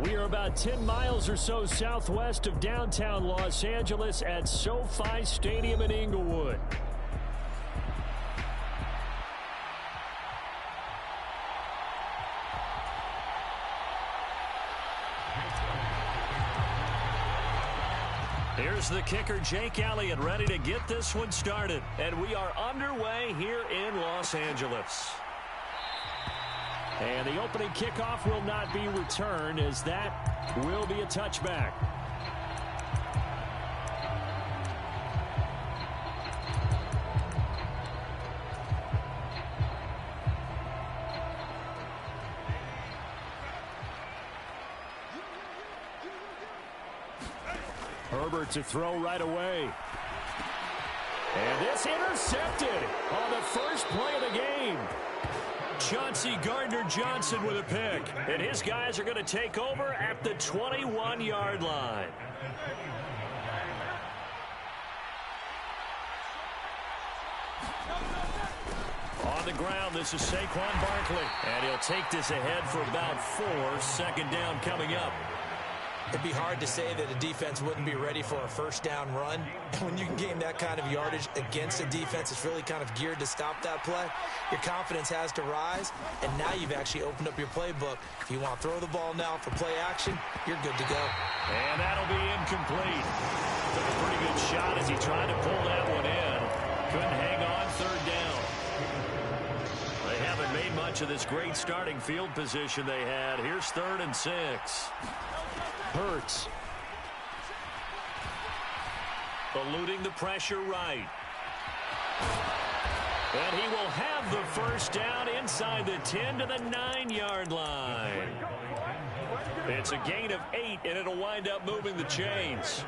We are about 10 miles or so southwest of downtown Los Angeles at SoFi Stadium in Inglewood. Here's the kicker, Jake Elliott, ready to get this one started. And we are underway here in Los Angeles. And the opening kickoff will not be returned, as that will be a touchback. Herbert to throw right away. And this intercepted on the first play of the game. Chauncey Gardner-Johnson with a pick. And his guys are going to take over at the 21-yard line. On the ground, this is Saquon Barkley. And he'll take this ahead for about 4. Second down coming up. It'd be hard to say that a defense wouldn't be ready for a first down run. And when you can gain that kind of yardage against a defense that's really kind of geared to stop that play, your confidence has to rise. And now you've actually opened up your playbook. If you want to throw the ball now for play action, you're good to go. And that'll be incomplete. Took a pretty good shot as he tried to pull that one in. Couldn't hang on, third down. They haven't made much of this great starting field position they had. Here's 3rd and 6. Hurts. Eluding the pressure right. And he will have the first down inside the 10 to the 9-yard line. It's a gain of 8, and it'll wind up moving the chains.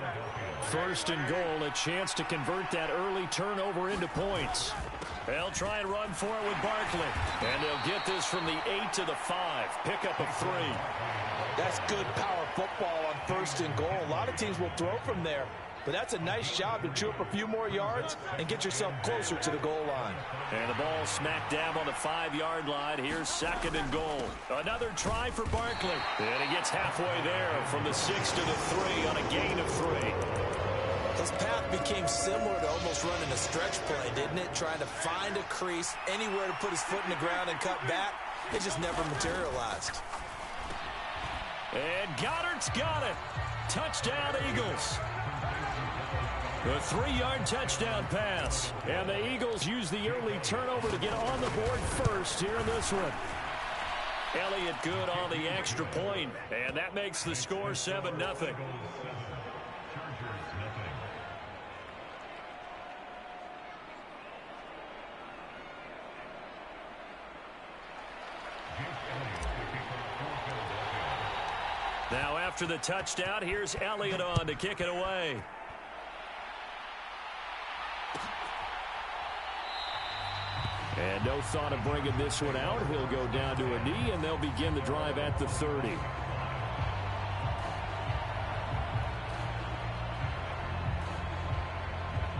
1st and goal, a chance to convert that early turnover into points. They'll try and run for it with Barkley. And they'll get this from the 8 to the 5. Pickup of 3. That's good power football on 1st and goal. A lot of teams will throw from there, but that's a nice job to chew up a few more yards and get yourself closer to the goal line. And the ball smack dab on the 5-yard line. Here's 2nd and goal. Another try for Barkley. And he gets halfway there from the 6 to the 3 on a gain of 3. His path became similar to almost running a stretch play, didn't it? Trying to find a crease, anywhere to put his foot in the ground and cut back. It just never materialized. And Goddard's got it. Touchdown, Eagles. The 3-yard touchdown pass. And the Eagles use the early turnover to get on the board first here in this one. Elliott good on the extra point, and that makes the score 7-0. Now after the touchdown, here's Elliott on to kick it away. And no thought of bringing this one out. He'll go down to a knee, and they'll begin the drive at the 30.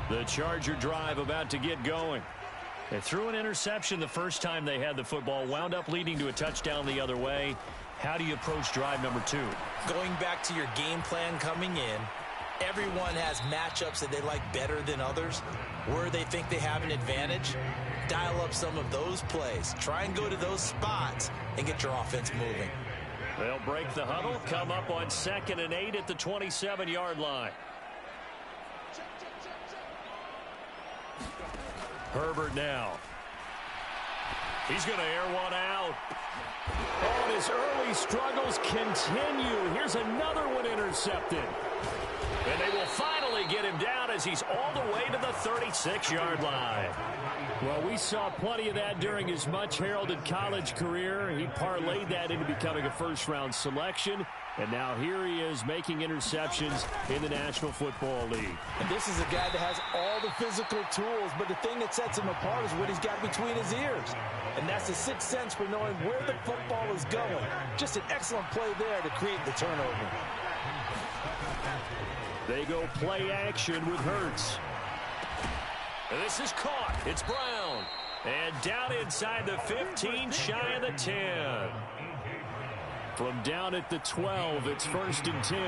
The Charger drive about to get going. They threw an interception the first time they had the football, wound up leading to a touchdown the other way. How do you approach drive number 2? Going back to your game plan coming in, everyone has matchups that they like better than others. Where they think they have an advantage, dial up some of those plays. Try and go to those spots and get your offense moving. They'll break the huddle, come up on 2nd and 8 at the 27-yard line. Herbert now. He's going to air one out. And his early struggles continue. Here's another one intercepted. And they will finally get him down as he's all the way to the 36-yard line. Well, we saw plenty of that during his much-heralded college career. He parlayed that into becoming a first-round selection. And now here he is making interceptions in the National Football League. And this is a guy that has all the physical tools, but the thing that sets him apart is what he's got between his ears. And that's the sixth sense for knowing where the football is going. Just an excellent play there to create the turnover. They go play action with Hurts. And this is caught. It's Brown. And down inside the 15, shy of the 10. From down at the 12, it's 1st and 10.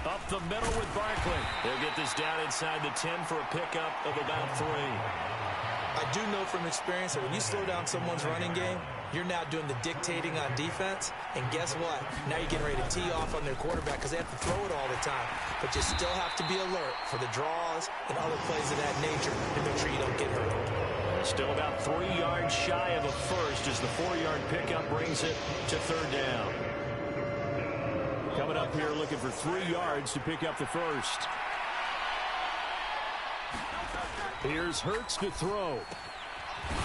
Up the middle with Barkley. They'll get this down inside the 10 for a pickup of about 3. I do know from experience that when you slow down someone's running game, you're now doing the dictating on defense. And guess what? Now you're getting ready to tee off on their quarterback because they have to throw it all the time. But you still have to be alert for the draws and other plays of that nature to make sure you don't get hurt. Still about 3 yards shy of a first as the 4-yard pickup brings it to 3rd down. Coming up here looking for 3 yards to pick up the first. Here's Hurts to throw.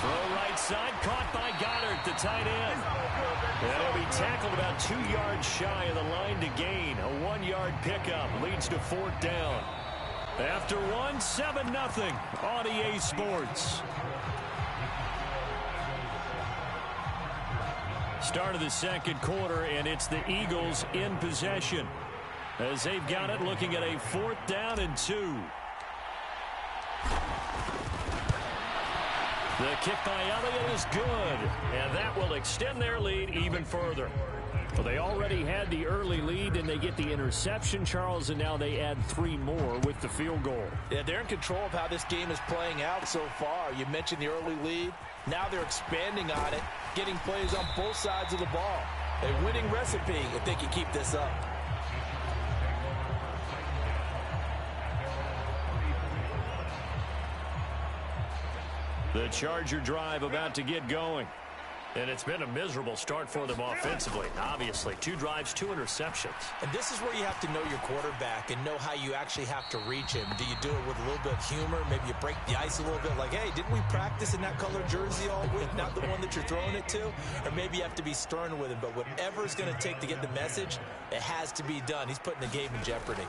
Throw right side, caught by Goddard, the tight end. And he'll be tackled about 2 yards shy of the line to gain. A 1-yard pickup leads to 4th down. After 1, 7-0 on EA Sports. Start of the second quarter, and it's the Eagles in possession as they've got it looking at a 4th down and 2. The kick by Elliott is good, and that will extend their lead even further. Well, they already had the early lead, and they get the interception, Charles, and now they add 3 more with the field goal. Yeah, they're in control of how this game is playing out so far. You mentioned the early lead. Now they're expanding on it, getting plays on both sides of the ball. A winning recipe if they can keep this up. The Charger drive about to get going. And it's been a miserable start for them offensively. Obviously, 2 drives, 2 interceptions. And this is where you have to know your quarterback and know how you actually have to reach him. Do you do it with a little bit of humor? Maybe you break the ice a little bit like, hey, didn't we practice in that color jersey all week? Not the one that you're throwing it to? Or maybe you have to be stern with him. But whatever it's going to take to get the message, it has to be done. He's putting the game in jeopardy.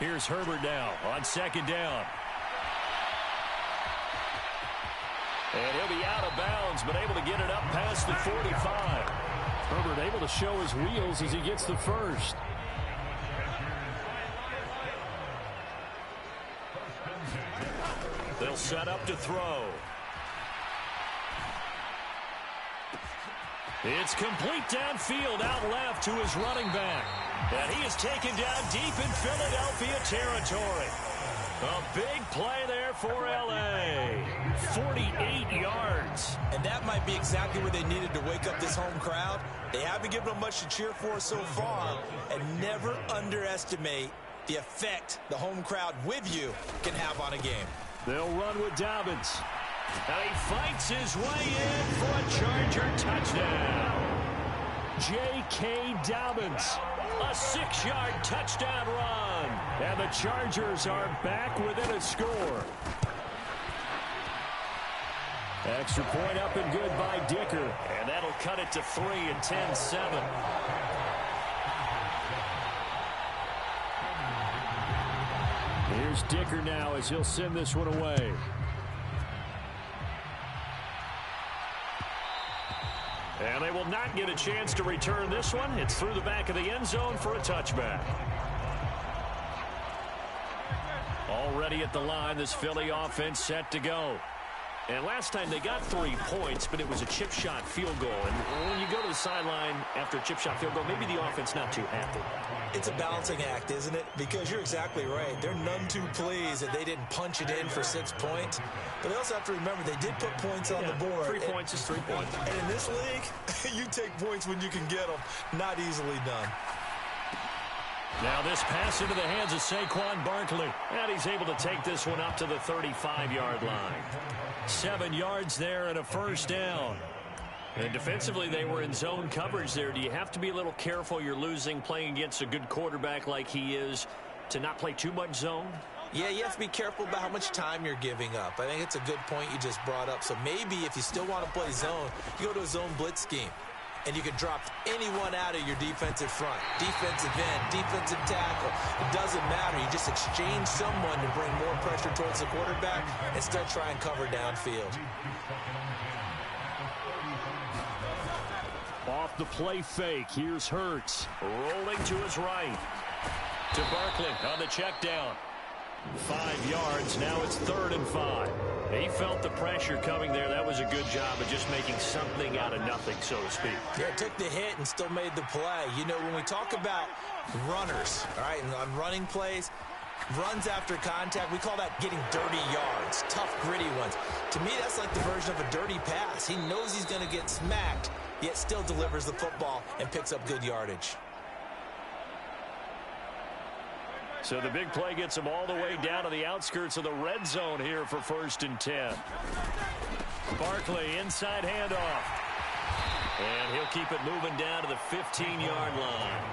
Here's Herbert now on 2nd down. And he'll be out of bounds, but able to get it up past the 45. Herbert able to show his wheels as he gets the first. They'll set up to throw. It's complete downfield out left to his running back. And he is taken down deep in Philadelphia territory. A big play there for L.A. 48 yards. And that might be exactly what they needed to wake up this home crowd. They haven't given them much to cheer for so far. And never underestimate the effect the home crowd with you can have on a game. They'll run with Dobbins. And he fights his way in for a Charger touchdown. J.K. Dobbins, a 6-yard touchdown run. And the Chargers are back within a score. Extra point up and good by Dicker. And that'll cut it to 3 and 10-7. Here's Dicker now as he'll send this one away. And they will not get a chance to return this one. It's through the back of the end zone for a touchback. Already at the line, this Philly offense set to go. And last time they got 3 points, but it was a chip shot field goal. And when you go to the sideline after a chip shot field goal, maybe the offense not too happy. It's a balancing act, isn't it? Because you're exactly right. They're none too pleased that they didn't punch it in for 6 points. But they also have to remember they did put points on the board. 3 points is 3 points. And in this league, you take points when you can get them. Not easily done. Now this pass into the hands of Saquon Barkley. And he's able to take this one up to the 35-yard line. 7 yards there and a first down. And defensively, they were in zone coverage there. Do you have to be a little careful? You're losing playing against a good quarterback like he is to not play too much zone? Yeah, you have to be careful about how much time you're giving up. I think it's a good point you just brought up. So maybe if you still want to play zone, you go to a zone blitz scheme. And you can drop anyone out of your defensive front. Defensive end, defensive tackle. It doesn't matter. You just exchange someone to bring more pressure towards the quarterback and start trying to cover downfield. Off the play fake, here's Hurts. Rolling to his right. To Barkley on the check down. 5 yards, now it's 3rd and 5. He felt the pressure coming there. That was a good job of just making something out of nothing, so to speak. Yeah, took the hit and still made the play. You know, when we talk about runners, all right, and on running plays, runs after contact, we call that getting dirty yards, tough, gritty ones. To me, that's like the version of a dirty pass. He knows he's going to get smacked, yet still delivers the football and picks up good yardage. So the big play gets him all the way down to the outskirts of the red zone here for 1st and 10. Barkley, inside handoff. And he'll keep it moving down to the 15-yard line.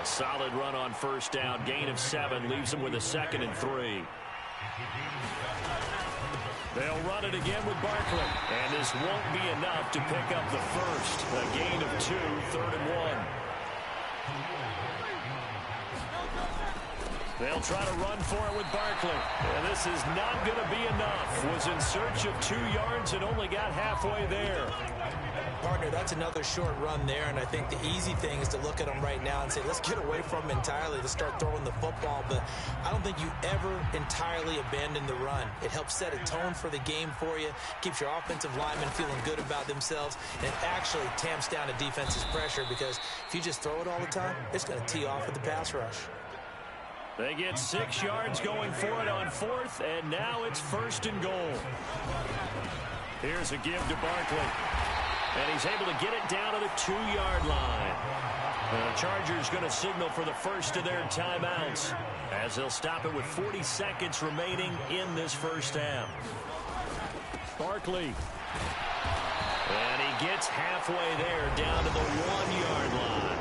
A solid run on 1st down. Gain of 7 leaves him with a 2nd and 3. They'll run it again with Barkley. And this won't be enough to pick up the first. A gain of 2, 3rd and 1. They'll try to run for it with Barkley. And this is not going to be enough. Was in search of 2 yards and only got halfway there. Partner, that's another short run there, and I think the easy thing is to look at him right now and say, let's get away from him entirely to start throwing the football. But I don't think you ever entirely abandon the run. It helps set a tone for the game for you, keeps your offensive linemen feeling good about themselves, and it actually tamps down a defense's pressure, because if you just throw it all the time, it's going to tee off with the pass rush. They get 6 yards going for it on 4th, and now it's 1st and goal. Here's a give to Barkley. And he's able to get it down to the 2-yard line. The Chargers going to signal for the first of their timeouts, as they'll stop it with 40 seconds remaining in this first half. Barkley. And he gets halfway there, down to the 1-yard line.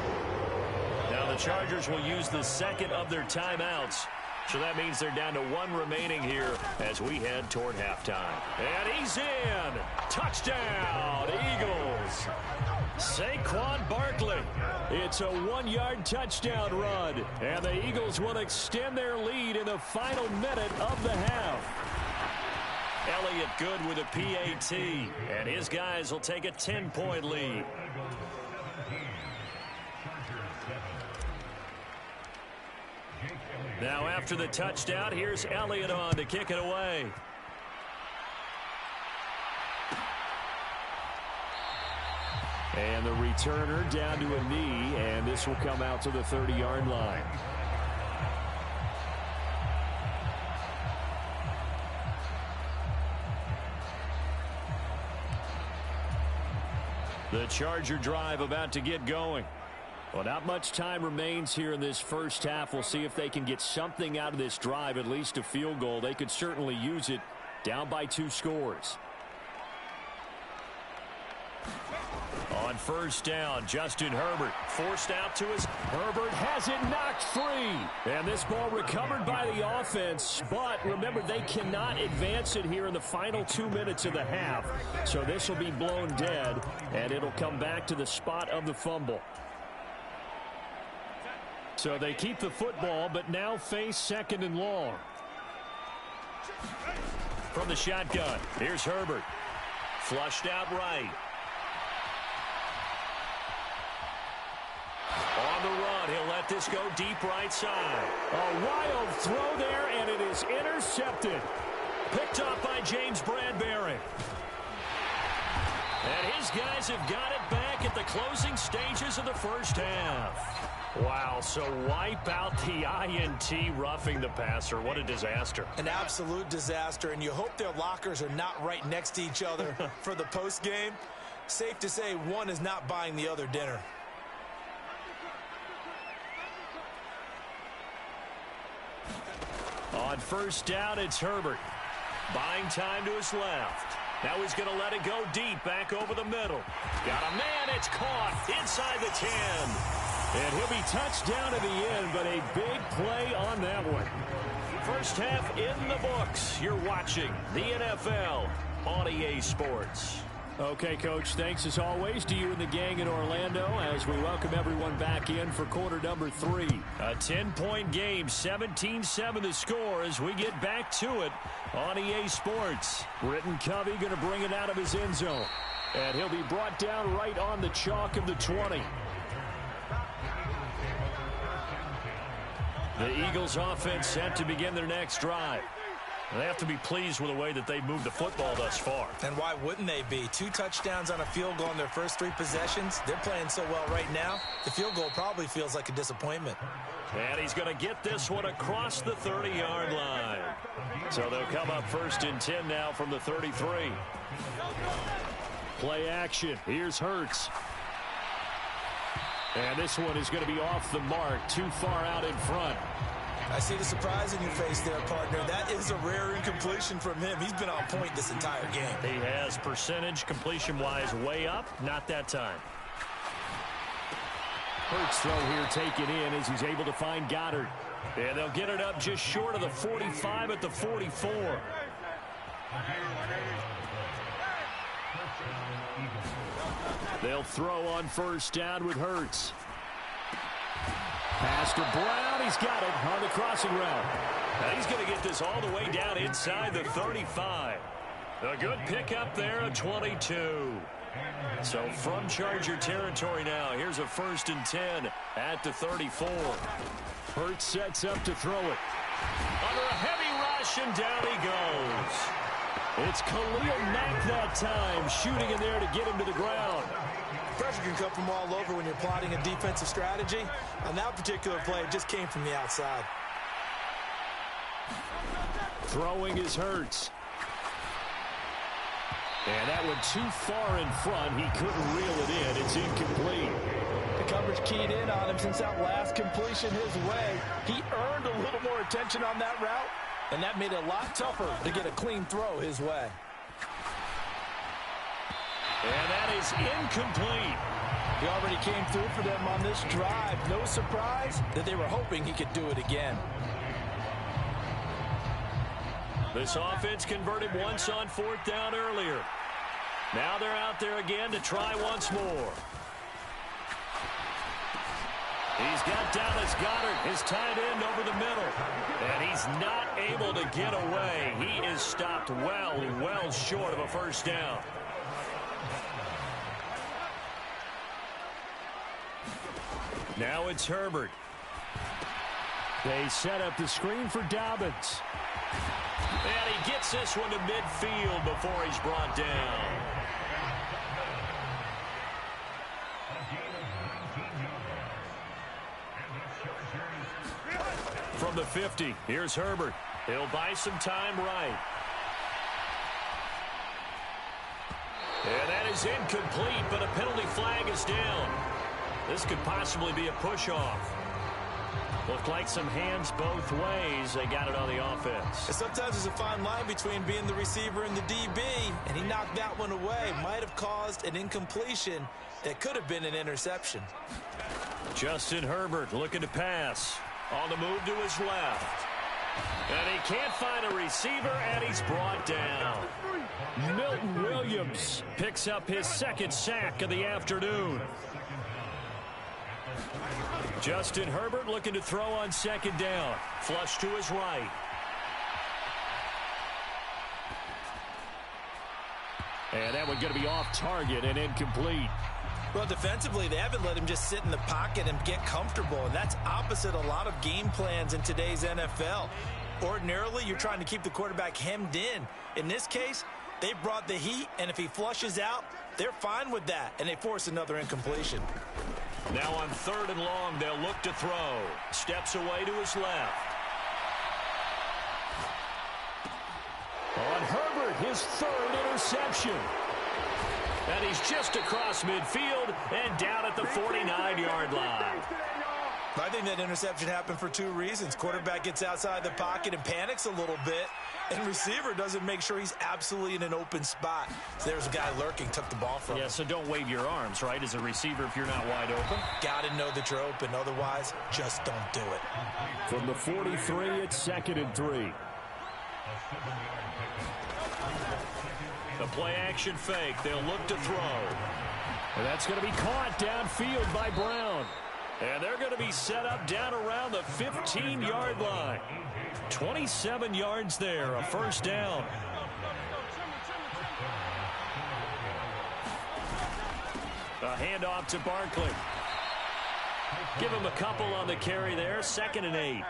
Now the Chargers will use the second of their timeouts. So that means they're down to 1 remaining here as we head toward halftime. And he's in. Touchdown, Eagles. Saquon Barkley. It's a 1-yard touchdown run. And the Eagles will extend their lead in the final minute of the half. Elliott good with a PAT. And his guys will take a 10-point lead. Now after the touchdown, here's Elliott on to kick it away. And the returner down to a knee, and this will come out to the 30-yard line. The Charger drive about to get going. Well, not much time remains here in this first half. We'll see if they can get something out of this drive, at least a field goal. They could certainly use it, down by 2 scores. On 1st down, Justin Herbert forced out to his. Herbert has it knocked free. And this ball recovered by the offense. But remember, they cannot advance it here in the final 2 minutes of the half. So this will be blown dead, and it'll come back to the spot of the fumble. So they keep the football, but now face 2nd and long. From the shotgun, here's Herbert. Flushed out right. On the run, he'll let this go deep right side. A wild throw there, and it is intercepted. Picked up by James Bradbury. And his guys have got it back at the closing stages of the first half. Wow, so wipe out the INT, roughing the passer. What a disaster. An absolute disaster, and you hope their lockers are not right next to each other for the postgame. Safe to say one is not buying the other dinner. On 1st down, it's Herbert. Buying time to his left. Now he's going to let it go deep, back over the middle. Got a man, it's caught inside the 10. And he'll be touched down at the end, but a big play on that one. First half in the books. You're watching the NFL on EA Sports. Okay, Coach, thanks as always to you and the gang in Orlando as we welcome everyone back in for quarter number 3. A 10-point game, 17-7 the score as we get back to it on EA Sports. Britton Covey going to bring it out of his end zone. And he'll be brought down right on the chalk of the 20. The Eagles offense set to begin their next drive. They have to be pleased with the way that they've moved the football thus far. And why wouldn't they be? 2 touchdowns on a field goal in their first 3 possessions. They're playing so well right now, the field goal probably feels like a disappointment. And he's going to get this one across the 30-yard line. So they'll come up 1st and 10 now from the 33. Play action. Here's Hurts. And this one is going to be off the mark, too far out in front. I see the surprise in your face there, partner. That is a rare incompletion from him. He's been on point this entire game. He has percentage completion-wise way up. Not that time. Hurts throw here taken in as he's able to find Goddard. And they'll get it up just short of the 45 at the 44. They'll throw on 1st down with Hurts. Pass to Brown. He's got it on the crossing route. Now he's going to get this all the way down inside the 35. A good pickup there, a 22. So from Charger territory now, here's a 1st and 10 at the 34. Hurts sets up to throw it. Under a heavy rush, and down he goes. It's Khalil Mack that time, shooting in there to get him to the ground. Pressure can come from all over when you're plotting a defensive strategy. On that particular play, it just came from the outside. Throwing is Hurts. And that one too far in front. He couldn't reel it in. It's incomplete. The coverage keyed in on him since that last completion his way. He earned a little more attention on that route, and that made it a lot tougher to get a clean throw his way. And that is incomplete. He already came through for them on this drive. No surprise that they were hoping he could do it again. This offense converted once on 4th down earlier. Now they're out there again to try once more. He's got Dallas Goedert, his tight end, over the middle. And he's not able to get away. He is stopped well short of a 1st down. Now it's Herbert. They set up the screen for Dobbins. And he gets this one to midfield before he's brought down. From the 50, here's Herbert. He'll buy some time right. And that is incomplete, but a penalty flag is down. This could possibly be a push-off. Looked like some hands both ways. They got it on the offense. Sometimes there's a fine line between being the receiver and the DB, and he knocked that one away. Might have caused an incompletion that could have been an interception. Justin Herbert looking to pass. On the move to his left. And he can't find a receiver, and he's brought down. Milton Williams picks up his 2nd sack of the afternoon. Justin Herbert looking to throw on 2nd down. Flush to his right. And that one going to be off target and incomplete. Well, defensively, they haven't let him just sit in the pocket and get comfortable, and that's opposite a lot of game plans in today's NFL. Ordinarily, you're trying to keep the quarterback hemmed in. In this case, they brought the heat, and if he flushes out, they're fine with that, and they force another incompletion. Now on 3rd and long, they'll look to throw. Steps away to his left. On Herbert, his 3rd interception. And he's just across midfield and down at the 49-yard line. I think that interception happened for 2 reasons. Quarterback gets outside the pocket and panics a little bit, and receiver doesn't make sure he's absolutely in an open spot. So there's a guy lurking, took the ball from him. Yeah, so don't wave your arms, right, as a receiver if you're not wide open. Got to know that you're open. Otherwise, just don't do it. From the 43, it's 2nd and 3. The play-action fake. They'll look to throw. And that's going to be caught downfield by Brown. And they're going to be set up down around the 15-yard line. 27 yards there, a 1st down. A handoff to Barkley. Give him a couple on the carry there, 2nd and 8.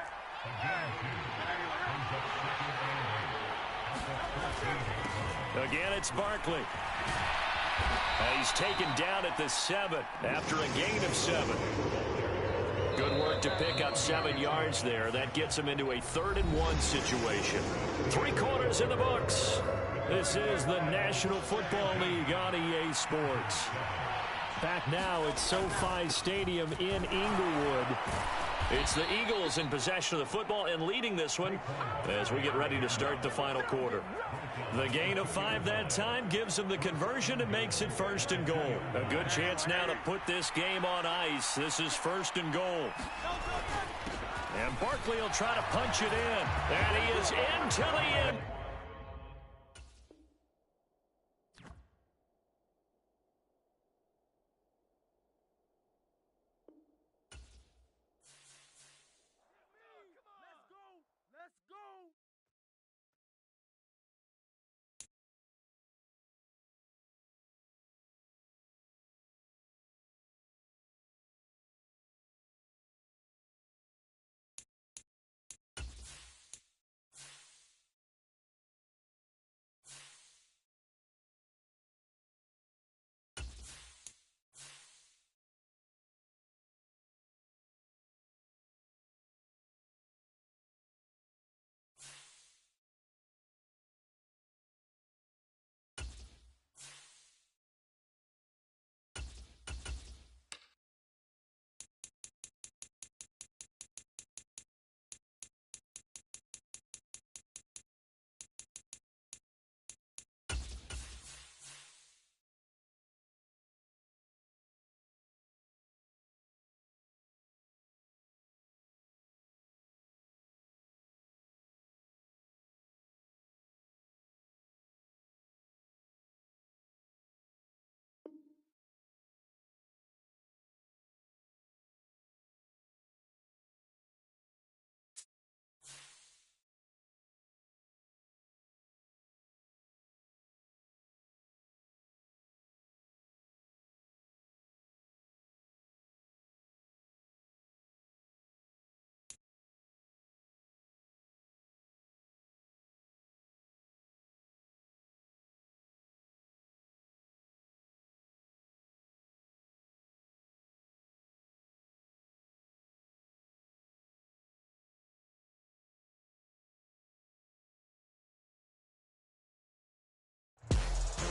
Again, it's Barkley. He's taken down at the 7 after a gain of 7. Good work to pick up 7 yards there. That gets him into a 3rd-and-1 situation. 3 quarters in the books. This is the National Football League on EA Sports. Back now at SoFi Stadium in Inglewood. It's the Eagles in possession of the football and leading this one as we get ready to start the final quarter. The gain of 5 that time gives them the conversion and makes it 1st and goal. A good chance now to put this game on ice. This is 1st and goal. And Barkley will try to punch it in. And he is in till the end.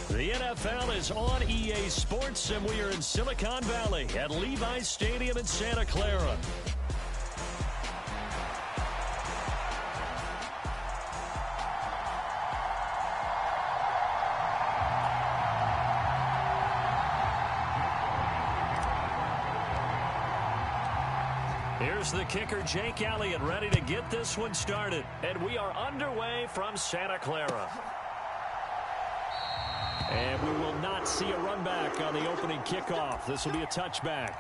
The NFL is on EA Sports, and we are in Silicon Valley at Levi's Stadium in Santa Clara. Here's the kicker, Jake Elliott, ready to get this one started. And we are underway from Santa Clara. And we will not see a run back on the opening kickoff. This will be a touchback.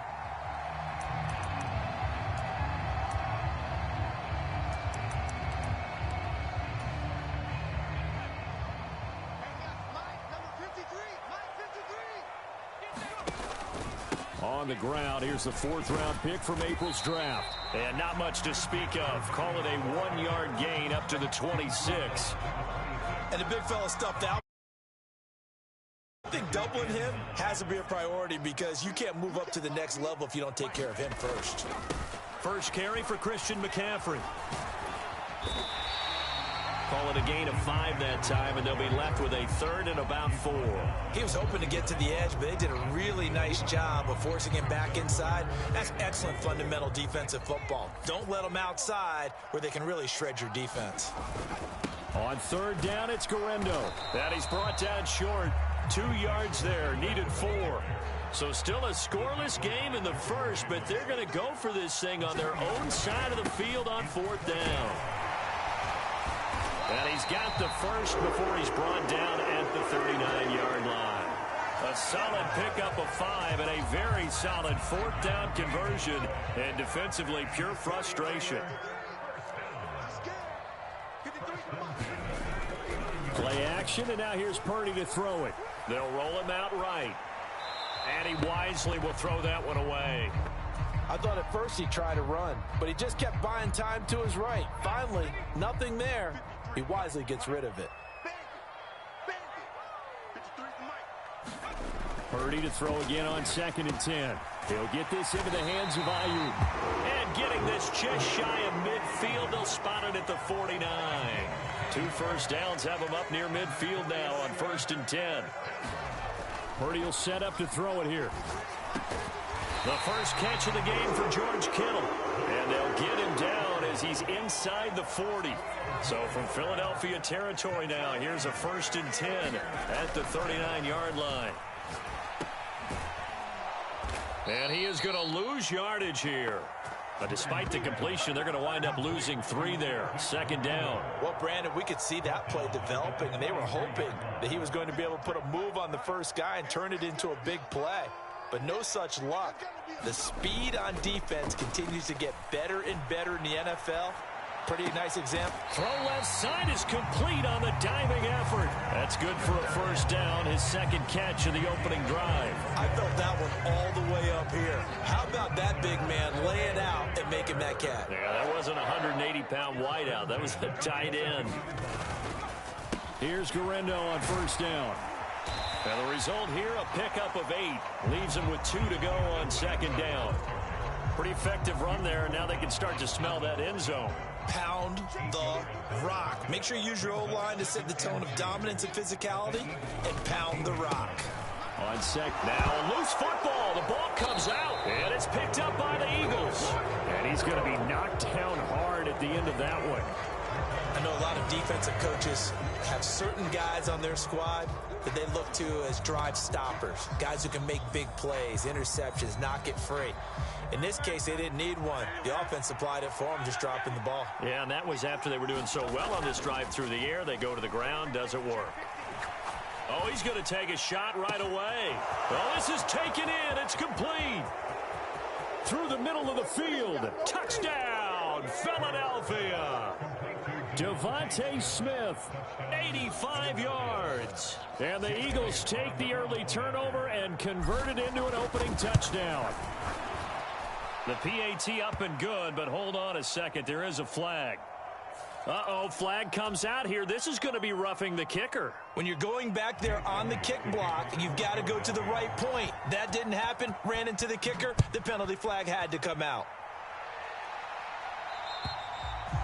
On the ground, here's the 4th-round pick from April's draft. And not much to speak of. Call it a 1-yard gain up to the 26. And the big fella stuffed out. I think doubling him has to be a priority because you can't move up to the next level if you don't take care of him first. First carry for Christian McCaffrey. Call it a gain of 5 that time, and they'll be left with a 3rd and about 4. He was hoping to get to the edge, but they did a really nice job of forcing him back inside. That's excellent fundamental defensive football. Don't let them outside where they can really shred your defense. On 3rd down, it's Garendo. And he's brought down short. 2 yards there, needed 4. So still a scoreless game in the first, but they're going to go for this thing on their own side of the field on 4th down. And he's got the first before he's brought down at the 39-yard line. A solid pickup of 5 and a very solid 4th down conversion, and defensively pure frustration. Play action, and now here's Purdy to throw it. They'll roll him out right. And he wisely will throw that one away. I thought at first he tried to run, but he just kept buying time to his right. Finally, nothing there. He wisely gets rid of it. Purdy to throw again on 2nd and 10. He'll get this into the hands of Ayuk. And getting this just shy of midfield. They'll spot it at the 49. 2 first downs have him up near midfield now on 1st and 10. Purdy will set up to throw it here. The first catch of the game for George Kittle. And they'll get him down as he's inside the 40. So from Philadelphia territory now, here's a 1st and 10 at the 39-yard line. And he is going to lose yardage here. But despite the completion, they're going to wind up losing 3 there. 2nd down. Well, Brandon, we could see that play developing, and they were hoping that he was going to be able to put a move on the first guy and turn it into a big play. But no such luck. The speed on defense continues to get better and better in the NFL. Pretty nice example. Throw left side is complete on the diving effort. That's good for a 1st down, his 2nd catch of the opening drive. I felt that one all the way up here. How about that big man laying out and making that catch? Yeah, that wasn't a 180-pound wideout. That was a tight end. Here's Guerrero on 1st down. And the result here, a pickup of 8. Leaves him with 2 to go on 2nd down. Pretty effective run there. Now they can start to smell that end zone. Pound the rock. Make sure you use your O-line to set the tone of dominance and physicality, and pound the rock. On now a loose football. The ball comes out, and it's picked up by the Eagles. And he's going to be knocked down hard at the end of that one. I know a lot of defensive coaches have certain guys on their squad that they look to as drive stoppers, guys who can make big plays, interceptions, knock it free. In this case, they didn't need one. The offense supplied it for them, just dropping the ball. Yeah, and that was after they were doing so well on this drive through the air. They go to the ground, doesn't work. Oh, he's going to take a shot right away. Oh, this is taken in. It's complete. Through the middle of the field. Touchdown, Philadelphia. Devontae Smith, 85 yards. And the Eagles take the early turnover and convert it into an opening touchdown. The PAT up and good, but hold on a second. There is a flag. Uh-oh, flag comes out here. This is going to be roughing the kicker. When you're going back there on the kick block, you've got to go to the right point. That didn't happen. Ran into the kicker. The penalty flag had to come out.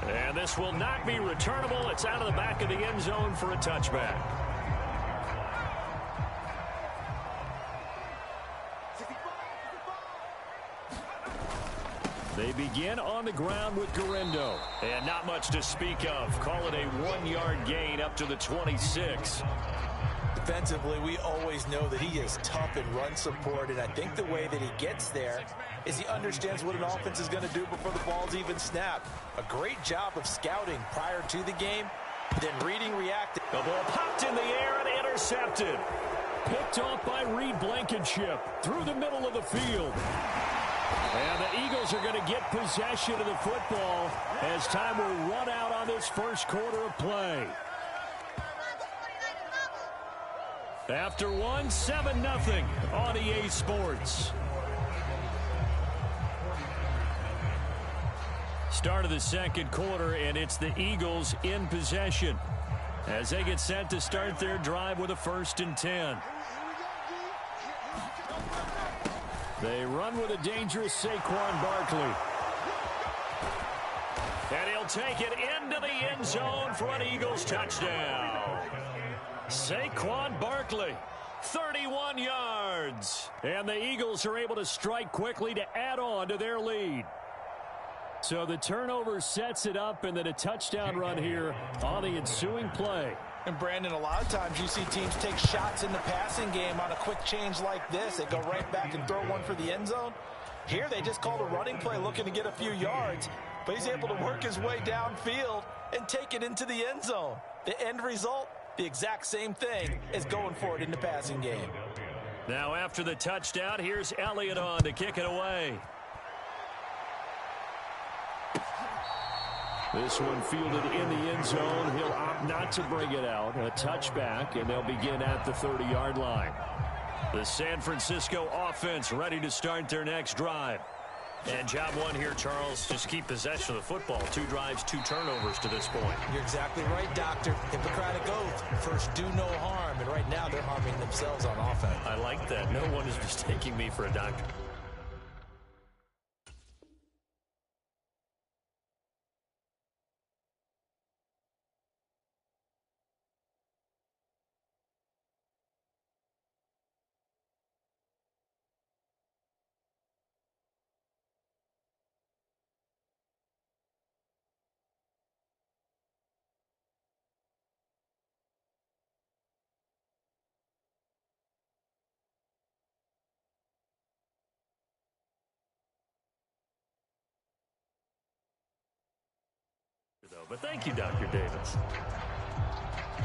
And this will not be returnable. It's out of the back of the end zone for a touchback. They begin on the ground with Guerrero. And not much to speak of. Call it a 1-yard gain up to the 26. Defensively, we always know that he is tough in run support, and I think the way that he gets there is he understands what an offense is going to do before the ball's even snapped. A great job of scouting prior to the game, then reading, reacting. The ball popped in the air and intercepted. Picked off by Reed Blankenship through the middle of the field. And the Eagles are going to get possession of the football as time will run out on this first quarter of play. After 7-0 on EA Sports. Start of the second quarter, and it's the Eagles in possession as they get set to start their drive with a 1st and 10. They run with a dangerous Saquon Barkley. And he'll take it into the end zone for an Eagles touchdown. Saquon Barkley, 31 yards. And the Eagles are able to strike quickly to add on to their lead. So the turnover sets it up, and then a touchdown run here on the ensuing play. And Brandon, a lot of times you see teams take shots in the passing game on a quick change like this. They go right back and throw one for the end zone. Here they just called a running play looking to get a few yards, but he's able to work his way downfield and take it into the end zone. The end result, the exact same thing as going for it in the passing game. Now after the touchdown, here's Elliott on to kick it away. This one fielded in the end zone. He'll opt not to bring it out. A touchback, and they'll begin at the 30-yard line. The San Francisco offense ready to start their next drive. And job one here, Charles, just keep possession of the football. 2 drives, 2 turnovers to this point. You're exactly right, Doctor. Hippocratic oath. First, do no harm. And right now, they're harming themselves on offense. I like that. No one is mistaking me for a doctor. But thank you, Dr. Davis.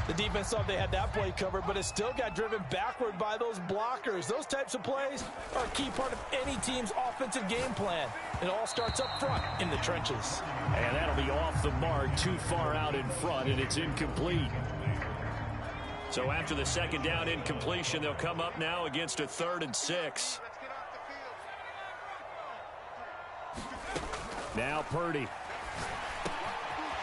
The defense thought they had that play covered, but it still got driven backward by those blockers. Those types of plays are a key part of any team's offensive game plan. It all starts up front in the trenches. And that'll be off the mark, too far out in front, and it's incomplete. So after the second down incompletion, they'll come up now against a 3rd and 6. Now Purdy.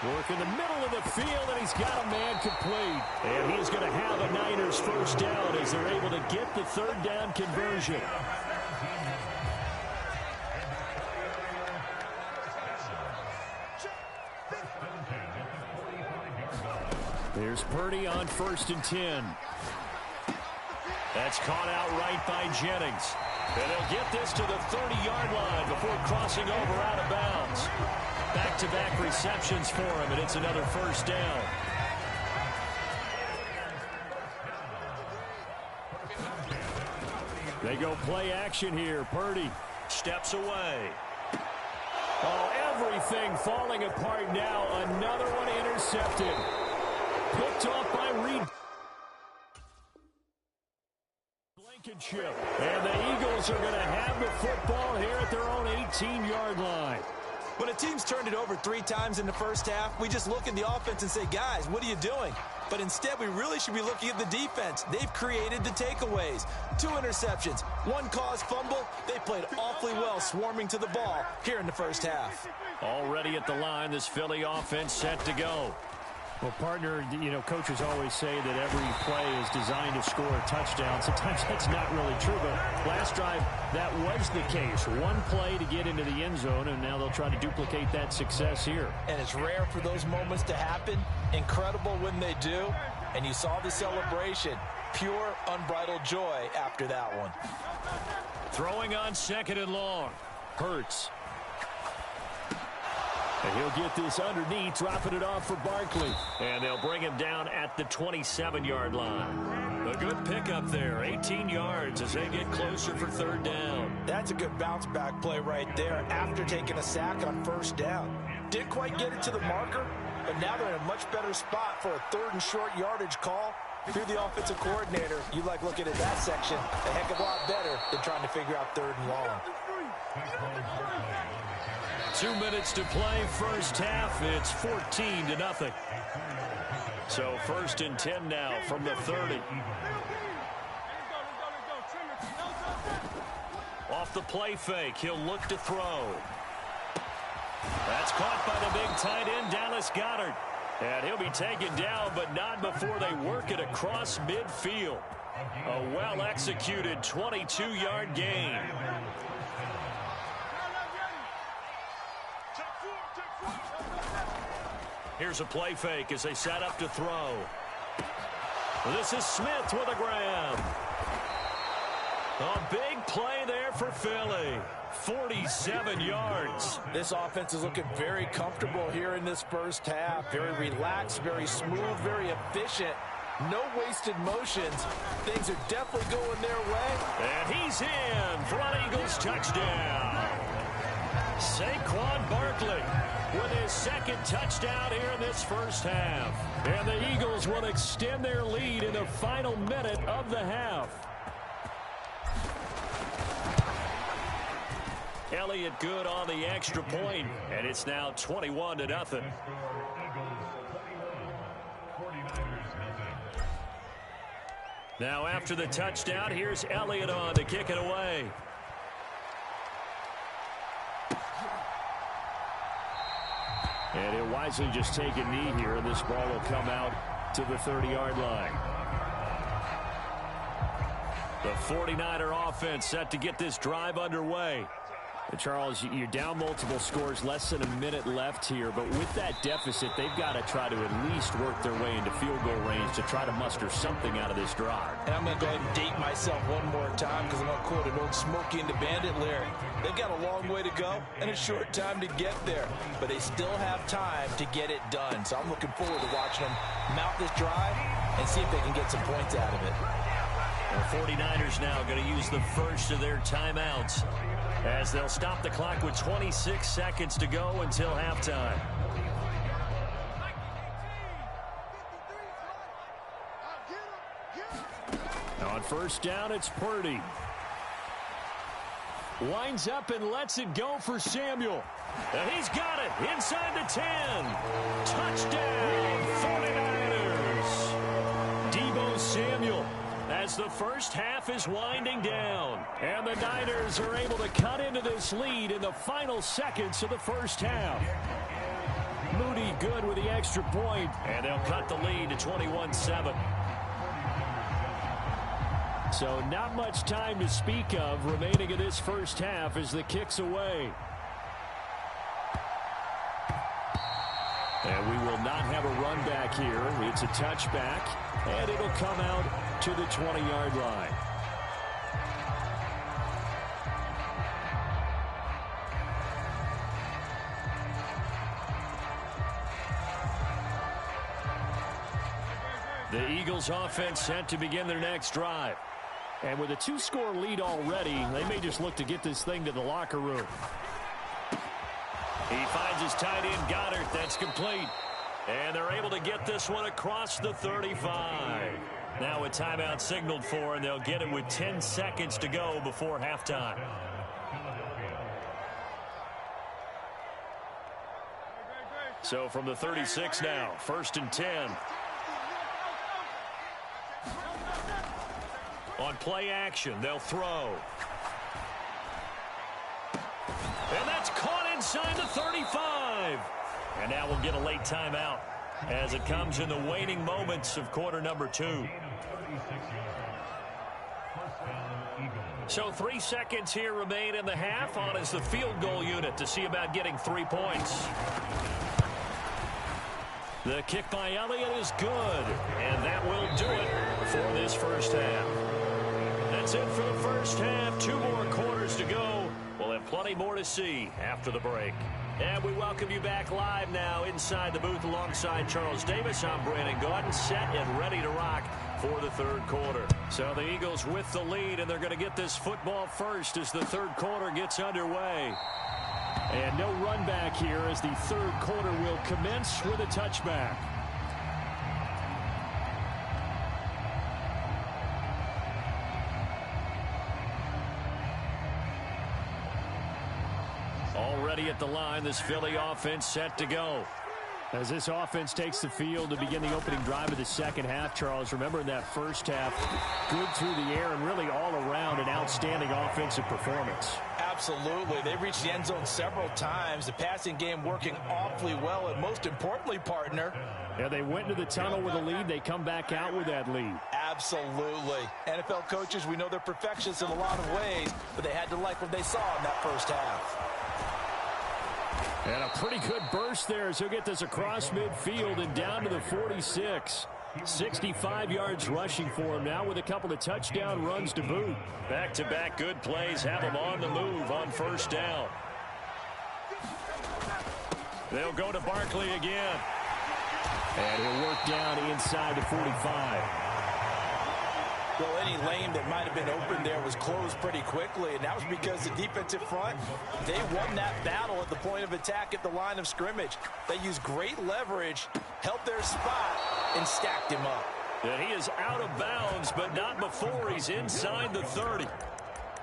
Work in the middle of the field, and he's got a man complete. And he's going to have a Niners first down as they're able to get the 3rd down conversion. There's Purdy on 1st and 10. That's caught out right by Jennings. And they'll get this to the 30-yard line before crossing over out of bounds. Back-to-back receptions for him, and it's another first down. They go play action here. Purdy Steps away. Oh, everything falling apart now. Another one intercepted. Picked off by Reed. Blankenship. And the Eagles are going to have the football here at their own 18-yard line. When a team's turned it over 3 times in the first half, we just look at the offense and say, guys, what are you doing? But instead, we really should be looking at the defense. They've created the takeaways. 2 interceptions, 1 caused fumble. They played awfully well swarming to the ball here in the first half. Already at the line, this Philly offense set to go. Well, partner, coaches always say that every play is designed to score a touchdown. Sometimes that's not really true, but last drive, that was the case. 1 play to get into the end zone, and now they'll try to duplicate that success here. And it's rare for those moments to happen. Incredible when they do. And you saw the celebration. Pure, unbridled joy after that one. Throwing on 2nd and long. Hurts. And he'll get this underneath, dropping it off for Barkley. And they'll bring him down at the 27-yard line. A good pickup there, 18 yards as they get closer for 3rd down. That's a good bounce-back play right there after taking a sack on 1st down. Didn't quite get it to the marker, but now they're in a much better spot for a 3rd and short yardage call. If you're the offensive coordinator, you like looking at that section a heck of a lot better than trying to figure out 3rd and long. 2 minutes to play, first half. It's 14-0. So 1st and 10 now from the 30. Off the play fake, he'll look to throw. That's caught by the big tight end, Dallas Goedert. And he'll be taken down, but not before they work it across midfield. A well-executed 22-yard gain. Here's a play fake as they set up to throw. This is Smith with a grab. A big play there for Philly. 47 yards. This offense is looking very comfortable here in this first half. Very relaxed, very smooth, very efficient. No wasted motions. Things are definitely going their way. And he's in for an Eagles touchdown. Saquon Barkley with his 2nd touchdown here in this first half. And the Eagles will extend their lead in the final minute of the half. Elliott good on the extra point, and it's now 21-0. Now after the touchdown, here's Elliott on to kick it away. And he'll wisely just take a knee here, and this ball will come out to the 30-yard line. The 49er offense set to get this drive underway. And Charles, you're down multiple scores, less than a minute left here. But with that deficit, they've got to try to at least work their way into field goal range to try to muster something out of this drive. And I'm going to go ahead and date myself one more time because I'm going to quote an old Smokey and the Bandit lyric. They've got a long way to go and a short time to get there. But they still have time to get it done. So I'm looking forward to watching them mount this drive and see if they can get some points out of it. The 49ers now going to use the first of their timeouts as they'll stop the clock with 26 seconds to go until halftime. On first down, it's Purdy. Winds up and lets it go for Samuel. And he's got it inside the 10. Touchdown, 49ers. Deebo Samuel, as the first half is winding down. And the Niners are able to cut into this lead in the final seconds of the first half. Moody good with the extra point, and they'll cut the lead to 21-7. So not much time to speak of remaining in this first half as the kick's away. And we will not have a run back here. It's a touchback, and it'll come out to the 20-yard line. The Eagles offense set to begin their next drive. And with a 2-score lead already, they may just look to get this thing to the locker room. He finds his tight end, Goddard. That's complete. And they're able to get this one across the 35. Now a timeout signaled for, and they'll get it with 10 seconds to go before halftime. So from the 36 now, 1st and 10. On play action, they'll throw. And that's caught inside the 35. And now we'll get a late timeout as it comes in the waning moments of quarter number 2. So 3 seconds here remain in the half. On is the field goal unit to see about getting 3 points. The kick by Elliott is good, and that will do it for this first half. That's it for the first half. 2 more quarters to go. We'll have plenty more to see after the break. And we welcome you back live now inside the booth alongside Charles Davis. I'm Brandon Gaudin, set and ready to rock for the third quarter. So the Eagles with the lead, and they're going to get this football first as the third quarter gets underway. And no run back here as the third quarter will commence with a touchback. Already at the line, this Philly offense set to go. As this offense takes the field to begin the opening drive of the second half, Charles, remember in that first half, good through the air and really all around an outstanding offensive performance. Absolutely. They reached the end zone several times. The passing game working awfully well, and most importantly, partner. Yeah, they went into the tunnel with a lead. They come back out with that lead. Absolutely. NFL coaches, we know they're perfectionists in a lot of ways, but they had to like what they saw in that first half. And a pretty good burst there as he'll get this across midfield and down to the 46. 65 yards rushing for him now with a couple of touchdown runs to boot. Back-to-back good plays have him on the move on first down. They'll go to Barkley again. And he'll work down inside the 45. Well, any lane that might have been open there was closed pretty quickly, and that was because the defensive front, they won that battle at the point of attack at the line of scrimmage. They used great leverage, held their spot, and stacked him up. And he is out of bounds, but not before he's inside the 30.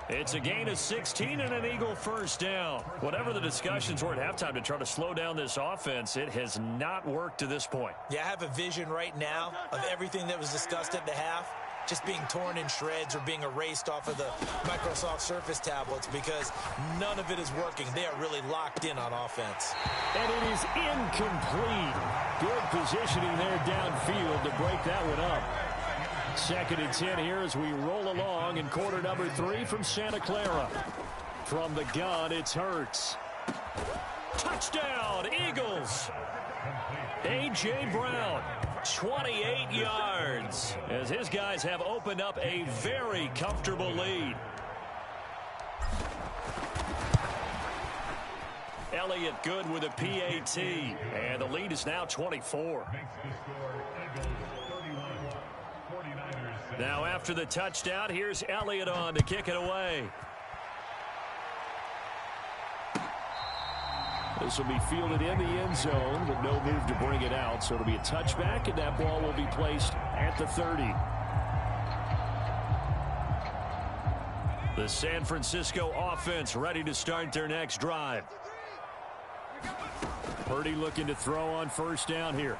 It's a gain of 16 and an Eagle first down. Whatever the discussions were at halftime to try to slow down this offense, it has not worked to this point. Yeah, I have a vision right now of everything that was discussed at the half just being torn in shreds or being erased off of the Microsoft Surface tablets because none of it is working. They are really locked in on offense. And it is incomplete. Good positioning there downfield to break that one up. 2nd and 10 here as we roll along in quarter number 3 from Santa Clara. From the gun, it's Hurts. Touchdown, Eagles. A.J. Brown, 28 yards, as his guys have opened up a very comfortable lead. Elliott good with a PAT, and the lead is now 24. Now after the touchdown, here's Elliott on to kick it away. This will be fielded in the end zone, but no move to bring it out. So it'll be a touchback, and that ball will be placed at the 30. The San Francisco offense ready to start their next drive. Purdy looking to throw on first down here.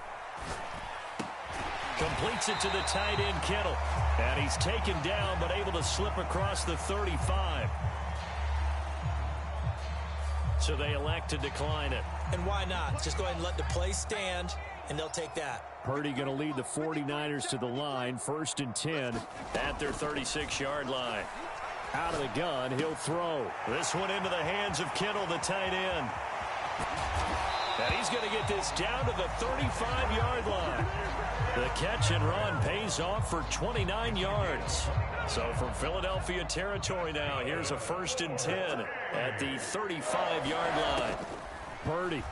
Completes it to the tight end, Kittle. And he's taken down, but able to slip across the 35. So they elect to decline it. And why not? Just go ahead and let the play stand, and they'll take that. Purdy going to lead the 49ers to the line. 1st and 10 at their 36-yard line. Out of the gun, he'll throw. This one into the hands of Kittle, the tight end. And he's going to get this down to the 35-yard line. The catch and run pays off for 29 yards. So from Philadelphia territory now, here's a 1st and 10 at the 35-yard line. Purdy.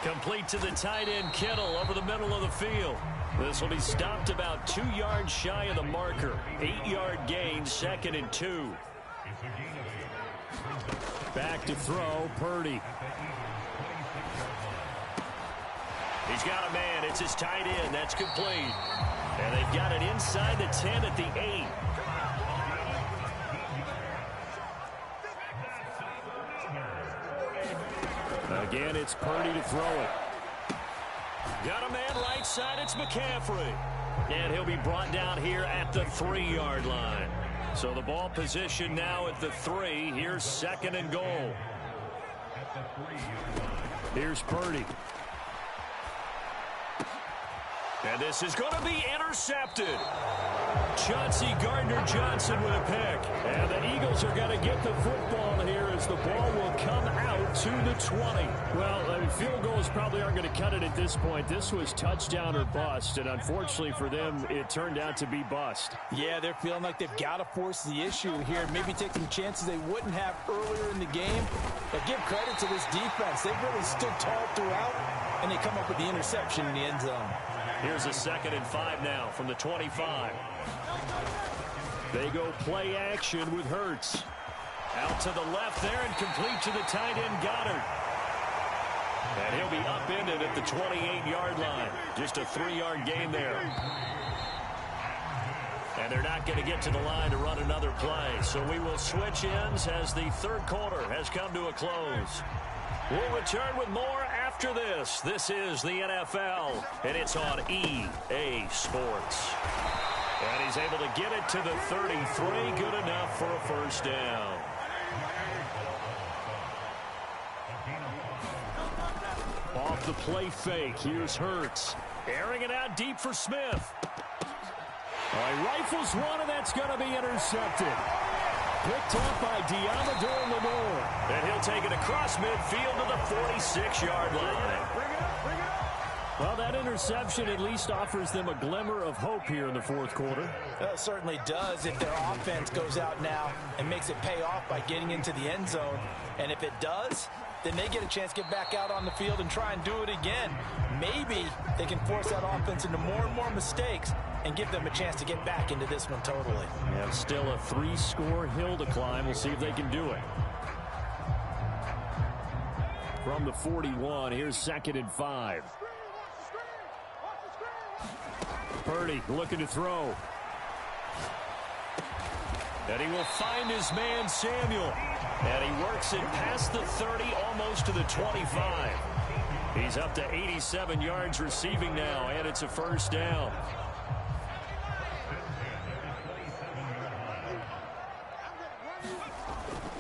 Complete to the tight end, Kittle, over the middle of the field. This will be stopped about 2 yards shy of the marker. 8-yard gain, 2nd and 2. Back to throw, Purdy. He's got a man. It's his tight end. That's complete. And they've got it inside the 10 at the 8. Again, it's Purdy to throw it. Got a man right side. It's McCaffrey. And he'll be brought down here at the 3-yard line. So the ball position now at the 3. Here's 2nd and goal. Here's Purdy. And this is going to be intercepted. Chauncey Gardner-Johnson with a pick. And the Eagles are going to get the football here as the ball will come out to the 20. Well, I mean, field goals probably aren't going to cut it at this point. This was touchdown or bust, and unfortunately for them, it turned out to be bust. Yeah, they're feeling like they've got to force the issue here. Maybe take some chances they wouldn't have earlier in the game. But give credit to this defense. They've really stood tall throughout, and they come up with the interception in the end zone. Here's a 2nd and 5 now from the 25. They go play action with Hurts. Out to the left there and complete to the tight end, Goddard. And he'll be upended at the 28-yard line. Just a 3-yard gain there. And they're not going to get to the line to run another play. So we will switch ends as the 3rd quarter has come to a close. We'll return with more after this. This is the NFL, and it's on EA Sports. And he's able to get it to the 33. Good enough for a first down. Off the play fake, here's Hurts. Airing it out deep for Smith. He rifles one, and that's going to be intercepted. Picked up by Diamador Lenore. And he'll take it across midfield to the 46-yard line. Well, that interception at least offers them a glimmer of hope here in the 4th quarter. It certainly does if their offense goes out now and makes it pay off by getting into the end zone. And if it does, then they get a chance to get back out on the field and try and do it again. Maybe they can force that offense into more and more mistakes and give them a chance to get back into this one totally. Yeah, still a 3-score hill to climb. We'll see if they can do it. From the 41, here's 2nd and 5. Purdy looking to throw. And he will find his man, Samuel. And he works it past the 30, almost to the 25. He's up to 87 yards receiving now, and it's a first down.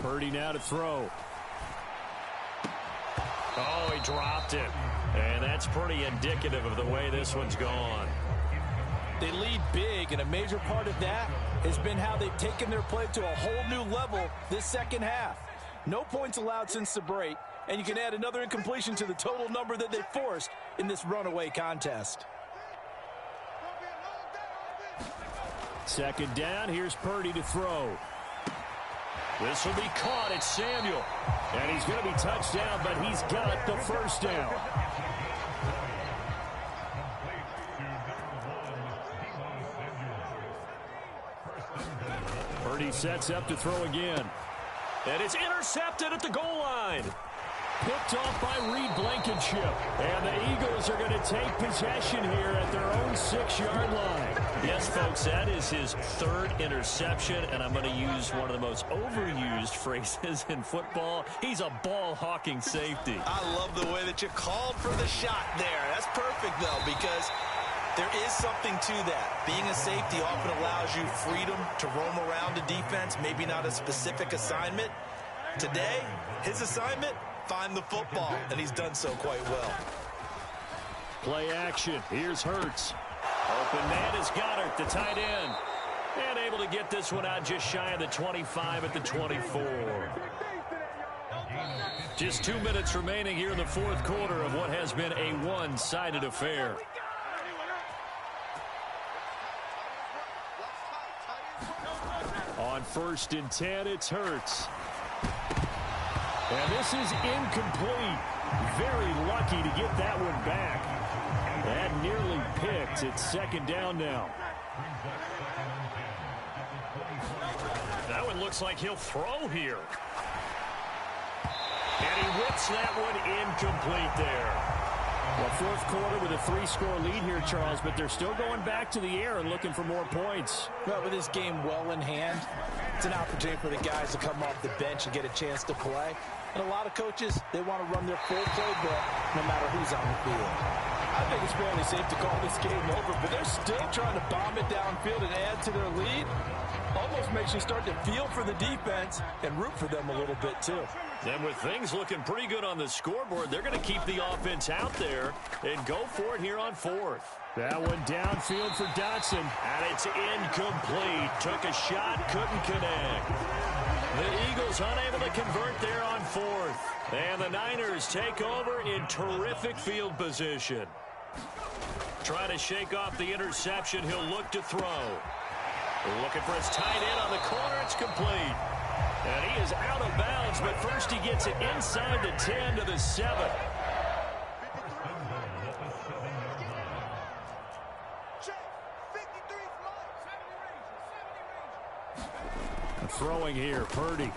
Purdy now to throw. Oh, he dropped it. And that's pretty indicative of the way this one's gone. They lead big, and a major part of that has been how they've taken their play to a whole new level this second half. No points allowed since the break, and you can add another incompletion to the total number that they forced in this runaway contest. Second down, here's Purdy to throw. This will be caught. It's Samuel. And he's going to be touched down, but he's got the first down. Purdy sets up to throw again. And it's intercepted at the goal line. Picked off by Reed Blankenship. And the Eagles are going to take possession here at their own 6-yard line. Yes, folks, that is his third interception, and I'm going to use one of the most overused phrases in football. He's a ball-hawking safety. I love the way that you called for the shot there. That's perfect, though, because there is something to that. Being a safety often allows you freedom to roam around the defense, maybe not a specific assignment. Today, his assignment, find the football, and he's done so quite well. Play action. Here's Hurts. Open man is Goddard, the tight end. And able to get this one out just shy of the 25 at the 24. Just 2 minutes remaining here in the fourth quarter of what has been a one-sided affair. On 1st and 10, it's Hurts. And this is incomplete. Very lucky to get that one back. That nearly picked. It's second down now. That one looks like he'll throw here. And he whips that one incomplete there. Well, fourth quarter with a 3-score lead here, Charles, but they're still going back to the air and looking for more points. Well, with this game well in hand, it's an opportunity for the guys to come off the bench and get a chance to play. And a lot of coaches, they want to run their full playbook no matter who's on the field. I think it's fairly safe to call this game over, but they're still trying to bomb it downfield and add to their lead. Almost makes you start to feel for the defense and root for them a little bit, too. And with things looking pretty good on the scoreboard, they're going to keep the offense out there and go for it here on 4th. That one downfield for Dotson. And it's incomplete. Took a shot, couldn't connect. The Eagles unable to convert there on 4th. And the Niners take over in terrific field position. Trying to shake off the interception. He'll look to throw. Looking for his tight end on the corner. It's complete. And he is out of bounds, but first he gets it inside the 10 to the 7. Throwing here, Purdy.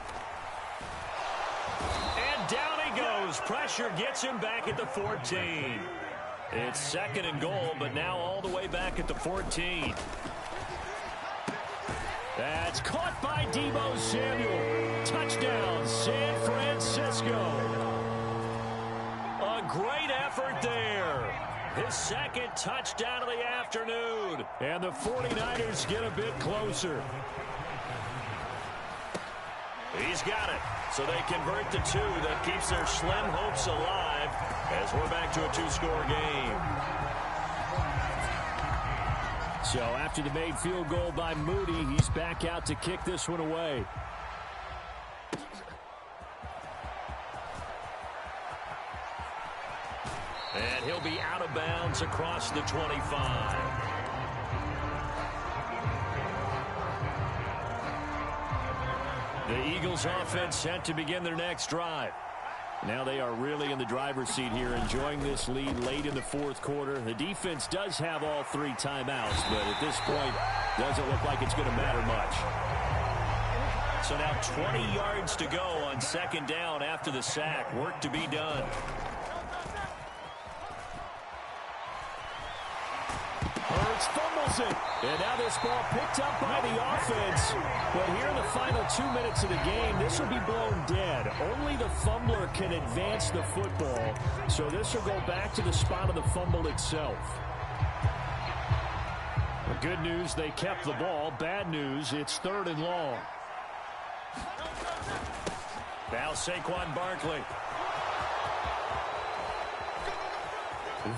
And down he goes. Pressure gets him back at the 14. It's second and goal, but now all the way back at the 14. That's caught by Deebo Samuel. Touchdown, San Francisco. A great effort there. His second touchdown of the afternoon. And the 49ers get a bit closer. He's got it. So they convert the 2. That keeps their slim hopes alive as we're back to a 2-score game. So after the made field goal by Moody, he's back out to kick this one away. And he'll be out of bounds across the 25. The Eagles offense set to begin their next drive. Now they are really in the driver's seat here, enjoying this lead late in the fourth quarter. The defense does have all 3 timeouts, but at this point, doesn't look like it's going to matter much. So now 20 yards to go on second down after the sack. Work to be done. Hurts fumbles it. And now this ball picked up by the offense. But here in the final 2 minutes of the game, this will be blown dead. Only the fumbler can advance the football. So this will go back to the spot of the fumble itself. The good news, they kept the ball. Bad news, it's 3rd and long. Now Saquon Barkley.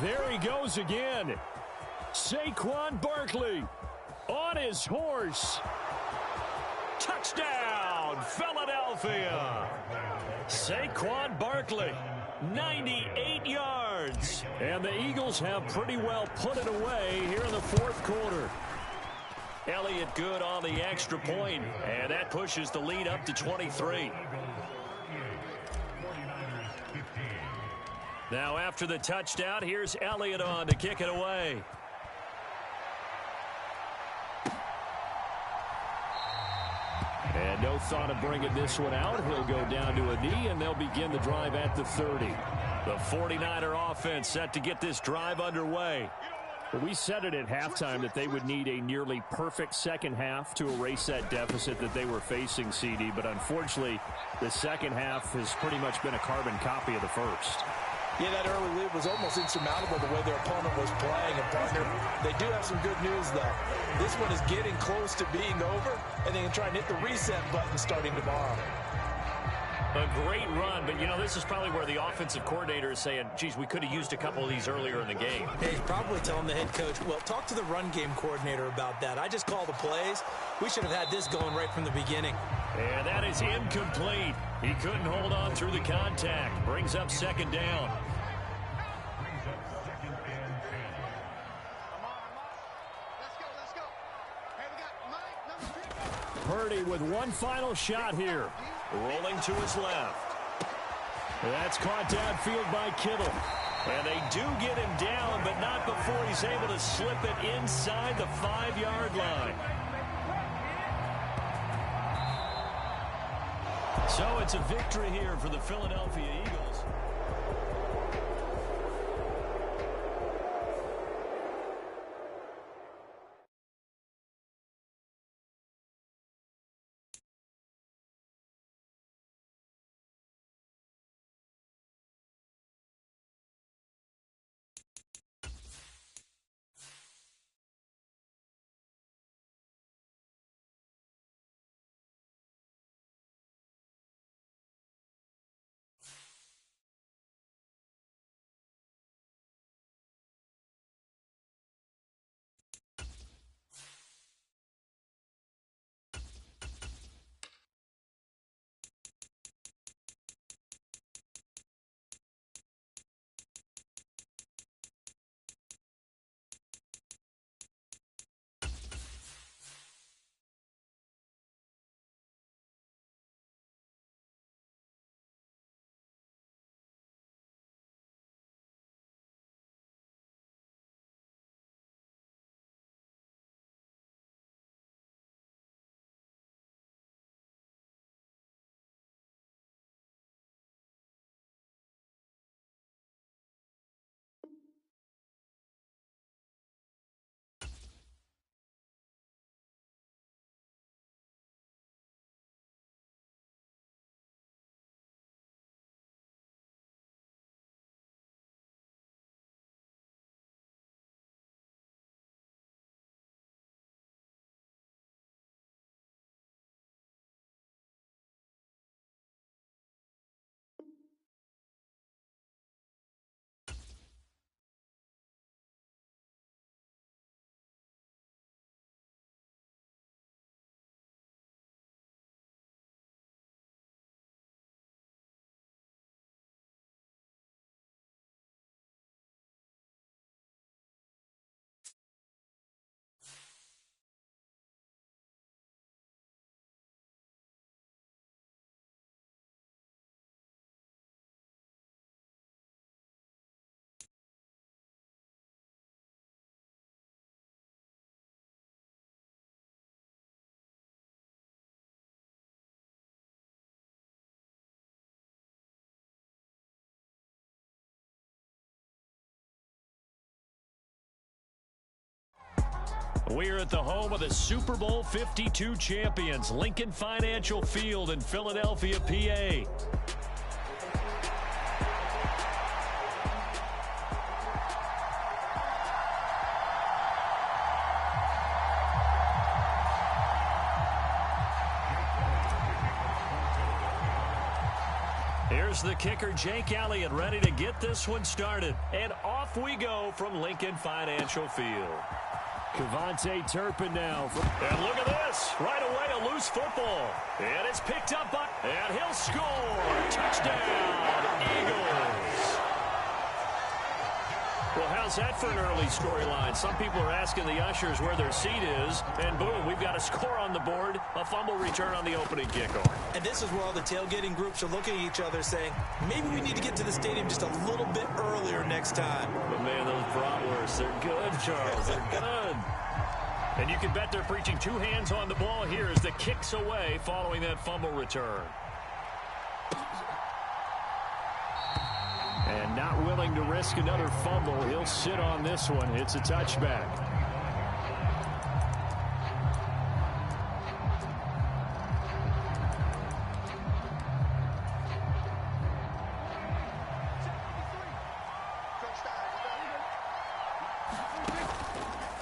There he goes again. Saquon Barkley on his horse. Touchdown, Philadelphia. Saquon Barkley, 98 yards. And the Eagles have pretty well put it away here in the 4th quarter. Elliott good on the extra point, and that pushes the lead up to 23. Now after the touchdown, here's Elliott on to kick it away. And no thought of bringing this one out. He'll go down to a knee, and they'll begin the drive at the 30. The 49er offense set to get this drive underway. Well, we said it at halftime that they would need a nearly perfect second half to erase that deficit that they were facing, CD. But unfortunately, the second half has pretty much been a carbon copy of the first. Yeah, that early lead was almost insurmountable the way their opponent was playing. And, partner, they do have some good news, though. This one is getting close to being over, and they can try and hit the reset button starting tomorrow. A great run, but, you know, this is probably where the offensive coordinator is saying, geez, we could have used a couple of these earlier in the game. Hey, he's probably telling the head coach, well, talk to the run game coordinator about that. I just call the plays. We should have had this going right from the beginning. And that is incomplete. He couldn't hold on through the contact. Brings up 2nd down. Purdy with one final shot here. Rolling to his left. That's caught downfield by Kittle. And they do get him down, but not before he's able to slip it inside the 5-yard line. So it's a victory here for the Philadelphia Eagles. We're at the home of the Super Bowl 52 champions, Lincoln Financial Field in Philadelphia, PA. Here's the kicker, Jake Elliott, ready to get this one started. And off we go from Lincoln Financial Field. Cavante Turpin now. And look at this. Right away, a loose football. And it's picked up by... And he'll score. Touchdown, Eagles. Well, how's that for an early storyline? Some people are asking the ushers where their seat is. And boom, we've got a score on the board. A fumble return on the opening kickoff. And this is where all the tailgating groups are looking at each other saying, maybe we need to get to the stadium just a little bit earlier next time. But man, those bratwursts, they're good, Charles. They're good. And you can bet they're preaching two hands on the ball here as the kick's away following that fumble return. And not willing to risk another fumble. He'll sit on this one. It's a touchback.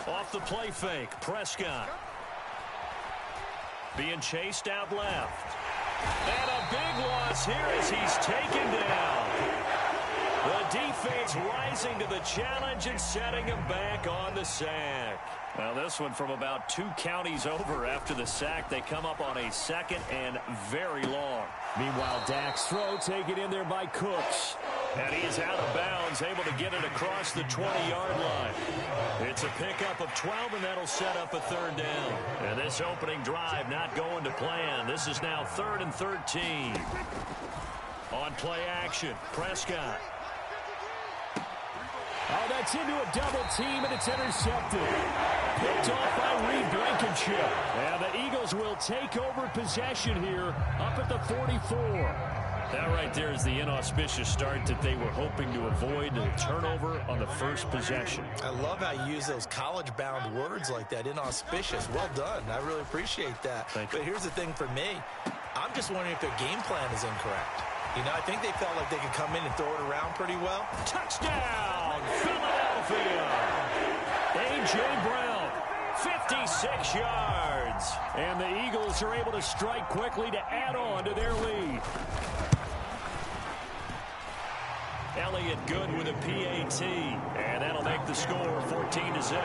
Off the play fake, Prescott. Being chased out left. And a big loss here as he's taken down. The defense rising to the challenge and setting him back on the sack. Well, this one from about 2 counties over after the sack. They come up on a second and very long. Meanwhile, Dak's throw taken in there by Cooks. And he's out of bounds, able to get it across the 20-yard line. It's a pickup of 12, and that'll set up a third down. And this opening drive not going to plan. This is now 3rd and 13. On play action, Prescott. Oh, that's into a double team, and it's intercepted. Picked off by Reed Blankenship. And the Eagles will take over possession here up at the 44. That right there is the inauspicious start that they were hoping to avoid, a turnover on the first possession. I love how you use those college-bound words like that, inauspicious. Well done. I really appreciate that. But here's the thing for me. I'm just wondering if their game plan is incorrect. You know, I think they felt like they could come in and throw it around pretty well. Touchdown, Philadelphia. A.J. Brown, 56 yards. And the Eagles are able to strike quickly to add on to their lead. Elliott good with a PAT. And that'll make the score 14-0.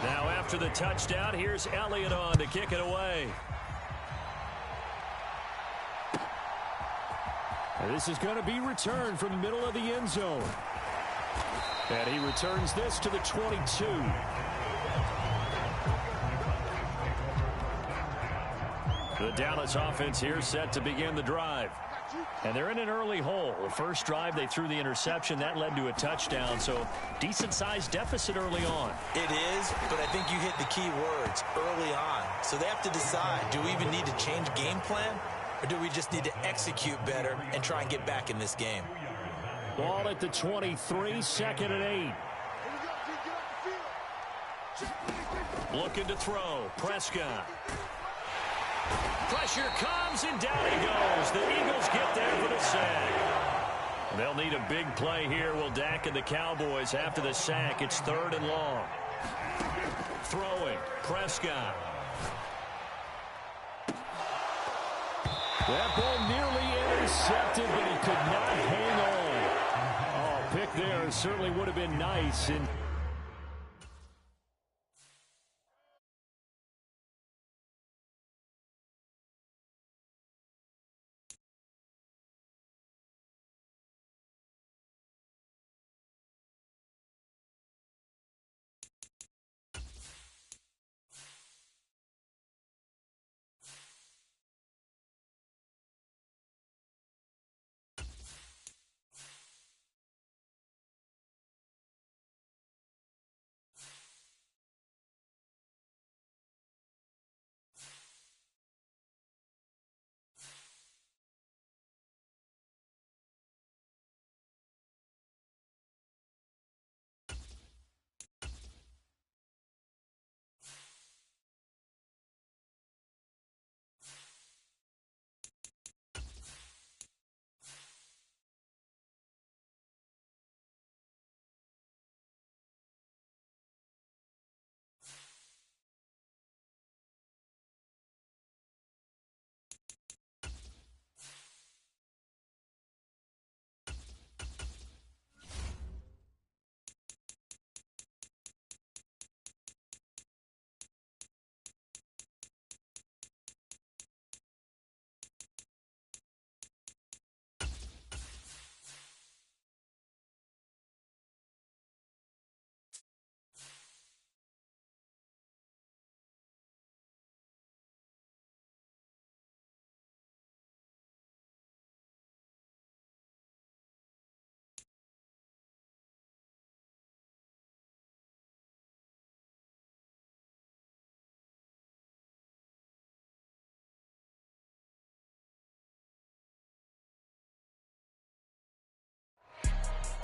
Now after the touchdown, here's Elliott on to kick it away. And this is going to be returned from the middle of the end zone. And he returns this to the 22. The Dallas offense here set to begin the drive. And they're in an early hole. The first drive, they threw the interception. That led to a touchdown, so decent-sized deficit early on. It is, but I think you hit the key words, early on. So they have to decide, do we even need to change game plan, or do we just need to execute better and try and get back in this game? Ball at the 23, 2nd and 8. Looking to throw, Prescott. Pressure comes, and down he goes. The Eagles get there for the sack. They'll need a big play here, will Dak and the Cowboys after the sack. It's 3rd and long. Throwing, Prescott. That ball nearly intercepted, but he could not hang on. Oh, pick there certainly would have been nice. And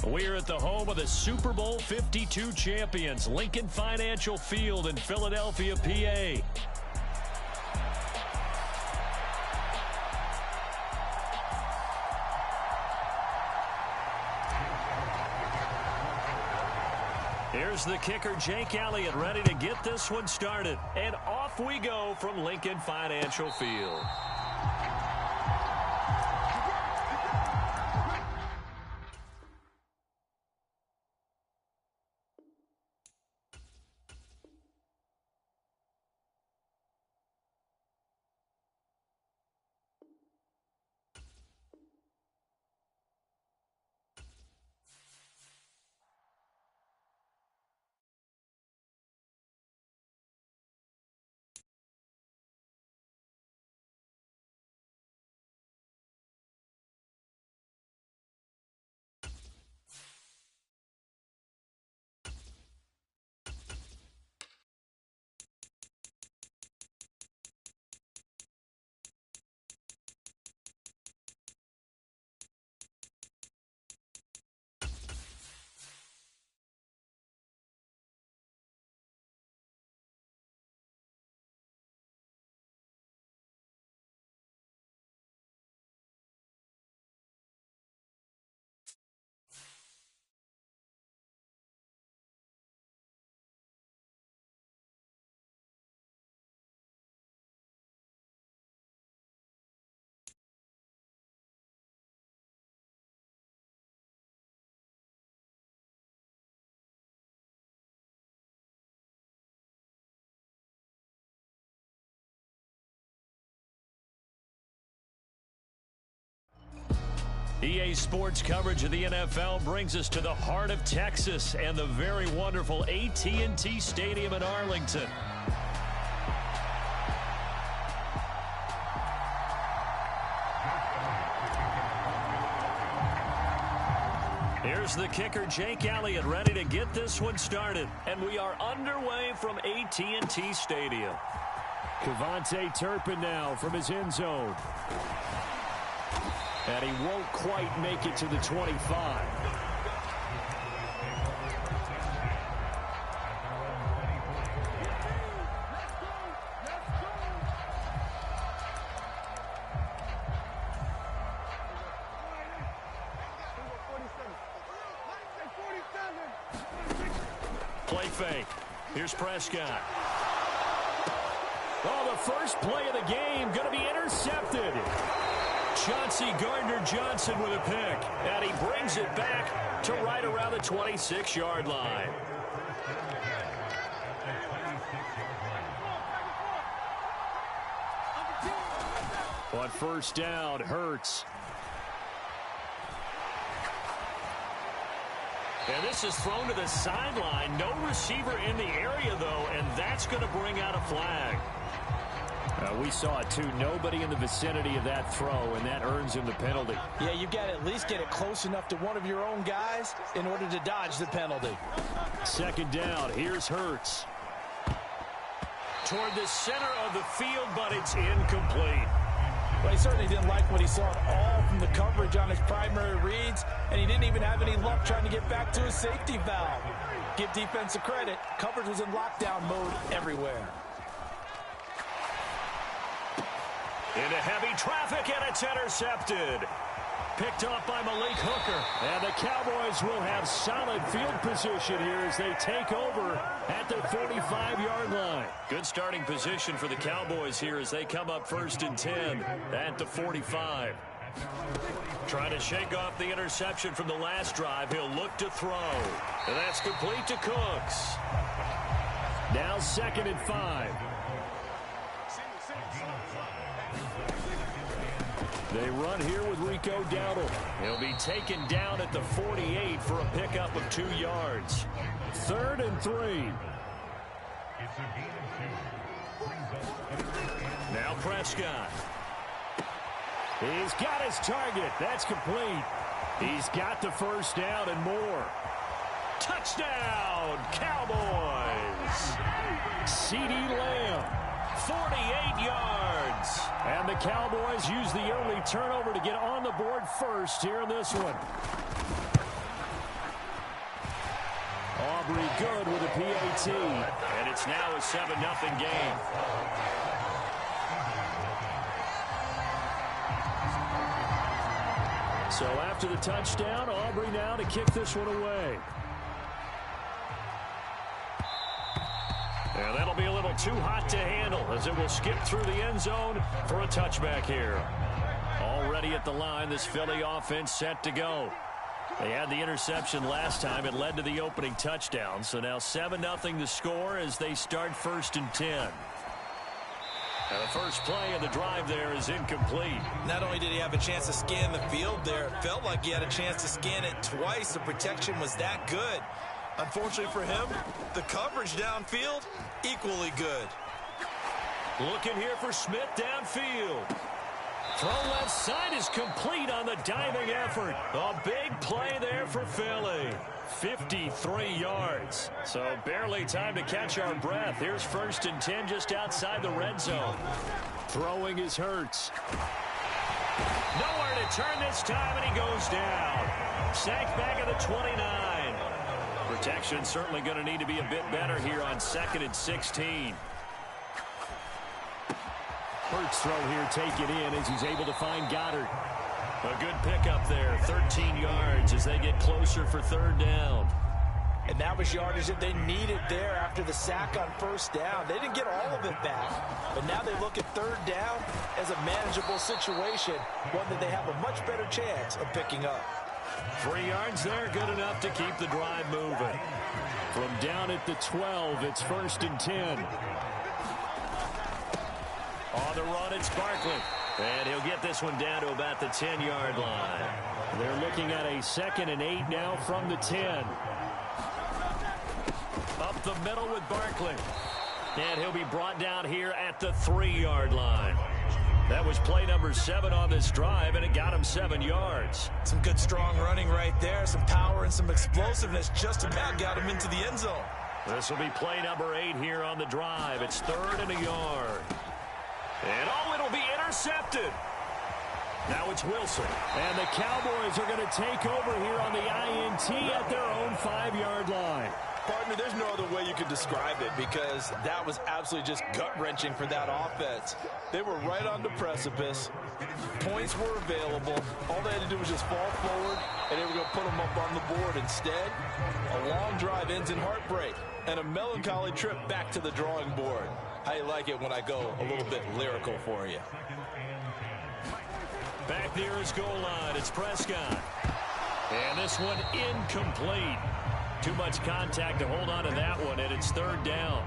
We're at the home of the Super Bowl 52 champions, Lincoln Financial Field in Philadelphia, PA. Here's the kicker, Jake Elliott, ready to get this one started. And off we go from Lincoln Financial Field. EA Sports coverage of the NFL brings us to the heart of Texas and the very wonderful AT&T Stadium in Arlington. Here's the kicker, Jake Elliott, ready to get this one started. And we are underway from AT&T Stadium. Kevontae Turpin now from his end zone. And he won't quite make it to the 25. Play fake. Here's Prescott. Oh, the first play of the game going to be intercepted. Chauncey Gardner-Johnson with a pick, and he brings it back to right around the 26-yard line. On first down, Hurts. And this is thrown to the sideline. No receiver in the area, though, and that's going to bring out a flag. We saw it, too. Nobody in the vicinity of that throw, and that earns him the penalty. Yeah, you've got to at least get it close enough to one of your own guys in order to dodge the penalty. Second down, here's Hurts. Toward the center of the field, but it's incomplete. Well, he certainly didn't like what he saw at all from the coverage on his primary reads, and he didn't even have any luck trying to get back to his safety valve. Give defensive credit. Coverage was in lockdown mode everywhere. Into heavy traffic, and it's intercepted. Picked off by Malik Hooker. And the Cowboys will have solid field position here as they take over at the 45-yard line. Good starting position for the Cowboys here as they come up 1st and 10 at the 45. Trying to shake off the interception from the last drive. He'll look to throw. And that's complete to Cooks. Now 2nd and 5. They run here with Rico Dowdle. He'll be taken down at the 48 for a pickup of 2 yards. 3rd and 3. Now Prescott. He's got his target. That's complete. He's got the first down and more. Touchdown, Cowboys. CeeDee Lamb, 48 yards. And the Cowboys use the early turnover to get on the board first here in this one. Aubrey good with a PAT. And it's now a 7-0 game. So after the touchdown, Aubrey now to kick this one away. And that'll be a little too hot to handle as it will skip through the end zone for a touchback here. Already at the line, this Philly offense set to go. They had the interception last time. It led to the opening touchdown. So now 7-0 the score as they start 1st and 10. And the first play of the drive there is incomplete. Not only did he have a chance to scan the field there, it felt like he had a chance to scan it twice. The protection was that good. Unfortunately for him, the coverage downfield, equally good. Looking here for Smith downfield. Throw left side is complete on the diving effort. A big play there for Philly. 53 yards. So barely time to catch our breath. Here's 1st and 10 just outside the red zone. Throwing is Hurts. Nowhere to turn this time, and he goes down. Sacked back at the 29. Protection certainly going to need to be a bit better here on 2nd and 16. Hurts throw here, take it in as he's able to find Goddard. A good pickup there, 13 yards as they get closer for 3rd down. And that was yardage that they needed there after the sack on 1st down. They didn't get all of it back, but now they look at 3rd down as a manageable situation, one that they have a much better chance of picking up. 3 yards there, good enough to keep the drive moving. From down at the 12, it's 1st and 10. On the run, it's Barkley. And he'll get this one down to about the 10-yard line. They're looking at a 2nd and 8 now from the 10. Up the middle with Barkley. And he'll be brought down here at the 3-yard line. That was play number 7 on this drive, and it got him 7 yards. Some good strong running right there. Some power and some explosiveness just about got him into the end zone. This will be play number 8 here on the drive. It's 3rd and a yard. And it'll be intercepted. Now it's Wilson. And the Cowboys are going to take over here on the INT at their own 5-yard line. Partner, there's no other way you could describe it because that was absolutely just gut-wrenching for that offense. They were right on the precipice. Points were available. All they had to do was just fall forward, and they were going to put them up on the board. Instead, a long drive ends in heartbreak and a melancholy trip back to the drawing board. How you like it when I go a little bit lyrical for you? Back near his goal line, it's Prescott. And this one incomplete. Too much contact to hold on to that one, and it's 3rd down.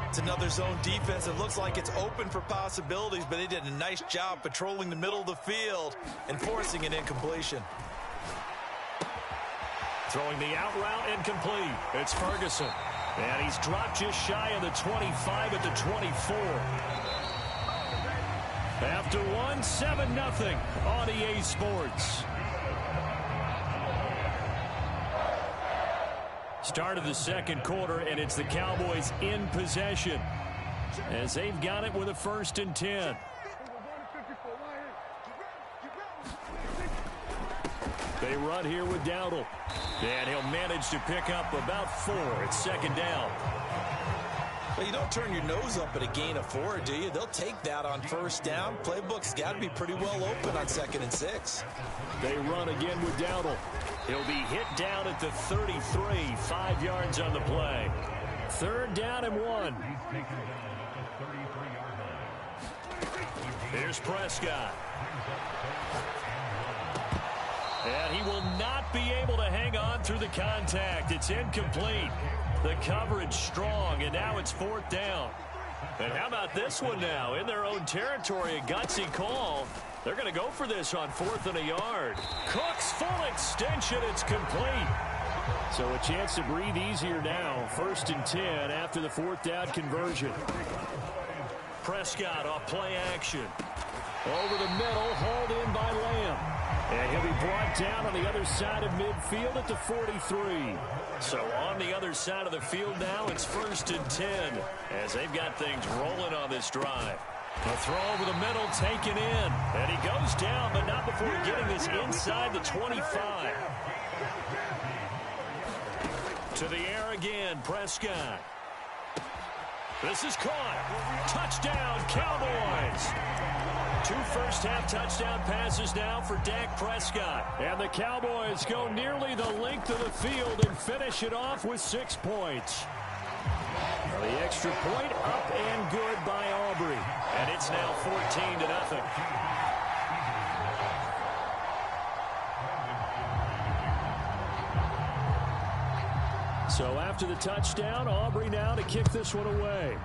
It's another zone defense. It looks like it's open for possibilities, but they did a nice job patrolling the middle of the field and forcing an incompletion. Throwing the out route incomplete. It's Ferguson. And he's dropped just shy of the 25 at the 24. After 7-0 on EA Sports. Start of the 2nd quarter, and it's the Cowboys in possession as they've got it with a 1st and 10. They run here with Dowdle. And he'll manage to pick up about 4. It's 2nd down. Well, you don't turn your nose up at a gain of 4, do you? They'll take that on 1st down. Playbook's got to be pretty well open on 2nd and 6. They run again with Dowdle. He'll be hit down at the 33, 5 yards on the play. 3rd down and 1. Here's Prescott. And he will not be able to hang on through the contact. It's incomplete. The coverage strong, and now it's 4th down. And how about this one now? In their own territory, a gutsy call. They're going to go for this on 4th and a yard. Cook's full extension. It's complete. So a chance to breathe easier now. 1st and 10 after the 4th down conversion. Prescott off play action. Over the middle, hauled in by Lamb. And he'll be brought down on the other side of midfield at the 43. So on the other side of the field now, it's 1st and 10 as they've got things rolling on this drive. A throw over the middle, taken in. And he goes down, but not before getting this inside the 25. To the air again, Prescott. This is caught. Touchdown, Cowboys. 2 first-half touchdown passes now for Dak Prescott. And the Cowboys go nearly the length of the field and finish it off with 6 points. The extra point up and good by Aubrey. And it's now 14-0. So after the touchdown, Aubrey now to kick this one away.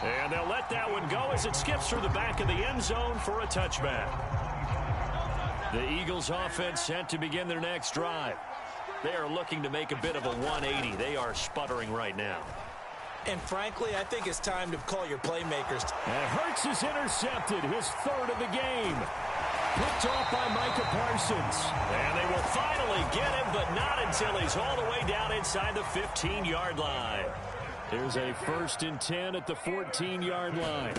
And they'll let that one go as it skips through the back of the end zone for a touchback. The Eagles offense set to begin their next drive. They are looking to make a bit of a 180. They are sputtering right now. And frankly, I think it's time to call your playmakers. And Hurts is intercepted, his 3rd of the game. Picked off by Micah Parsons. And they will finally get him, but not until he's all the way down inside the 15-yard line. Here's a 1st and 10 at the 14-yard line.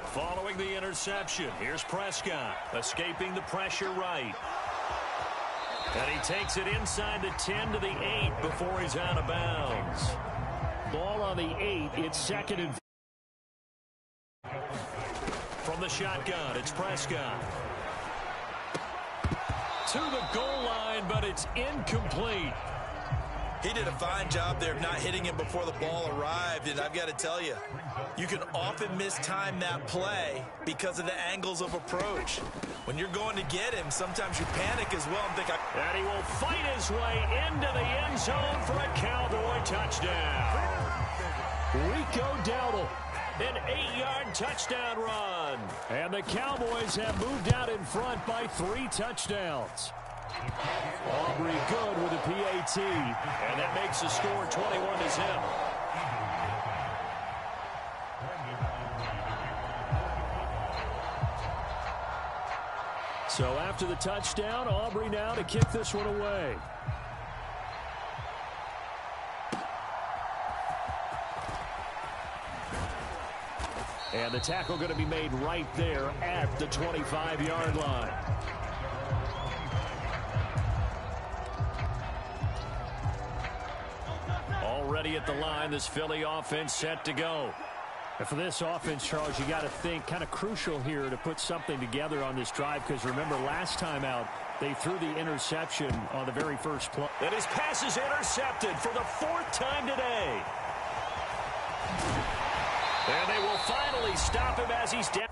Following the interception, here's Prescott, escaping the pressure right. And he takes it inside the 10 to the 8 before he's out of bounds. Ball on the 8, it's 2nd and 4. From the shotgun, it's Prescott. To the goal line, but it's incomplete. He did a fine job there of not hitting him before the ball arrived, and I've got to tell you, you can often mistime that play because of the angles of approach. When you're going to get him, sometimes you panic as well and think, and he will fight his way into the end zone for a Cowboy touchdown. Rico Dowdle, an 8-yard touchdown run. And the Cowboys have moved out in front by 3 touchdowns. Aubrey good with a PAT, and that makes the score 21-0. So after the touchdown, Aubrey now to kick this one away. And the tackle going to be made right there at the 25-yard line. Already at the line, this Philly offense set to go. And for this offense, Charles, you got to think kind of crucial here to put something together on this drive, because remember last time out, they threw the interception on the very first play. And his pass is intercepted for the 4th time today. And they will finally stop him as he's down.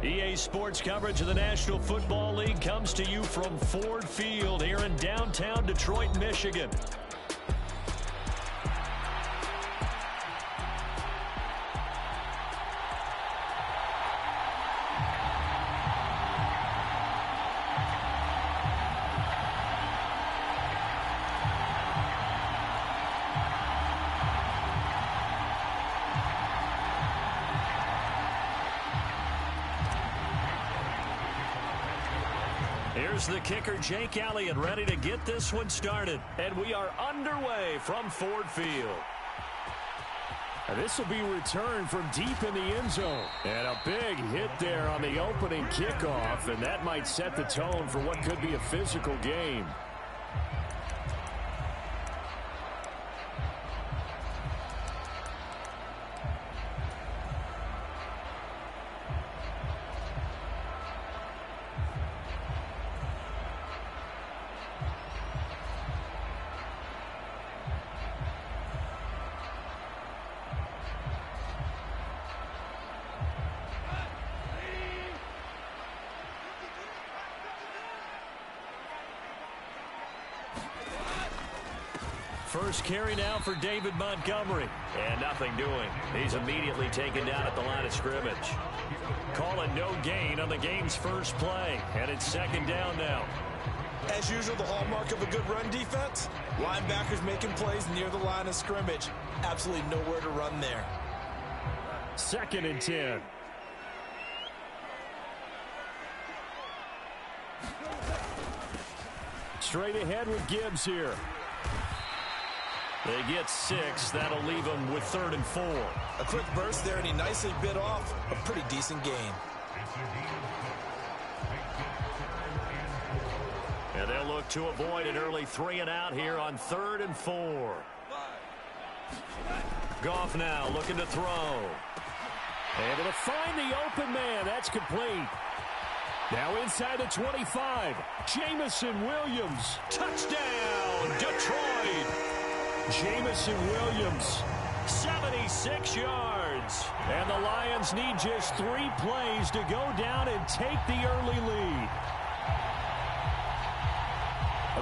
EA Sports coverage of the National Football League comes to you from Ford Field here in downtown Detroit, Michigan. Here's the kicker, Jake Elliott, ready to get this one started. And we are underway from Ford Field. And this will be returned from deep in the end zone. And a big hit there on the opening kickoff, and that might set the tone for what could be a physical game. First carry now for David Montgomery. And nothing doing. He's immediately taken down at the line of scrimmage. Calling no gain on the game's first play. And it's second down now. As usual, the hallmark of a good run defense, linebackers making plays near the line of scrimmage. Absolutely nowhere to run there. 2nd and 10. Straight ahead with Gibbs here. They get 6. That'll leave them with 3rd and 4. A quick burst there, and he nicely bit off a pretty decent gain. And they'll look to avoid an early 3 and out here on 3rd and 4. Goff now looking to throw. Able to find the open man. That's complete. Now inside the 25. Jamison Williams. Touchdown, Detroit. Jamison Williams, 76 yards. And the Lions need just 3 plays to go down and take the early lead.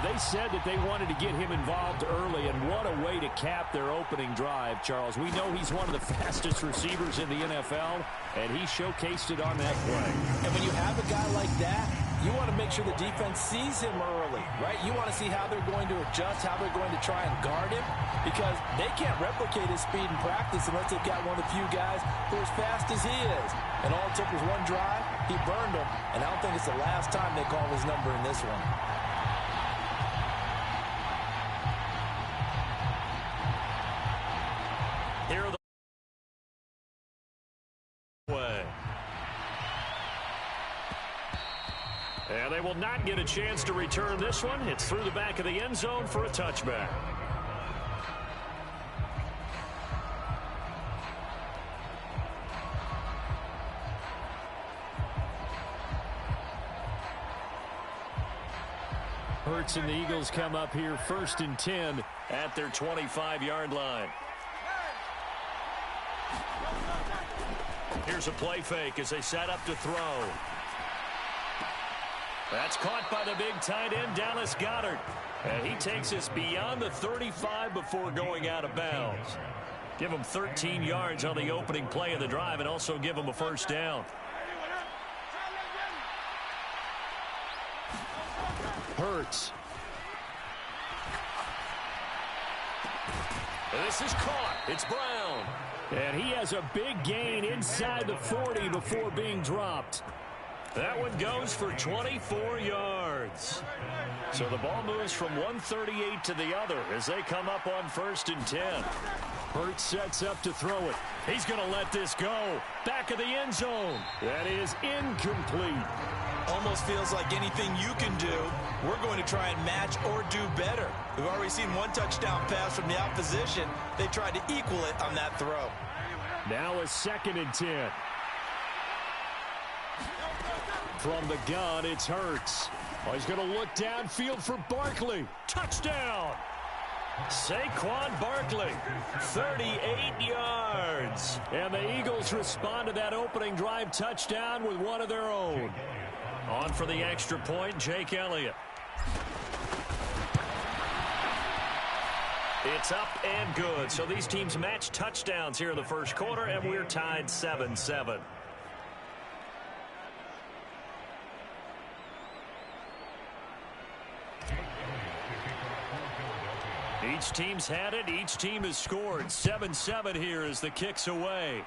They said that they wanted to get him involved early, and what a way to cap their opening drive, Charles. We know he's one of the fastest receivers in the NFL, and he showcased it on that play. And when you have a guy like that, you want to make sure the defense sees him early, right? You want to see how they're going to adjust, how they're going to try and guard him, because they can't replicate his speed in practice unless they've got one of the few guys who are as fast as he is. And all it took was one drive. He burned him, and I don't think it's the last time they call his number in this one. Here are the way. And they will not get a chance to return this one. It's through the back of the end zone for a touchback. Hurts and the Eagles come up here 1st and 10 at their 25-yard line. Here's a play fake as they set up to throw. That's caught by the big tight end, Dallas Goedert. And he takes us beyond the 35 before going out of bounds. Give him 13 yards on the opening play of the drive and also give him a first down. Hurts. This is caught. It's Brown. And he has a big gain inside the 40 before being dropped. That one goes for 24 yards. So the ball moves from 138 to the other as they come up on 1st and 10. Hurts sets up to throw it. He's going to let this go. Back of the end zone. That is incomplete. Almost feels like anything you can do, we're going to try and match or do better. We've already seen one touchdown pass from the opposition. They tried to equal it on that throw. Now a 2nd and 10. From the gun, it's Hurts. Oh, he's going to look downfield for Barkley. Touchdown! Saquon Barkley, 38 yards. And the Eagles respond to that opening drive touchdown with one of their own. On for the extra point, Jake Elliott. It's up and good. So these teams match touchdowns here in the first quarter, and we're tied 7-7. Each team's had it. Each team has scored. 7-7 here as the kick's away.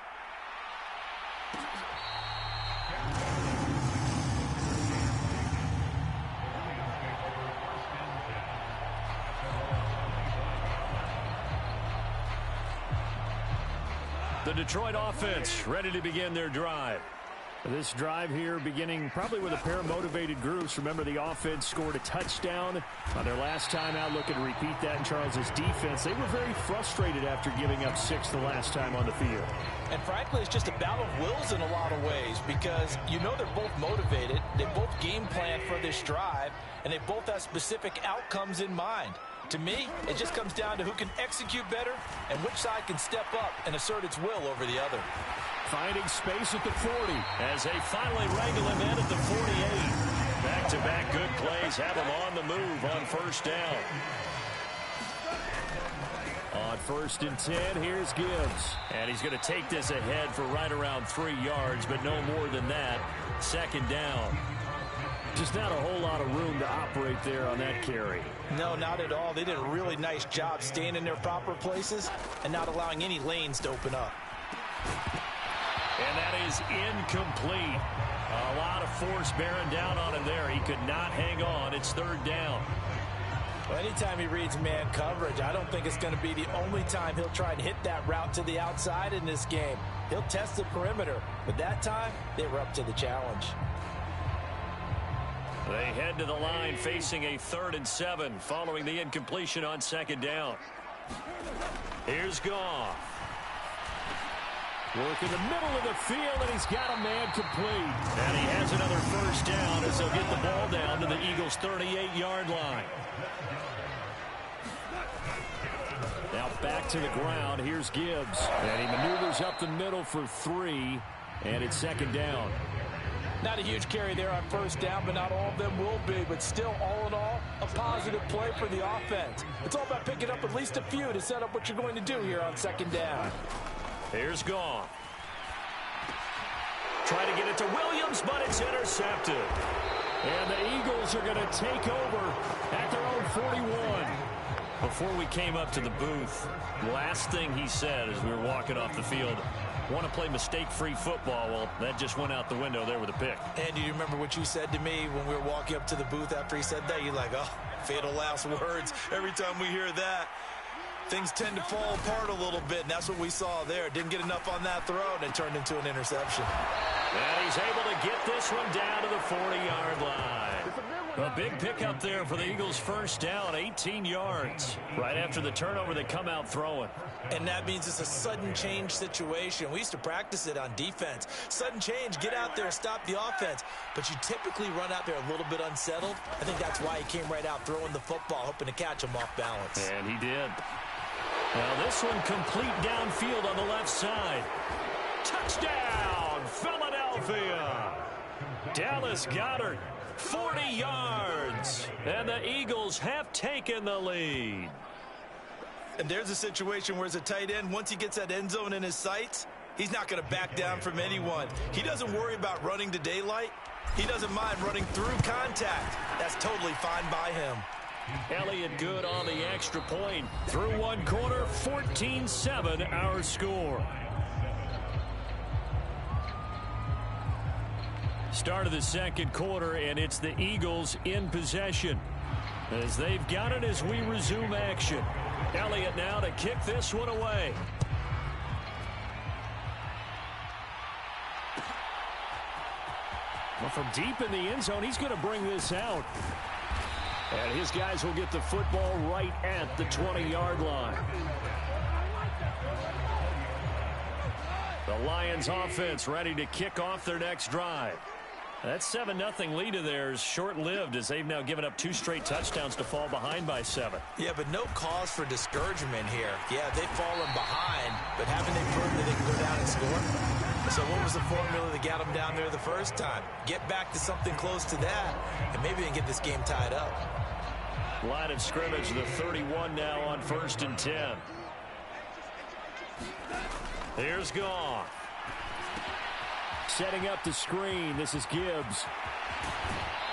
The Detroit offense ready to begin their drive. This drive here beginning probably with a pair of motivated groups. Remember, the offense scored a touchdown on their last time out, looking to repeat that in Charles's defense. They were very frustrated after giving up 6 the last time on the field. And frankly, it's just a battle of wills in a lot of ways, because you know they're both motivated, they both game plan for this drive, and they both have specific outcomes in mind. To me, it just comes down to who can execute better and which side can step up and assert its will over the other. Finding space at the 40 as they finally wrangle him in at the 48. Back-to-back good plays have him on the move on first down. On 1st and 10, here's Gibbs. And he's going to take this ahead for right around 3 yards, but no more than that. 2nd down. Just not a whole lot of room to operate there on that carry. No, not at all. They did a really nice job staying in their proper places and not allowing any lanes to open up. And that is incomplete. A lot of force bearing down on him there. He could not hang on. It's 3rd down. Well, anytime he reads man coverage, I don't think it's going to be the only time he'll try and hit that route to the outside in this game. He'll test the perimeter, but that time they were up to the challenge. They head to the line facing a 3rd and 7 following the incompletion on 2nd down. Here's Goff. Work in the middle of the field, and he's got a man complete. And he has another 1st down as they'll get the ball down to the Eagles' 38-yard line. Now back to the ground. Here's Gibbs. And he maneuvers up the middle for 3, and it's 2nd down. Not a huge carry there on 1st down, but not all of them will be. But still, all in all, a positive play for the offense. It's all about picking up at least a few to set up what you're going to do here on 2nd down. Here's Goff. Try to get it to Williams, but it's intercepted. And the Eagles are going to take over at their own 41. Before we came up to the booth, last thing he said as we were walking off the field, want to play mistake-free football. Well, that just went out the window there with a pick. And do you remember what you said to me when we were walking up to the booth after he said that? You're like, oh, fatal last words. Every time we hear that, things tend to fall apart a little bit, and that's what we saw there. Didn't get enough on that throw, and it turned into an interception. And he's able to get this one down to the 40-yard line. A big pickup there for the Eagles' 1st down, 18 yards. Right after the turnover, they come out throwing. And that means it's a sudden change situation. We used to practice it on defense. Sudden change, get out there, stop the offense. But you typically run out there a little bit unsettled. I think that's why he came right out throwing the football, hoping to catch him off balance. And he did. Now this one complete downfield on the left side. Touchdown, Philadelphia. Dallas Goedert, 40 yards. And the Eagles have taken the lead. And there's a situation where as a tight end, once he gets that end zone in his sights, he's not going to back down from anyone. He doesn't worry about running to daylight. He doesn't mind running through contact. That's totally fine by him. Elliott good on the extra point. Through one quarter, 14-7 our score. Start of the 2nd quarter, and it's the Eagles in possession. As they've got it as we resume action. Elliott now to kick this one away. Well, from deep in the end zone, he's going to bring this out. And his guys will get the football right at the 20-yard line. The Lions offense ready to kick off their next drive. That 7-0 lead of theirs short-lived as they've now given up 2 straight touchdowns to fall behind by 7. Yeah, but no cause for discouragement here. Yeah, they've fallen behind, but haven't they proven that they can go down and score? So what was the formula that got them down there the first time? Get back to something close to that, and maybe they can get this game tied up. Line of scrimmage, the 31 now on 1st and 10. Here's Goff. Setting up the screen. This is Gibbs.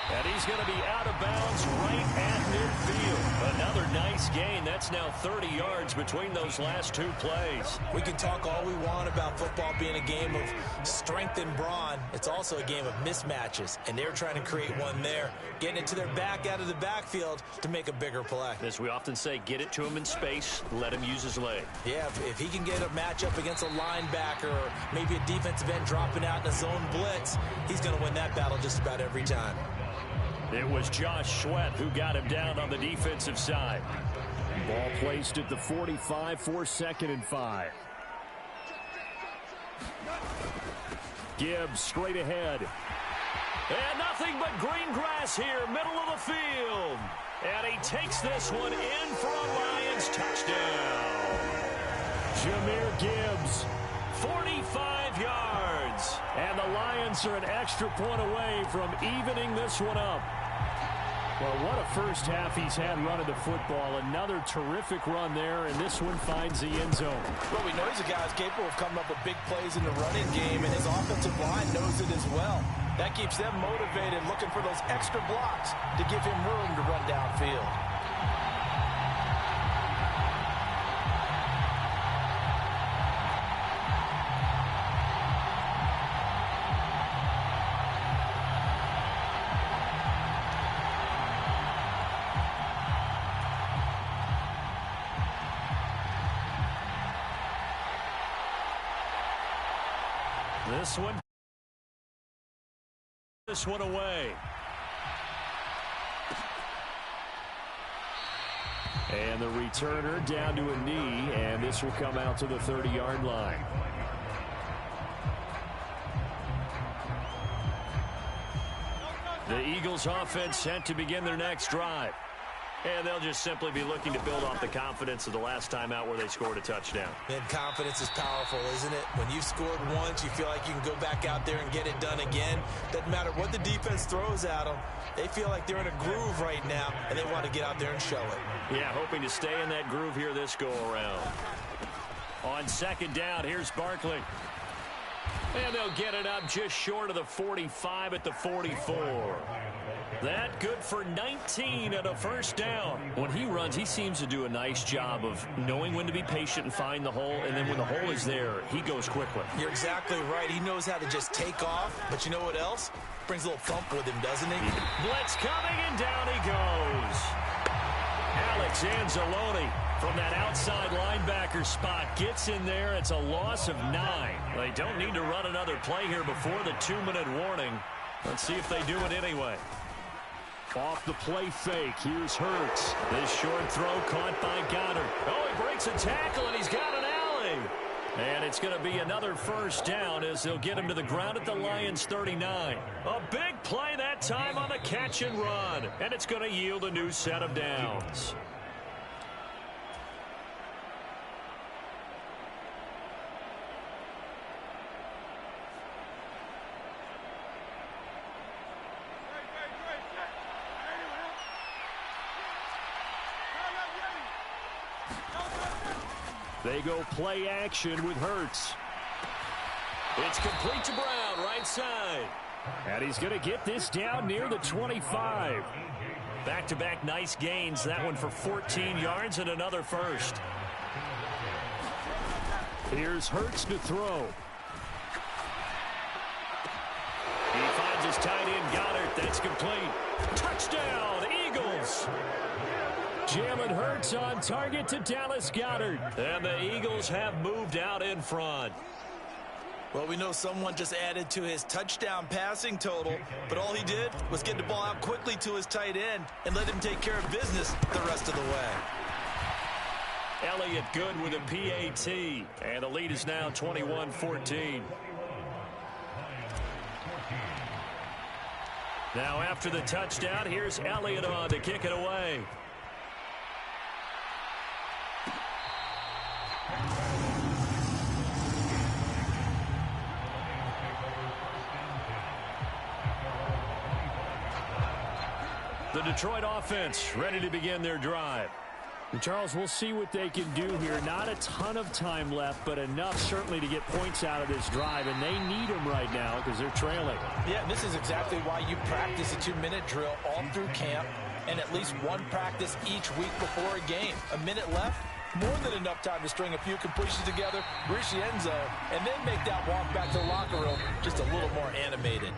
And he's going to be out of bounds right at midfield. Another nice gain. That's now 30 yards between those last two plays. We can talk all we want about football being a game of strength and brawn. It's also a game of mismatches, and they're trying to create one there, getting it to their back out of the backfield to make a bigger play. As we often say, get it to him in space, let him use his leg. Yeah, if he can get a matchup against a linebacker or maybe a defensive end dropping out in a zone blitz, he's going to win that battle just about every time. It was Josh Sweat who got him down on the defensive side. Ball placed at the 45 for 2nd and 5. Gibbs straight ahead. And nothing but green grass here, middle of the field. And he takes this one in for a Lions touchdown. Jahmyr Gibbs, 45 yards. And the Lions are an extra point away from evening this one up. Well, what a first half he's had running the football. Another terrific run there, and this one finds the end zone. Well, we know he's a guy who's capable of coming up with big plays in the running game, and his offensive line knows it as well. That keeps them motivated, looking for those extra blocks to give him room to run downfield. This one away. And the returner down to a knee, and this will come out to the 30-yard line. The Eagles offense set to begin their next drive. And they'll just simply be looking to build off the confidence of the last time out where they scored a touchdown. And confidence is powerful, isn't it? When you've scored once, you feel like you can go back out there and get it done again. Doesn't matter what the defense throws at them. They feel like they're in a groove right now, and they want to get out there and show it. Yeah, hoping to stay in that groove here this go-around. On 2nd down, here's Barkley. And they'll get it up just short of the 45 at the 44. That good for 19 and a first down. When he runs, he seems to do a nice job of knowing when to be patient and find the hole, and then when the hole is there, he goes quickly. You're exactly right. He knows how to just take off, but you know what else? Brings a little thump with him, doesn't he? Blitz coming, and down he goes. Alex Anzalone from that outside linebacker spot gets in there. It's a loss of 9. They don't need to run another play here before the 2-minute warning. Let's see if they do it anyway. Off the play fake, here's Hurts. This short throw caught by Goddard. Oh, he breaks a tackle, and he's got an alley. And it's going to be another first down as they'll get him to the ground at the Lions' 39. A big play that time on the catch and run. And it's going to yield a new set of downs. They go play action with Hurts. It's complete to Brown, right side. And he's going to get this down near the 25. Back-to-back nice gains. That one for 14 yards and another first. Here's Hurts to throw. He finds his tight end, Goddard. That's complete. Touchdown, Eagles. Jalen Hurts on target to Dallas Goedert. And the Eagles have moved out in front. Well, we know someone just added to his touchdown passing total, but all he did was get the ball out quickly to his tight end and let him take care of business the rest of the way. Elliott good with a PAT, and the lead is now 21-14. Now after the touchdown, here's Elliott on to kick it away. The Detroit offense ready to begin their drive. And Charles, we'll see what they can do here. Not a ton of time left, but enough certainly to get points out of this drive, and they need them right now because they're trailing. Yeah, and this is exactly why you practice a 2-minute drill all through camp and at least one practice each week before a game. A minute left, more than enough time to string a few completions together, reach the end zone, and then make that walk back to the locker room just a little more animated.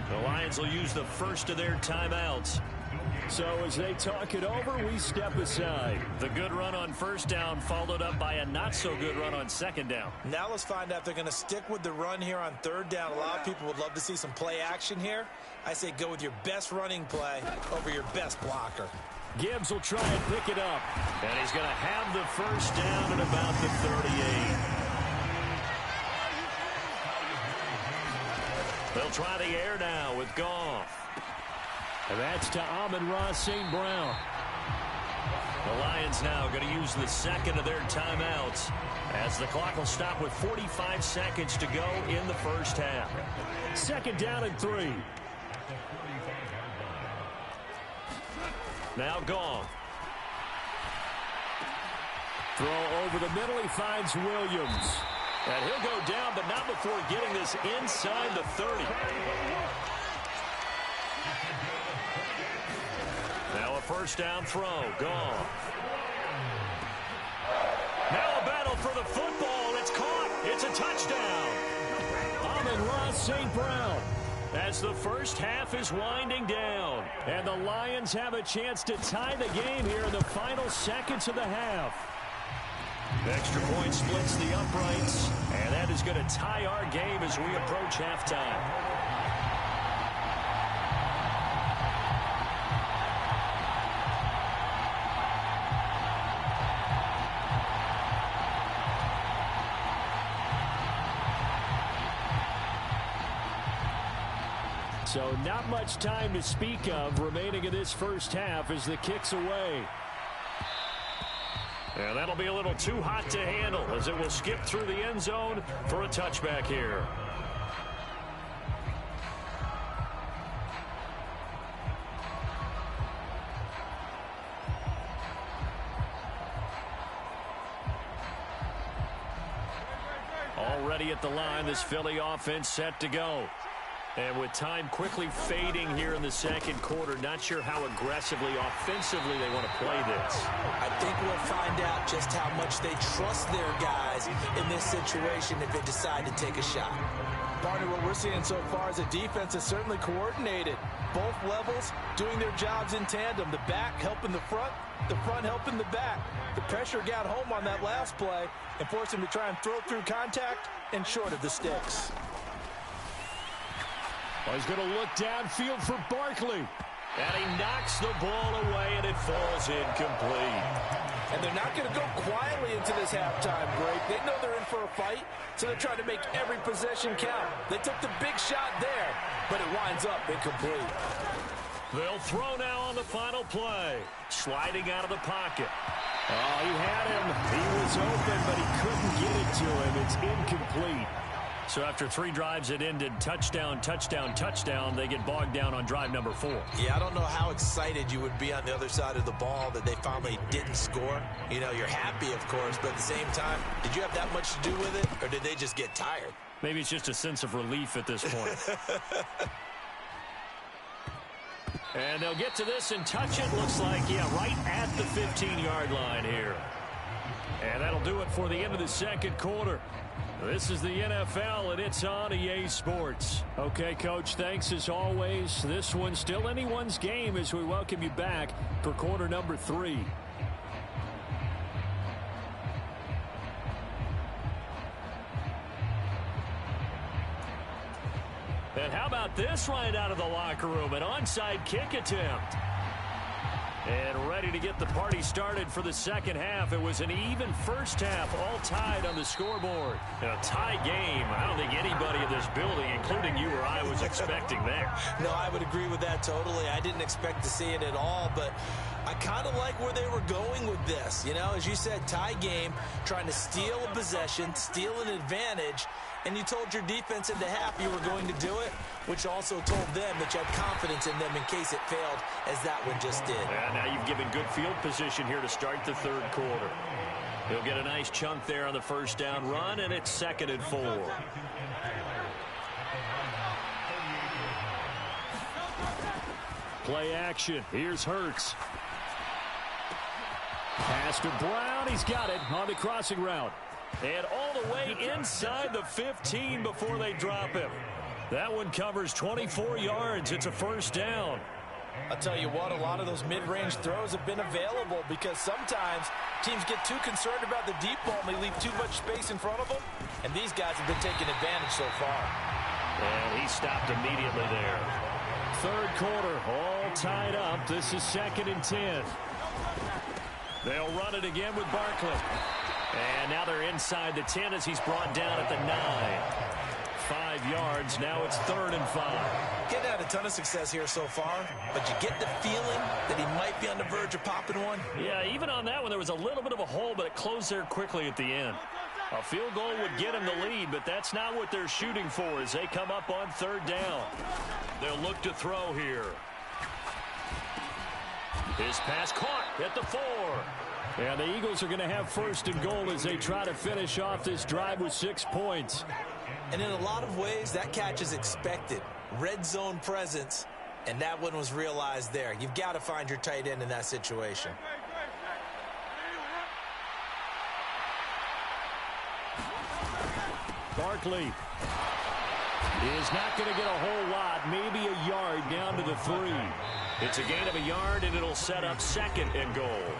The Lions will use the first of their timeouts. So as they talk it over, we step aside. The good run on first down followed up by a not-so-good run on second down. Now let's find out if they're going to stick with the run here on third down. A lot of people would love to see some play action here. I say go with your best running play over your best blocker. Gibbs will try and pick it up. And he's going to have the first down at about the 38. They'll try the air now with Goff. And that's to Amon-Ra St. Brown. The Lions now going to use the second of their timeouts as the clock will stop with 45 seconds to go in the first half. Second down and 3. Now Goff. Throw over the middle. He finds Williams. And he'll go down, but not before getting this inside the 30. Now a first down throw. Goff. Now a battle for the football. It's caught. It's a touchdown. Amon-Ra St. Brown. As the first half is winding down. And the Lions have a chance to tie the game here in the final seconds of the half. Extra point splits the uprights. And that is going to tie our game as we approach halftime. So not much time to speak of remaining in this first half as the kick's away. And that'll be a little too hot to handle as it will skip through the end zone for a touchback here. Already at the line, this Philly offense set to go. And with time quickly fading here in the second quarter, not sure how aggressively, offensively they want to play this. I think we'll find out just how much they trust their guys in this situation if they decide to take a shot. Partner, what we're seeing so far is a defense is certainly coordinated. Both levels doing their jobs in tandem. The back helping the front helping the back. The pressure got home on that last play and forced him to try and throw through contact and short of the sticks. Oh, he's going to look downfield for Barkley. And he knocks the ball away, and it falls incomplete. And they're not going to go quietly into this halftime break. They know they're in for a fight, so they're trying to make every possession count. They took the big shot there, but it winds up incomplete. They'll throw now on the final play. Sliding out of the pocket. Oh, he had him. He was open, but he couldn't get it to him. It's incomplete. So after 3 drives that ended touchdown, touchdown, touchdown, they get bogged down on drive number 4. Yeah, I don't know how excited you would be on the other side of the ball that they finally didn't score. You know, you're happy, of course, but at the same time, did you have that much to do with it, or did they just get tired? Maybe it's just a sense of relief at this point. And they'll get to this and touch it. Looks like, yeah, right at the 15-yard line here. And that'll do it for the end of the second quarter. This is the NFL, and it's on EA Sports. Okay, Coach, thanks as always. This one's still anyone's game as we welcome you back for quarter number 3. And how about this right out of the locker room? An onside kick attempt. And ready to get the party started for the second half. It was an even first half, all tied on the scoreboard. A tie game. I don't think anybody in this building, including you or I, was expecting that. No, I would agree with that totally. I didn't expect to see it at all, but I kind of like where they were going with this. You know, as you said, tie game, trying to steal a possession, steal an advantage, and you told your defense at the half you were going to do it, which also told them that you had confidence in them in case it failed, as that one just did. And now you've given good field position here to start the third quarter. He'll get a nice chunk there on the first down run, and it's 2nd and 4. Play action. Here's Hurts. Pass to Brown. He's got it on the crossing route. And all the way inside the 15 before they drop him. That one covers 24 yards. It's a first down. I'll tell you what, a lot of those mid-range throws have been available because sometimes teams get too concerned about the deep ball and they leave too much space in front of them. And these guys have been taking advantage so far. And he stopped immediately there. Third quarter, all tied up. This is 2nd and 10. They'll run it again with Barkley. And now they're inside the 10 as he's brought down at the 9. 5 yards. Now it's 3rd and 5. Getting had a ton of success here so far, but you get the feeling that he might be on the verge of popping one. Yeah, even on that one, there was a little bit of a hole, but it closed there quickly at the end. A field goal would get him the lead, but that's not what they're shooting for as they come up on 3rd down. They'll look to throw here. His pass caught at the 4. And the Eagles are going to have 1st and goal as they try to finish off this drive with 6 points. And in a lot of ways, that catch is expected. Red zone presence, and that one was realized there. You've got to find your tight end in that situation. Barkley is not going to get a whole lot, maybe a yard down to the 3. It's a gain of a yard, and it'll set up 2nd and goal.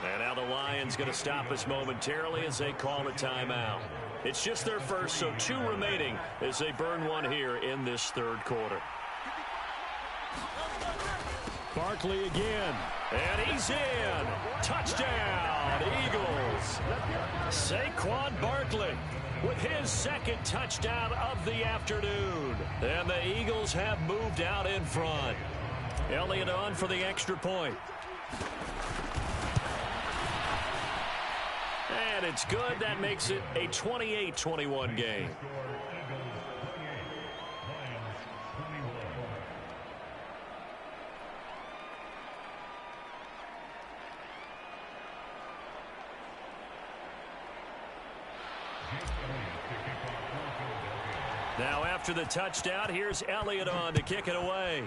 And now the Lions going to stop us momentarily as they call a timeout. It's just their first, so 2 remaining as they burn one here in this 3rd quarter. Barkley again, and he's in. Touchdown, Eagles. Saquon Barkley with his 2nd touchdown of the afternoon. And the Eagles have moved out in front. Elliott on for the extra point. And it's good. That makes it a 28-21 game. Now after the touchdown, here's Elliott on to kick it away.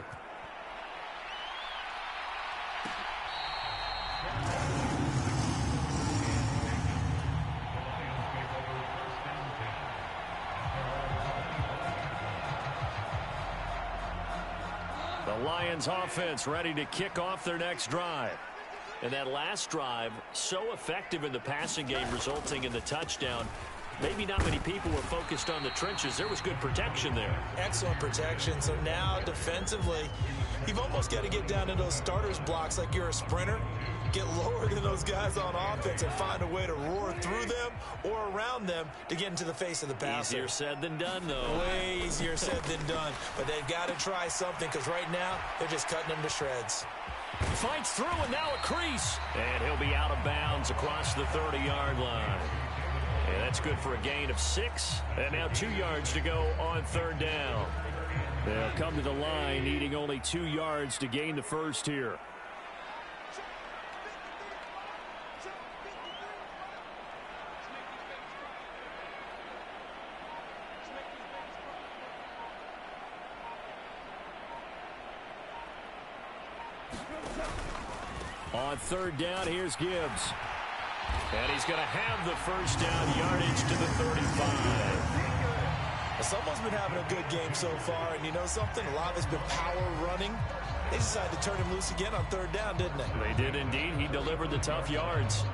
The Lions offense ready to kick off their next drive. And that last drive, so effective in the passing game, resulting in the touchdown. Maybe not many people were focused on the trenches. There was good protection there. Excellent protection. So now defensively, you've almost got to get down in those starters blocks like you're a sprinter. Get lower than those guys on offense and find a way to roar through them or around them to get into the face of the passer. Easier said than done, though. Way easier said than done. But they've got to try something because right now they're just cutting them to shreds. Fights through and now a crease. And he'll be out of bounds across the 30-yard line. And that's good for a gain of 6. And now 2 yards to go on 3rd down. They'll come to the line needing only 2 yards to gain the first here. On 3rd down, here's Gibbs. And he's going to have the first down, yardage to the 35. Someone's been having a good game so far, and you know something? A lot of it's been power running. They decided to turn him loose again on 3rd down, didn't they? They did indeed. He delivered the tough yards.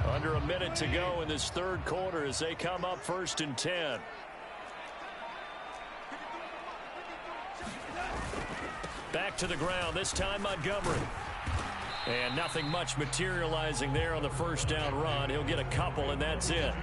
Under a minute to go in this 3rd quarter as they come up 1st and 10. Back to the ground, this time Montgomery. And nothing much materializing there on the first down run. He'll get a couple, and that's it.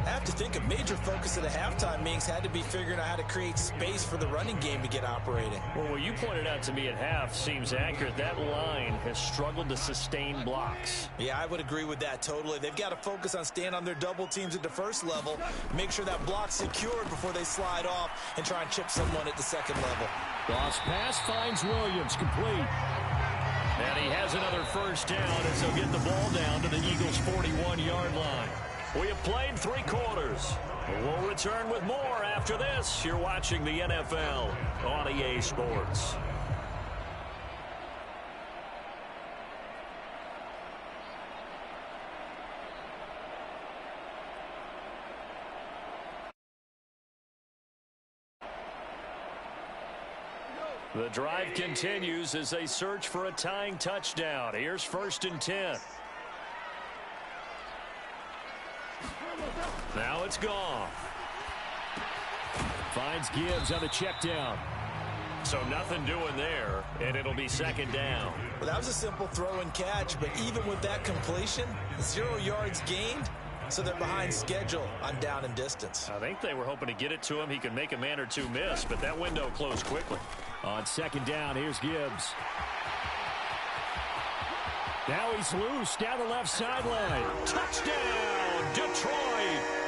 I have to think a major focus of the halftime meetings had to be figuring out how to create space for the running game to get operating. Well, what you pointed out to me at half seems accurate. That line has struggled to sustain blocks. Yeah, I would agree with that totally. They've got to focus on staying on their double teams at the first level, make sure that block's secured before they slide off and try and chip someone at the second level. Cross pass finds Williams, complete. And he has another first down as he'll get the ball down to the Eagles' 41-yard line. We have played 3 quarters. We'll return with more after this. You're watching the NFL on EA Sports. The drive continues as they search for a tying touchdown. Here's 1st and 10. Now it's gone. Finds Gibbs on the check down. So nothing doing there, and it'll be 2nd down. Well, that was a simple throw and catch, but even with that completion, 0 yards gained, so they're behind schedule on down and distance. I think they were hoping to get it to him. He could make a man or two miss, but that window closed quickly. On 2nd down, here's Gibbs. Now he's loose down the left sideline. Touchdown, Detroit.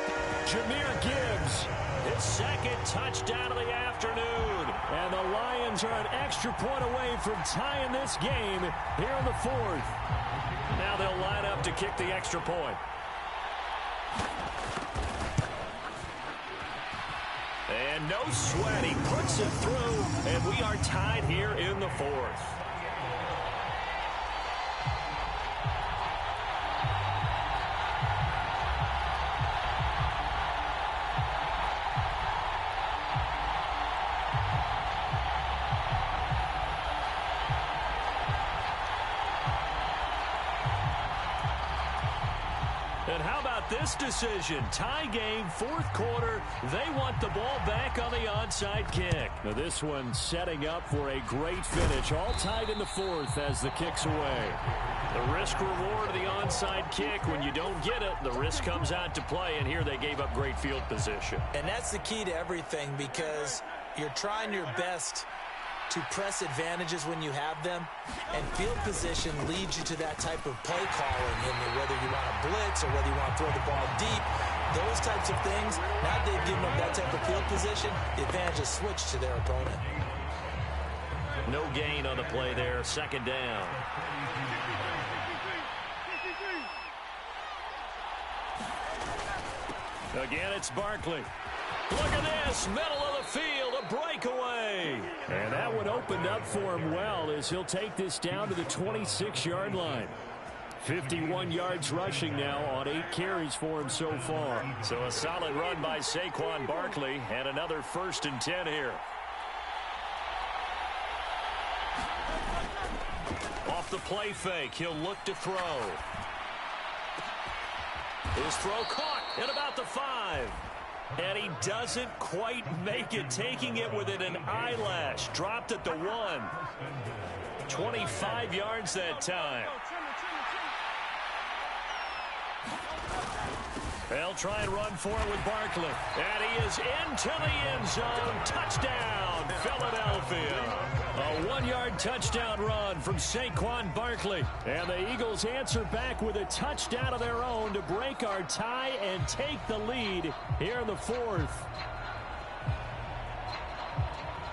Jahmyr Gibbs, his 2nd touchdown of the afternoon. And the Lions are an extra point away from tying this game here in the 4th. Now they'll line up to kick the extra point. And no sweat, he puts it through, and we are tied here in the 4th. And how about this decision? Tie game, 4th quarter. They want the ball back on the onside kick. Now this one setting up for a great finish. All tied in the 4th as the kick's away. The risk reward of the onside kick. When you don't get it, the risk comes out to play. And here they gave up great field position. And that's the key to everything, because you're trying your best to press advantages when you have them, and field position leads you to that type of play calling, and whether you want to blitz or whether you want to throw the ball deep, those types of things. Now they've given them that type of field position, the advantage is switched to their opponent. No gain on the play there, 2nd down. Again, it's Barkley. Look at this, middle of the field, a breakaway. And that one opened up for him well as he'll take this down to the 26-yard line. 51 yards rushing now on 8 carries for him so far. So a solid run by Saquon Barkley, and another 1st and 10 here. Off the play fake, he'll look to throw. His throw caught at about the 5. And he doesn't quite make it, taking it within an eyelash. Dropped at the 1. 25 yards that time. They'll try and run for it with Barkley. And he is into the end zone. Touchdown, Philadelphia. A 1-yard touchdown run from Saquon Barkley. And the Eagles answer back with a touchdown of their own to break our tie and take the lead here in the 4th.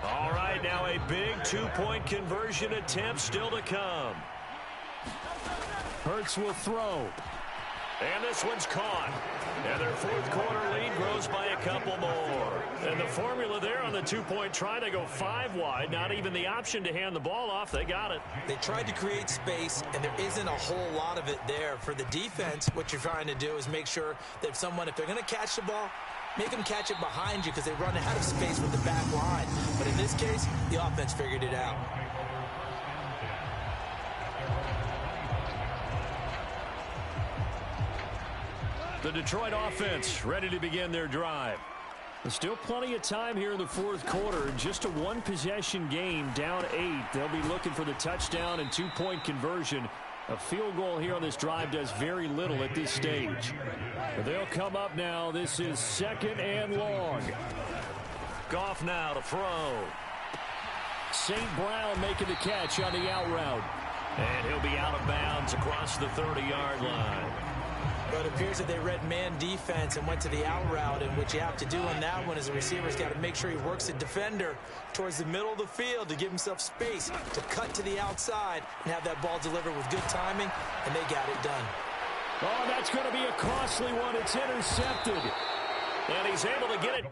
All right, now a big 2-point conversion attempt still to come. Hurts will throw. And this one's caught. And their 4th quarter lead grows by a couple more. And the formula there on the 2-point try to go 5 wide. Not even the option to hand the ball off. They got it. They tried to create space, and there isn't a whole lot of it there. For the defense, what you're trying to do is make sure that if they're going to catch the ball, make them catch it behind you, because they run out of space with the back line. But in this case, the offense figured it out. The Detroit offense ready to begin their drive. There's still plenty of time here in the fourth quarter. Just a one-possession game, down 8. They'll be looking for the touchdown and two-point conversion. A field goal here on this drive does very little at this stage. They'll come up now. This is 2nd and long. Goff now to throw. St. Brown making the catch on the out route. And he'll be out of bounds across the 30-yard line. But it appears that they read man defense and went to the out route, and what you have to do on that one is the receiver's got to make sure he works the defender towards the middle of the field to give himself space to cut to the outside and have that ball delivered with good timing, and they got it done. Oh, that's going to be a costly one. It's intercepted. And he's able to get it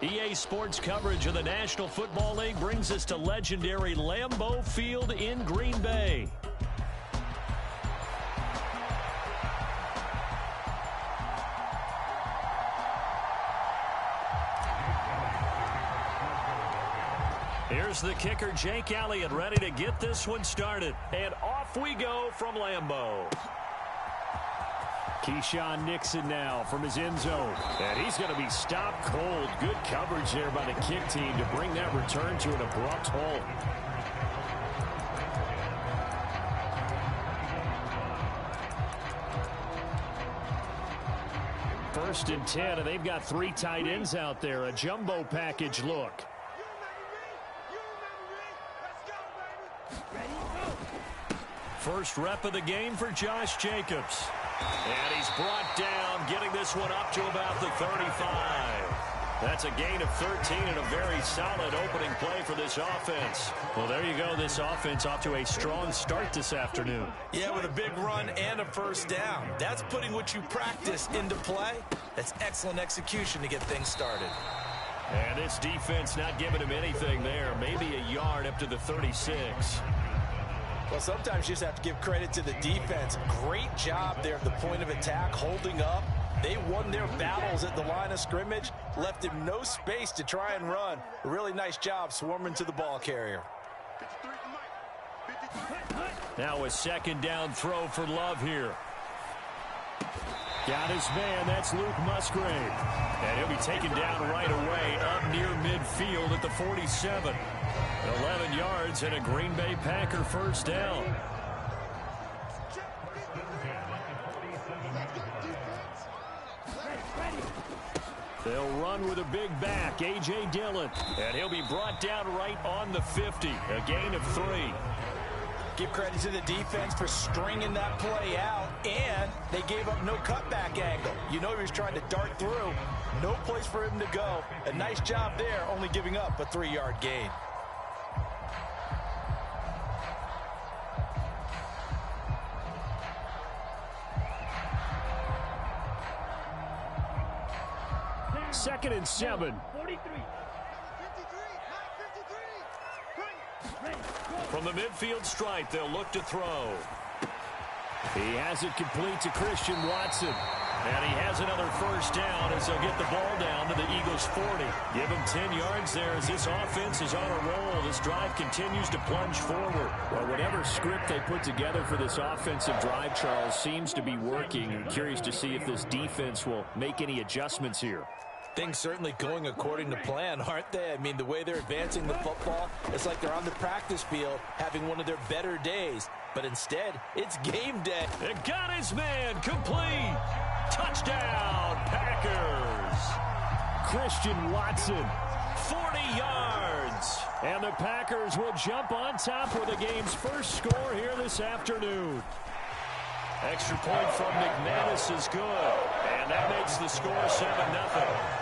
EA Sports coverage of the National Football League brings us to legendary Lambeau Field in Green Bay. Here's the kicker, Jake Elliott, ready to get this one started. And off we go from Lambeau. Keyshawn Nixon now from his end zone. And he's going to be stopped cold. Good coverage there by the kick team to bring that return to an abrupt halt. First and 10, and they've got 3 tight ends out there. A jumbo package look. First rep of the game for Josh Jacobs. And he's brought down, getting this one up to about the 35. That's a gain of 13 and a very solid opening play for this offense. Well, there you go. This offense off to a strong start this afternoon. Yeah, with a big run and a first down. That's putting what you practice into play. That's excellent execution to get things started. And this defense not giving him anything there. Maybe a yard up to the 36. Well, sometimes you just have to give credit to the defense. Great job there at the point of attack, holding up. They won their battles at the line of scrimmage, left him no space to try and run. A really nice job swarming to the ball carrier. Now a second down throw for Love here. Got his man, that's Luke Musgrave. And he'll be taken down right away up near midfield at the 47. 11 yards and a Green Bay Packer first down. They'll run with a big back, A.J. Dillon. And he'll be brought down right on the 50, a gain of 3. Give credit to the defense for stringing that play out, and they gave up no cutback angle. You know he was trying to dart through. No place for him to go. A nice job there, only giving up a 3-yard gain. Second and 7. From the midfield stripe, they'll look to throw. He has it complete to Christian Watson. And he has another first down as they'll get the ball down to the Eagles' 40. Give him 10 yards there as this offense is on a roll. This drive continues to plunge forward. Well, whatever script they put together for this offensive drive, Charles, seems to be working. I'm curious to see if this defense will make any adjustments here. Things certainly going according to plan, aren't they? I mean, the way they're advancing the football, it's like they're on the practice field having one of their better days. But instead, it's game day. It got his man complete. Touchdown, Packers. Christian Watson, 40 yards. And the Packers will jump on top with the game's first score here this afternoon. Extra point from McManus is good. And that makes the score 7-0.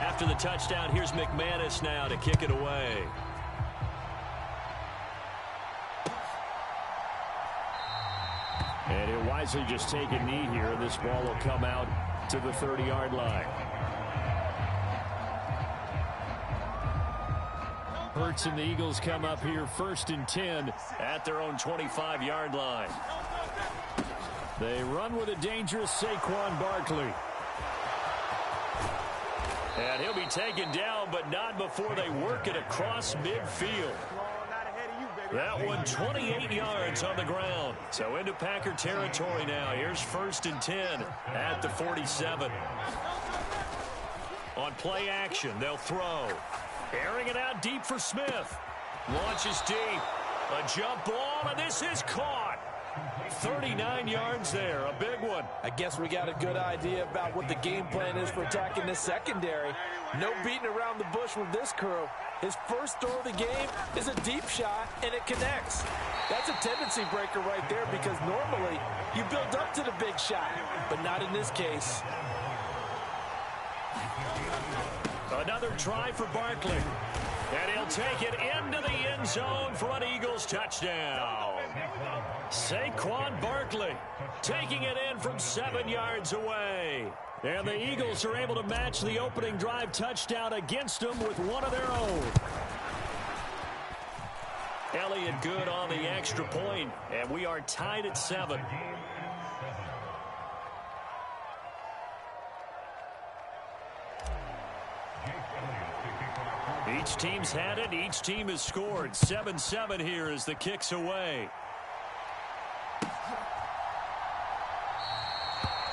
After the touchdown, here's McManus now to kick it away. And he'll wisely just take a knee here. This ball will come out to the 30-yard line. Hurts and the Eagles come up here first and 10 at their own 25-yard line. They run with a dangerous Saquon Barkley. And he'll be taken down, but not before they work it across midfield. That one 28 yards on the ground. So into Packer territory now. Here's first and 10 at the 47. On play action, they'll throw. Airing it out deep for Smith. Launches deep. A jump ball, and this is caught. 39 yards there, a big one. I guess we got a good idea about what the game plan is for attacking this secondary. No beating around the bush with this crew. His first throw of the game is a deep shot, and it connects. That's a tendency breaker right there because normally you build up to the big shot, but not in this case. Another try for Barkley. And he'll take it into the end zone for an Eagles touchdown. Saquon Barkley taking it in from 7 yards away. And the Eagles are able to match the opening drive touchdown against them with one of their own. Elliott good on the extra point, and we are tied at 7. Each team's had it. Each team has scored. 7-7 here as the kick's away.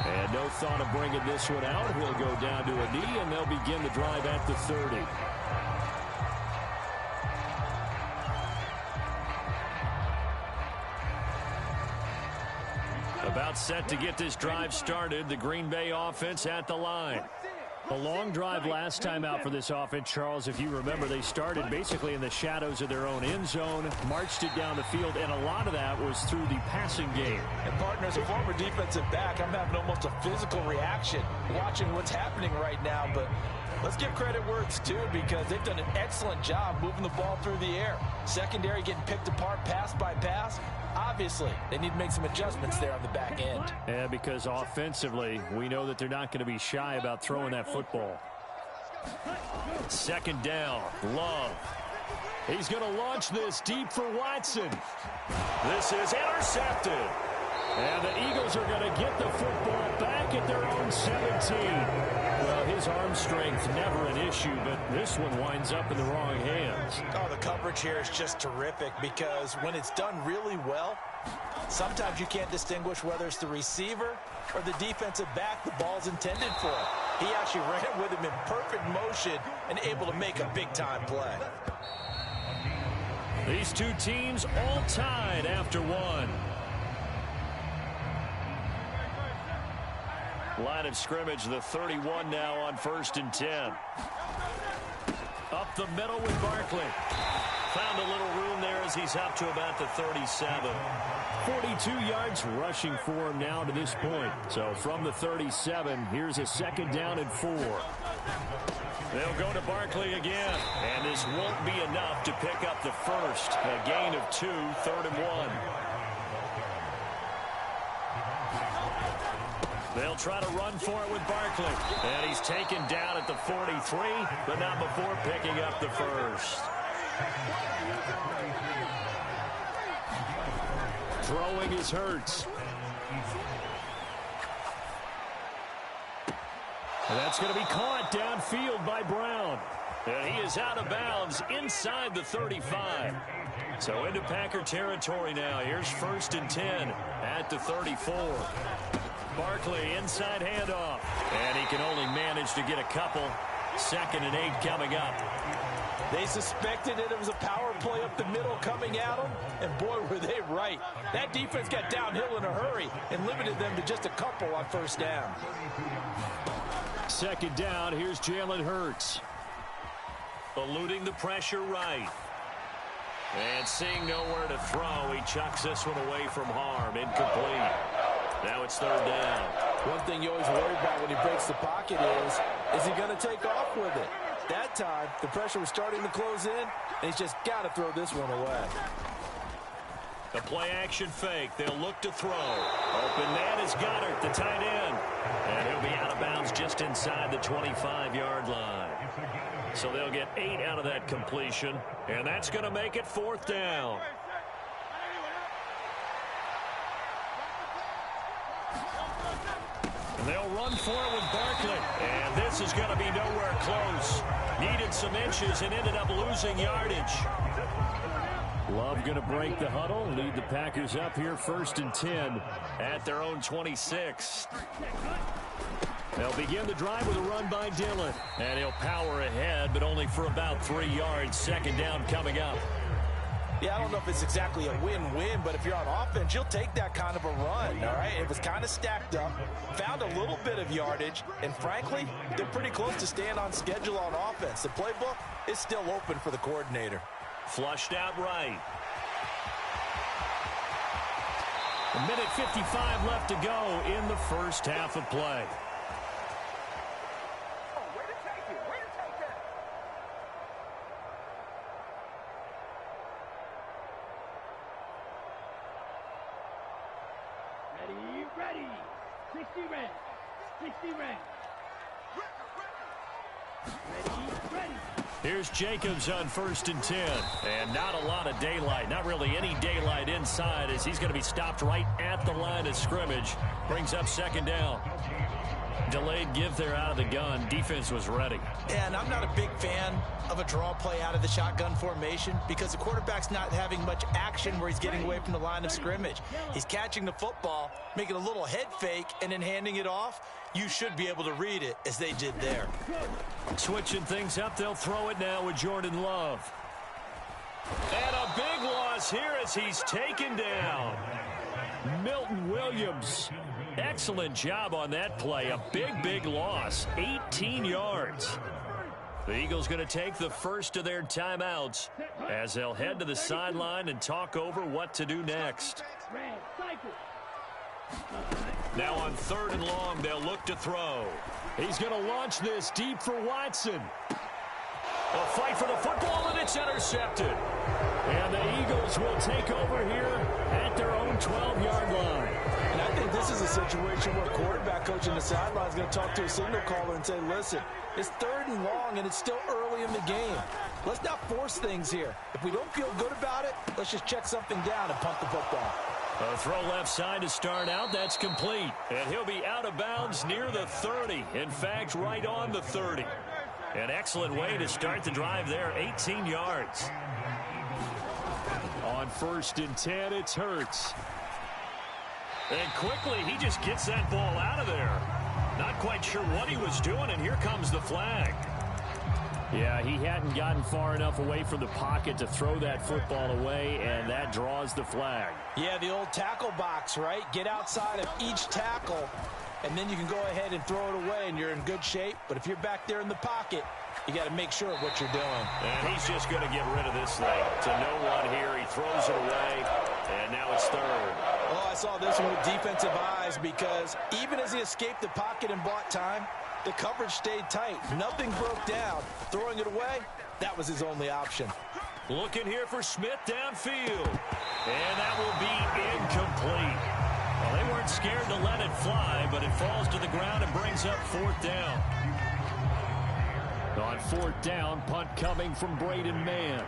And no thought of bringing this one out. He'll go down to a knee, and they'll begin the drive at the 30. About set to get this drive started. The Green Bay offense at the line. A long drive last time out for this offense, Charles. If you remember, they started basically in the shadows of their own end zone, marched it down the field, and a lot of that was through the passing game. And partner, as a former defensive back, I'm having almost a physical reaction watching what's happening right now. But let's give credit where it's due, because they've done an excellent job moving the ball through the air. Secondary getting picked apart pass by pass. Obviously, they need to make some adjustments there on the back end. Yeah, because offensively, we know that they're not going to be shy about throwing that football. Second down, Love. He's going to launch this deep for Watson. This is intercepted. And the Eagles are going to get the football back at their own 17. Well, his arm strength never an issue, but this one winds up in the wrong hands. Oh, the coverage here is just terrific, because when it's done really well, sometimes you can't distinguish whether it's the receiver or the defensive back the ball's intended for. He actually ran with him in perfect motion and able to make a big-time play. These two teams all tied after one. Line of scrimmage, the 31 now on 1st and 10. Up the middle with Barkley. Found a little room there as he's up to about the 37. 42 yards rushing for him now to this point. So from the 37, here's a 2nd down and 4. They'll go to Barkley again. And this won't be enough to pick up the first. A gain of 2, 3rd and 1. They'll try to run for it with Barkley. And he's taken down at the 43, but not before picking up the first. Throwing is Hurts. And that's going to be caught downfield by Brown. And he is out of bounds inside the 35. So into Packer territory now. Here's 1st and 10 at the 34. Barkley inside handoff. And he can only manage to get a couple. 2nd and 8 coming up. They suspected that it was a power play up the middle coming at them, and boy, were they right. That defense got downhill in a hurry and limited them to just a couple on 1st down. 2nd down, here's Jalen Hurts. Eluding the pressure right. And seeing nowhere to throw, he chucks this one away from harm. Incomplete. Now it's 3rd down. One thing you always worry about when he breaks the pocket is he going to take off with it? That time, the pressure was starting to close in, and he's just got to throw this one away. The play-action fake. They'll look to throw. Open man is Goddard, the tight end. And he'll be out of bounds just inside the 25-yard line. So they'll get 8 out of that completion, and that's going to make it 4th down. They'll run for it with Barkley. And this is going to be nowhere close. Needed some inches and ended up losing yardage. Love going to break the huddle, lead the Packers up here 1st and 10 at their own 26. They'll begin the drive with a run by Dillon. And he'll power ahead, but only for about 3 yards. 2nd down coming up. Yeah, I don't know if it's exactly a win-win, but if you're on offense, you'll take that kind of a run, all right? It was kind of stacked up, found a little bit of yardage, and frankly, they're pretty close to staying on schedule on offense. The playbook is still open for the coordinator. Flushed out right. A minute 55 left to go in the first half of play. Ready. 60 red. 60 red. Ready. Here's Jacobs on 1st and 10. And not a lot of daylight. Not really any daylight inside as he's going to be stopped right at the line of scrimmage. Brings up 2nd down. Delayed give there out of the gun. Defense was ready. And I'm not a big fan of a draw play out of the shotgun formation because the quarterback's not having much action where he's getting away from the line of scrimmage. He's catching the football, making a little head fake, and then handing it off. You should be able to read it as they did there. Switching things up, they'll throw it now with Jordan Love. And a big loss here as he's taken down. Milton Williams. Excellent job on that play. A big loss. 18 yards. The Eagles going to take the first of their timeouts as they'll head to the sideline and talk over what to do next. Now on 3rd and long, they'll look to throw. He's going to launch this deep for Watson. A fight for the football, and it's intercepted. And the Eagles will take over here at their own 12-yard line. And I think this is a situation where quarterback coach in the sideline is going to talk to a signal caller and say, listen, it's 3rd and long, and it's still early in the game. Let's not force things here. If we don't feel good about it, let's just check something down and punt the football. A throw left side to start out. That's complete. And he'll be out of bounds near the 30. In fact, right on the 30. An excellent way to start the drive there. 18 yards. On 1st and 10, it's Hurts. And quickly, he just gets that ball out of there. Not quite sure what he was doing, and here comes the flag. Yeah, he hadn't gotten far enough away from the pocket to throw that football away, and that draws the flag. Yeah, the old tackle box, right? Get outside of each tackle, and then you can go ahead and throw it away, and you're in good shape. But if you're back there in the pocket, you got to make sure of what you're doing. And he's just going to get rid of this thing. To no one here. He throws it away, and now it's 3rd. Oh, I saw this one with defensive eyes because even as he escaped the pocket and bought time, the coverage stayed tight. Nothing broke down. Throwing it away, that was his only option. Looking here for Smith downfield. And that will be incomplete. Well, they weren't scared to let it fly, but it falls to the ground and brings up 4th down. On 4th down, punt coming from Braden Mann.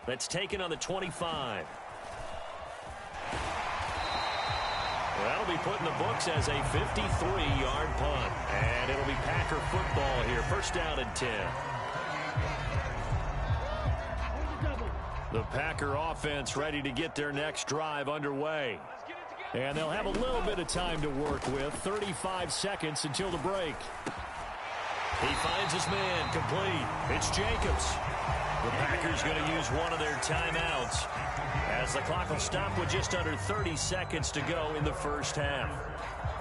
That's taken on the 25. That'll be put in the books as a 53-yard punt. And it'll be Packer football here. 1st down and 10. The Packer offense ready to get their next drive underway. And they'll have a little bit of time to work with. 35 seconds until the break. He finds his man complete. It's Jacobs. The Packers going to use one of their timeouts as the clock will stop with just under 30 seconds to go in the 1st half.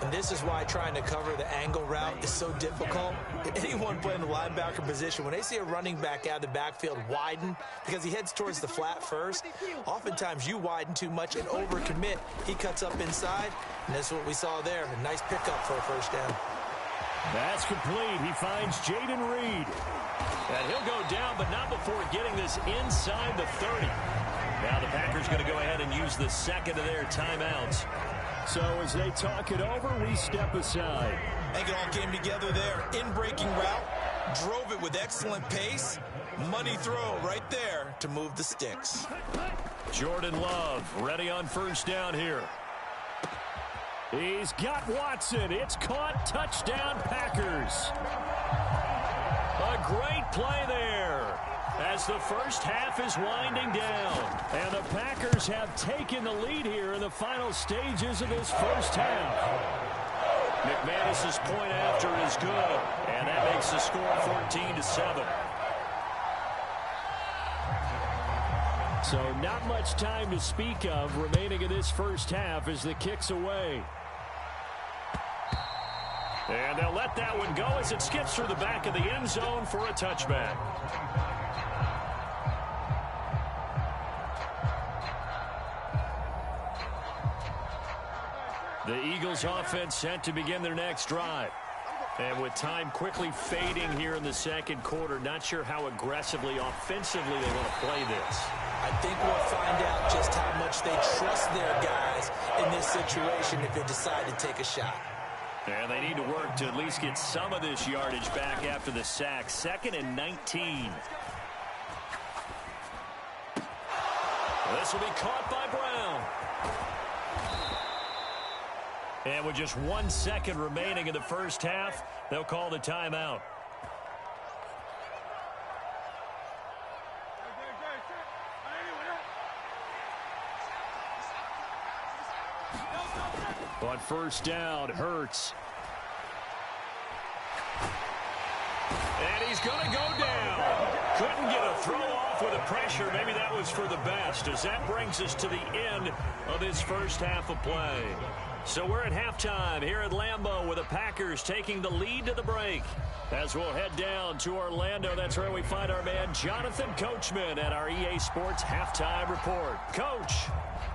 And this is why trying to cover the angle route is so difficult. Anyone playing the linebacker position, when they see a running back out of the backfield widen because he heads towards the flat first, oftentimes you widen too much and overcommit. He cuts up inside, and that's what we saw there. A nice pickup for a 1st down. That's complete. He finds Jaden Reed. And he'll go down, but not before getting this inside the 30. Now the Packers going to go ahead and use the 2nd of their timeouts. So as they talk it over, we step aside. I think it all came together there. In-breaking route, drove it with excellent pace. Money throw right there to move the sticks. Jordan Love ready on 1st down here. He's got Watson. It's caught. Touchdown, Packers. A great play there as the 1st half is winding down. And the Packers have taken the lead here in the final stages of this 1st half. McManus's point after is good, and that makes the score 14-7. So not much time to speak of remaining in this 1st half as the kick's away. And they'll let that one go as it skips through the back of the end zone for a touchback. The Eagles offense set to begin their next drive. And with time quickly fading here in the second quarter, not sure how aggressively, offensively they want to play this. I think we'll find out just how much they trust their guys in this situation if they decide to take a shot. And they need to work to at least get some of this yardage back after the sack. 2nd and 19. This will be caught by Brown. And with just 1 second remaining in the first half, they'll call the timeout. On first down, Hurts. And he's going to go down. Couldn't get a throw off with the pressure. Maybe that was for the best, as that brings us to the end of this first half of play. So we're at halftime here at Lambeau with the Packers taking the lead to the break. As we'll head down to Orlando, that's where we find our man Jonathan Coachman at our EA Sports Halftime Report. Coach,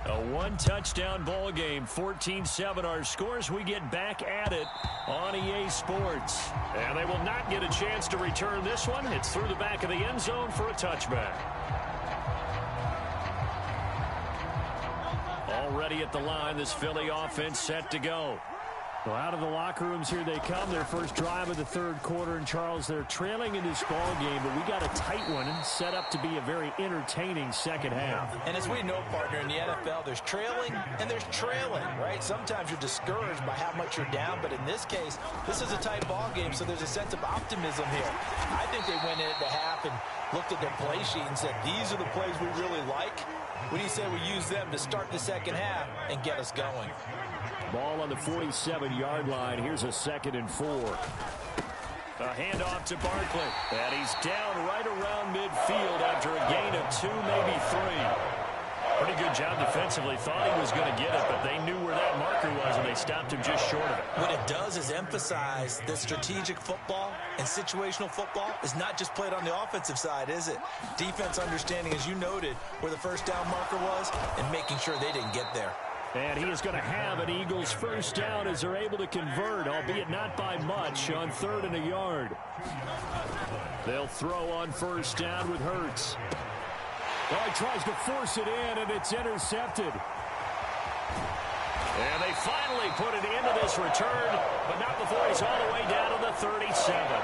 a one-touchdown ball game, 14-7 our scores. We get back at it on EA Sports. And they will not get a chance to return this one. It's through the back of the end zone for a touchback. Already at the line, this Philly offense set to go. Well, out of the locker rooms here they come. Their first drive of the third quarter. And, Charles, they're trailing in this ball game, but we got a tight one and set up to be a very entertaining second half. And as we know, partner, in the NFL, there's trailing and there's trailing, right? Sometimes you're discouraged by how much you're down, but in this case, this is a tight ball game, so there's a sense of optimism here. I think they went in at the half and looked at their play sheet and said, these are the plays we really like. What do you say we use them to start the second half and get us going? Ball on the 47-yard line. Here's a 2nd and 4. A handoff to Barkley. And he's down right around midfield after a gain of 2, maybe 3. Pretty good job defensively. Thought he was going to get it, but they knew where that marker was, and they stopped him just short of it. What it does is emphasize that strategic football and situational football is not just played on the offensive side, is it? Defense understanding, as you noted, where the first down marker was and making sure they didn't get there. And he is going to have an Eagles first down as they're able to convert, albeit not by much, on 3rd and a yard. They'll throw on first down with Hurts. Oh, he tries to force it in, and it's intercepted. And they finally put it into this return, but not before he's all the way down to the 37.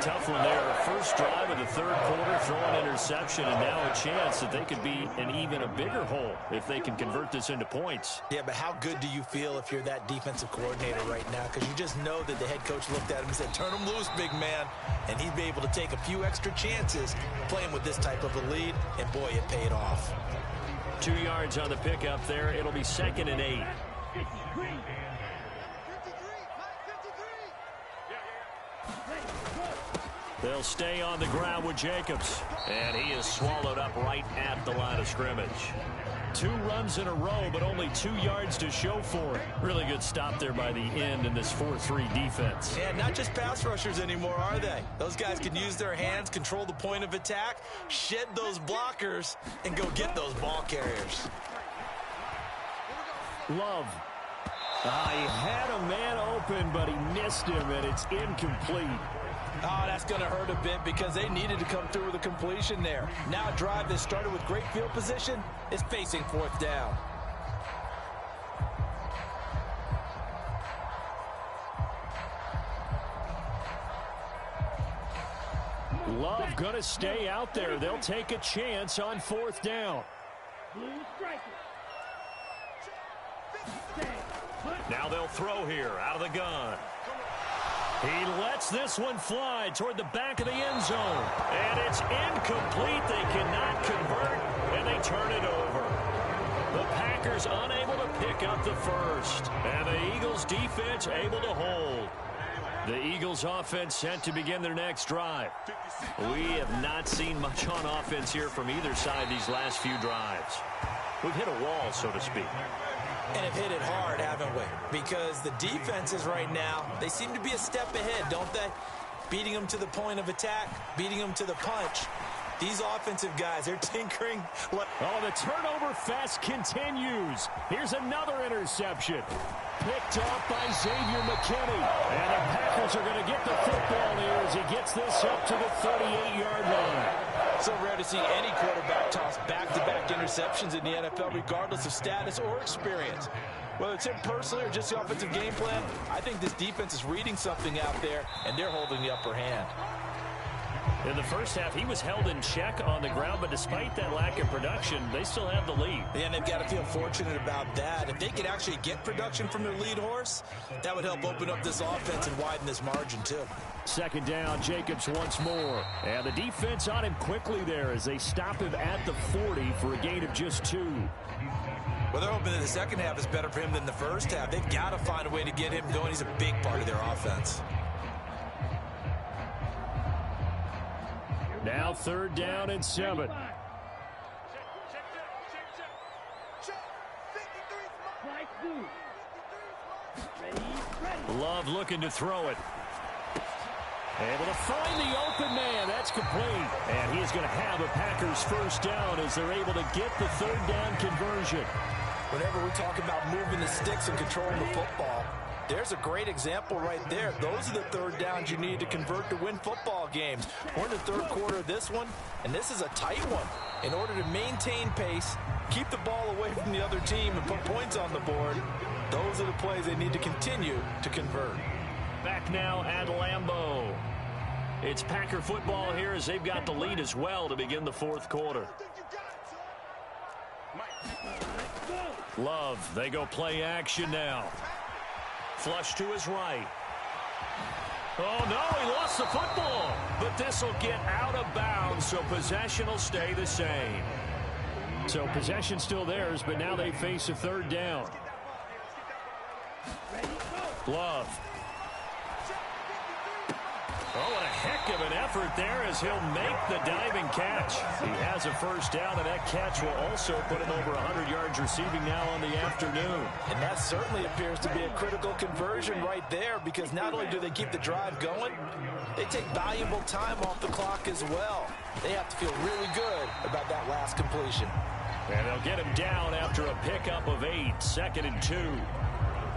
Tough one there. First drive of the third quarter, throwing interception, and now a chance that they could be in even a bigger hole if they can convert this into points. Yeah, but how good do you feel if you're that defensive coordinator right now? Because you just know that the head coach looked at him and said, turn him loose, big man. And he'd be able to take a few extra chances playing with this type of a lead, and boy, it paid off. 2 yards on the pickup there. It'll be 2nd and 8. They'll stay on the ground with Jacobs. And he is swallowed up right at the line of scrimmage. 2 runs in a row, but only 2 yards to show for it. Really good stop there by the end in this 4-3 defense. Yeah, not just pass rushers anymore, are they? Those guys can use their hands, control the point of attack, shed those blockers, and go get those ball carriers. Love. He had a man open, but he missed him, and it's incomplete. Oh, that's going to hurt a bit because they needed to come through with a completion there. Now a drive that started with great field position is facing 4th down. Love going to stay out there. They'll take a chance on 4th down. Now they'll throw here out of the gun. He lets this one fly toward the back of the end zone. And it's incomplete. They cannot convert, and they turn it over. The Packers unable to pick up the first. And the Eagles defense able to hold. The Eagles offense set to begin their next drive. We have not seen much on offense here from either side these last few drives. We've hit a wall, so to speak. And have hit it hard, haven't we? Because the defenses right now, they seem to be a step ahead, don't they? Beating them to the point of attack, beating them to the punch. These offensive guys, they're tinkering. Oh, the turnover fest continues. Here's another interception. Picked off by Xavier McKinney. And the Packers are going to get the football here as he gets this up to the 38-yard line. So rare to see any quarterback toss back-to-back interceptions in the NFL, regardless of status or experience. Whether it's him personally or just the offensive game plan, I think this defense is reading something out there, and they're holding the upper hand. In the first half, he was held in check on the ground, but despite that lack of production, they still have the lead. Yeah, and they've got to feel fortunate about that. If they could actually get production from their lead horse, that would help open up this offense and widen this margin, too. Second down, Jacobs once more. And the defense on him quickly there as they stop him at the 40 for a gain of just 2. Well, they're hoping that the second half is better for him than the first half. They've got to find a way to get him going. He's a big part of their offense. Now 3rd down and 7. Love looking to throw it. Able to find the open man. That's complete. And he is going to have a Packers first down as they're able to get the 3rd down conversion. Whenever we talk about moving the sticks and controlling the football, there's a great example right there. Those are the 3rd downs you need to convert to win football games. We're in the 3rd quarter of this one, and this is a tight one. In order to maintain pace, keep the ball away from the other team, and put points on the board, those are the plays they need to continue to convert. Back now at Lambeau. It's Packer football here as they've got the lead as well to begin the 4th quarter. Love, they go play action now. Flush to his right. Oh, no, he lost the football. But this will get out of bounds, so possession will stay the same. So possession still theirs, but now they face a 3rd down. Love. Oh, what a heck of an effort there as he'll make the diving catch. He has a first down, and that catch will also put him over 100 yards receiving now on the afternoon. And that certainly appears to be a critical conversion right there, because not only do they keep the drive going, they take valuable time off the clock as well. They have to feel really good about that last completion. And they'll get him down after a pickup of 8, 2nd and 2.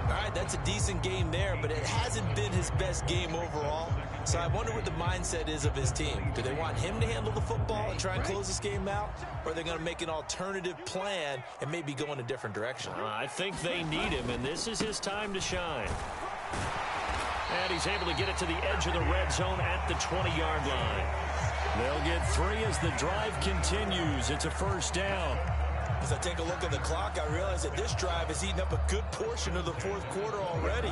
All right, that's a decent game there, but it hasn't been his best game overall. So I wonder what the mindset is of his team. Do they want him to handle the football and try and close this game out? Or are they going to make an alternative plan and maybe go in a different direction? I think they need him, and this is his time to shine. And he's able to get it to the edge of the red zone at the 20-yard line. They'll get 3 as the drive continues. It's a first down. As I take a look at the clock, I realize that this drive has eaten up a good portion of the 4th quarter already.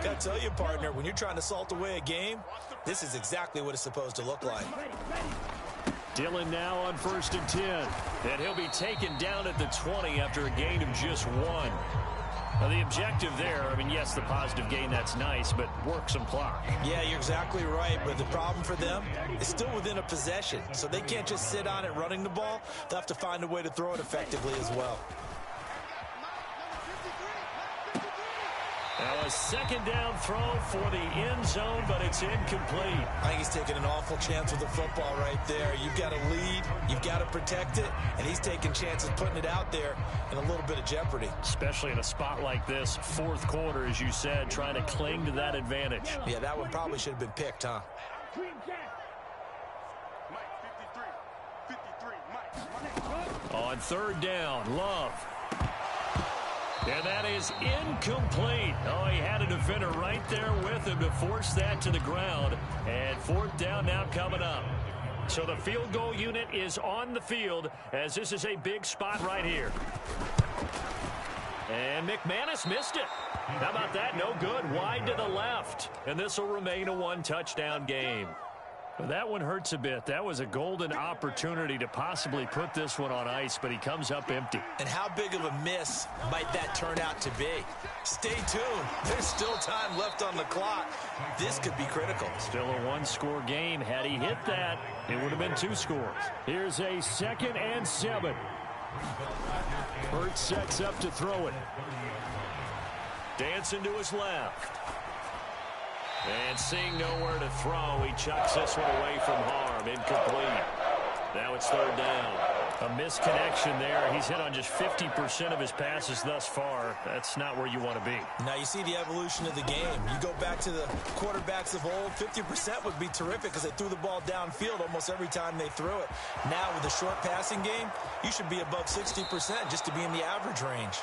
Got to tell you, partner, when you're trying to salt away a game, this is exactly what it's supposed to look like. Dillon now on 1st and 10. And he'll be taken down at the 20 after a gain of just 1. Now, the objective there, I mean, yes, the positive gain, that's nice, but work some clock. Yeah, you're exactly right, but the problem for them is still within a possession, so they can't just sit on it running the ball. They'll have to find a way to throw it effectively as well. Now a 2nd down throw for the end zone, but it's incomplete. I think he's taking an awful chance with the football right there. You've got to lead, you've got to protect it, and he's taking chances putting it out there in a little bit of jeopardy. Especially in a spot like this, 4th quarter, as you said, trying to cling to that advantage. Yeah, that one probably should have been picked, huh? On 3rd down, Love. And that is incomplete. Oh, he had a defender right there with him to force that to the ground. And 4th down now coming up. So the field goal unit is on the field as this is a big spot right here. And McManus missed it. How about that? No good. Wide to the left. And this will remain a 1-touchdown game. Well, that one hurts a bit. That was a golden opportunity to possibly put this one on ice, but he comes up empty. And how big of a miss might that turn out to be? Stay tuned. There's still time left on the clock. This could be critical. Still a 1-score game. Had he hit that, it would have been 2 scores. Here's a 2nd and 7. Hurts sets up to throw it. Dancing to his left. And seeing nowhere to throw, he chucks this one away from harm. Incomplete. Now it's third down. A misconnection there. He's hit on just 50% of his passes thus far. That's not where you want to be. Now you see the evolution of the game. You go back to the quarterbacks of old, 50% would be terrific because they threw the ball downfield almost every time they threw it. Now with the short passing game, you should be above 60% just to be in the average range.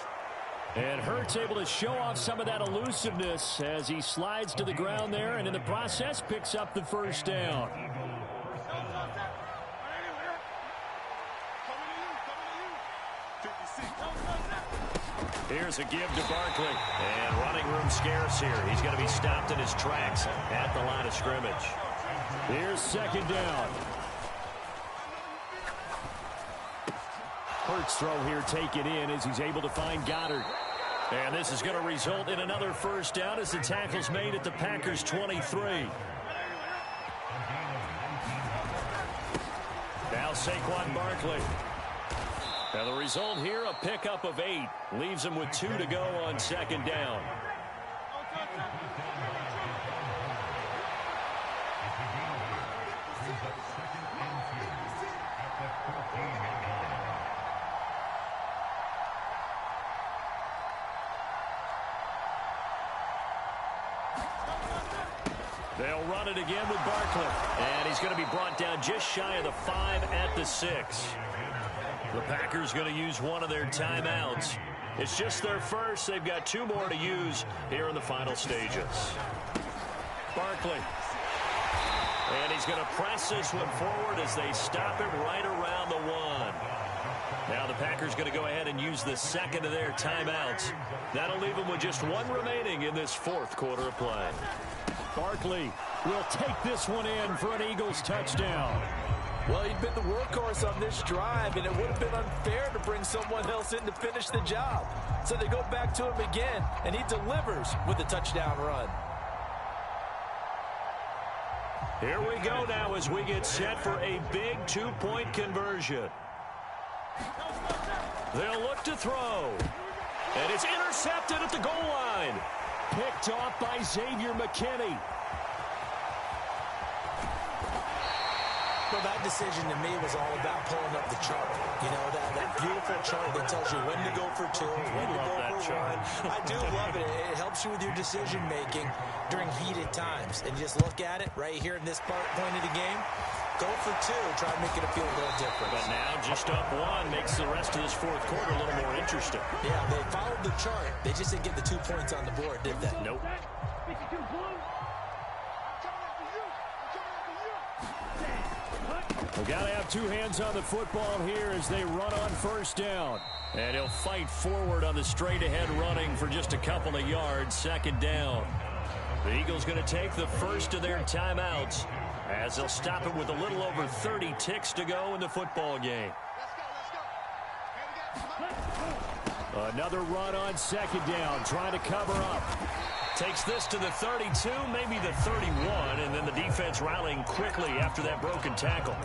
And Hurts able to show off some of that elusiveness as he slides to the ground there and in the process picks up the first down. Here's a give to Barkley. And running room scarce here. He's going to be stopped in his tracks at the line of scrimmage. Here's second down. Hurts throw here taken in as he's able to find Goddard. And this is going to result in another first down as the tackle's made at the Packers' 23. Now Saquon Barkley. And the result here, a pickup of 8. Leaves him with 2 to go on second down. They'll run it again with Barkley. And he's going to be brought down just shy of the 5 at the 6. The Packers going to use one of their timeouts. It's just their first. They've got 2 more to use here in the final stages. Barkley. And he's going to press this one forward as they stop it right around the 1. Now the Packers going to go ahead and use the second of their timeouts. That'll leave them with just 1 remaining in this 4th quarter of play. Barkley will take this one in for an Eagles touchdown. Well, he'd been the workhorse on this drive, and it would have been unfair to bring someone else in to finish the job. So they go back to him again, and he delivers with a touchdown run. Here we go now as we get set for a big 2-point conversion. They'll look to throw. And it's intercepted at the goal line. Picked off by Xavier McKinney. Well, that decision to me was all about pulling up the chart. You know, that beautiful chart that tells you when to go for 2, when to go for 1. I do love it. It helps you with your decision-making during heated times. And just look at it right here in this point of the game. Go for 2. Try to make it feel a little different. But now just up 1 makes the rest of this 4th quarter a little more interesting. Yeah, they followed the chart. They just didn't get the 2 points on the board, did they? Nope. We've got to have 2 hands on the football here as they run on first down. And he'll fight forward on the straight-ahead running for just a couple of yards. Second down. The Eagles going to take the first of their timeouts as they'll stop it with a little over 30 ticks to go in the football game. Another run on second down, trying to cover up. Takes this to the 32, maybe the 31, and then the defense rallying quickly after that broken tackle.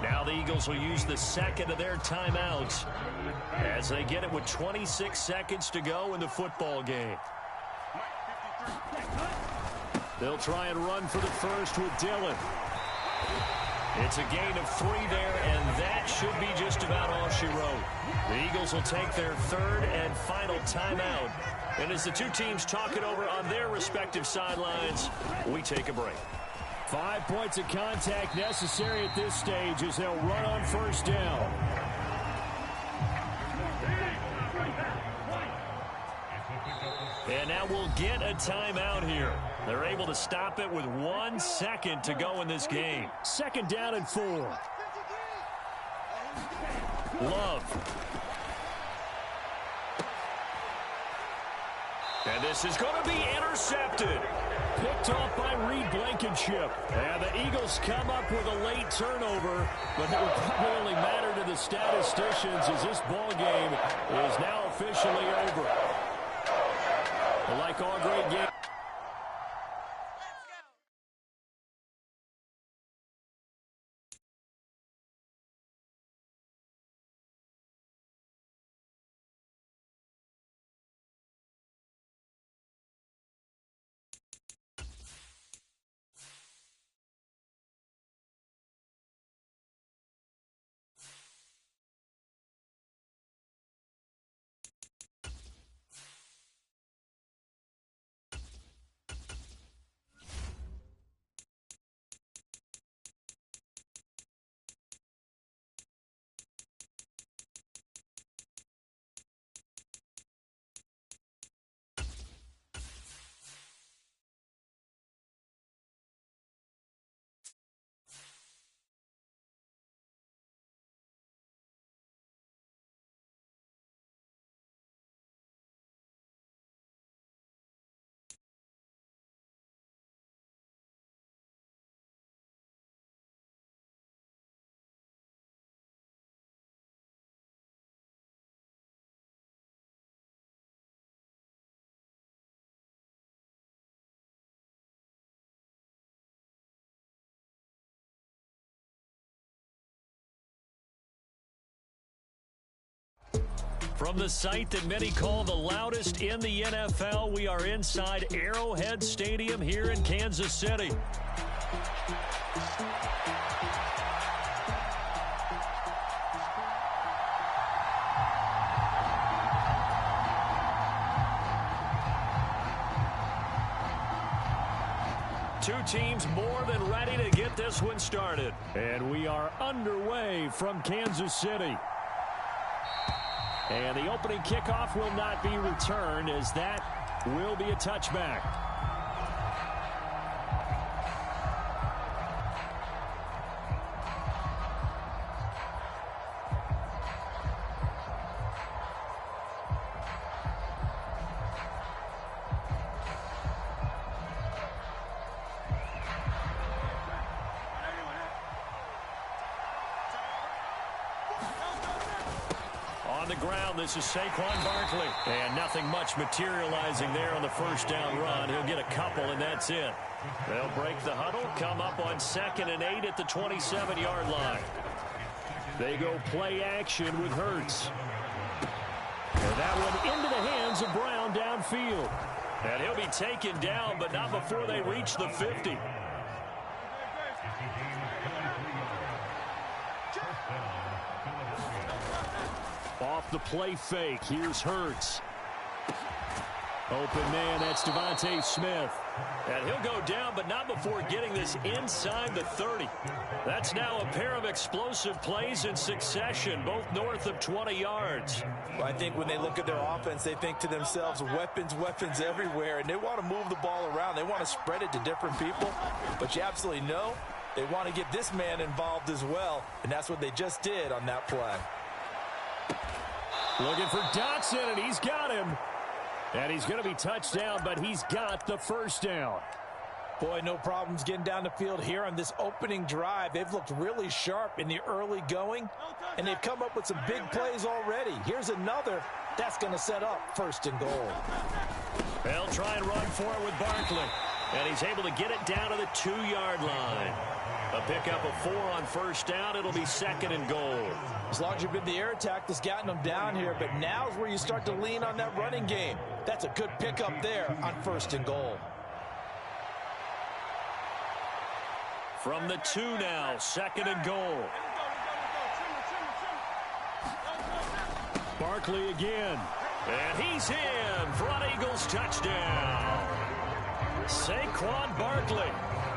Now the Eagles will use the second of their timeouts as they get it with 26 seconds to go in the football game. They'll try and run for the first with Dillon. It's a gain of 3 there, and that should be just about all she wrote. The Eagles will take their 3rd and final timeout. And as the 2 teams talk it over on their respective sidelines, we take a break. 5 points of contact necessary at this stage as they'll run on first down. And now we'll get a timeout here. They're able to stop it with 1 second to go in this game. Second down and 4. Love. And this is going to be intercepted. Picked off by Reed Blankenship. And the Eagles come up with a late turnover, but it will probably only matter to the statisticians as this ball game is now officially over. Like all great games. From the site that many call the loudest in the NFL, we are inside Arrowhead Stadium here in Kansas City. Two teams more than ready to get this one started. And we are underway from Kansas City. And the opening kickoff will not be returned, as that will be a touchback. On the ground, this is Saquon Barkley. And nothing much materializing there on the first down run. He'll get a couple, and that's it. They'll break the huddle, come up on 2nd and 8 at the 27-yard line. They go play action with Hurts. And that one into the hands of Brown downfield. And he'll be taken down, but not before they reach the 50. Off the play fake, here's Hurts. Open man, that's Devontae Smith. And he'll go down, but not before getting this inside the 30. That's now a pair of explosive plays in succession, both north of 20 yards. Well, I think when they look at their offense, they think to themselves, weapons, weapons everywhere, and they want to move the ball around. They want to spread it to different people, but you absolutely know they want to get this man involved as well, and that's what they just did on that play. Looking for Dotson, and he's got him. And he's going to be touched down, but he's got the first down. Boy, no problems getting down the field here on this opening drive. They've looked really sharp in the early going, and they've come up with some big plays already. Here's another that's going to set up 1st and goal. They'll try and run for it with Barkley, and he's able to get it down to the 2-yard line. A pickup of 4 on 1st down. It'll be 2nd and goal. As long as you've been the air attack that's gotten them down here, but now's where you start to lean on that running game. That's a good pickup there on 1st and goal. From the 2 now, 2nd and goal. Barkley again. And he's in for an Eagles touchdown. Saquon Barkley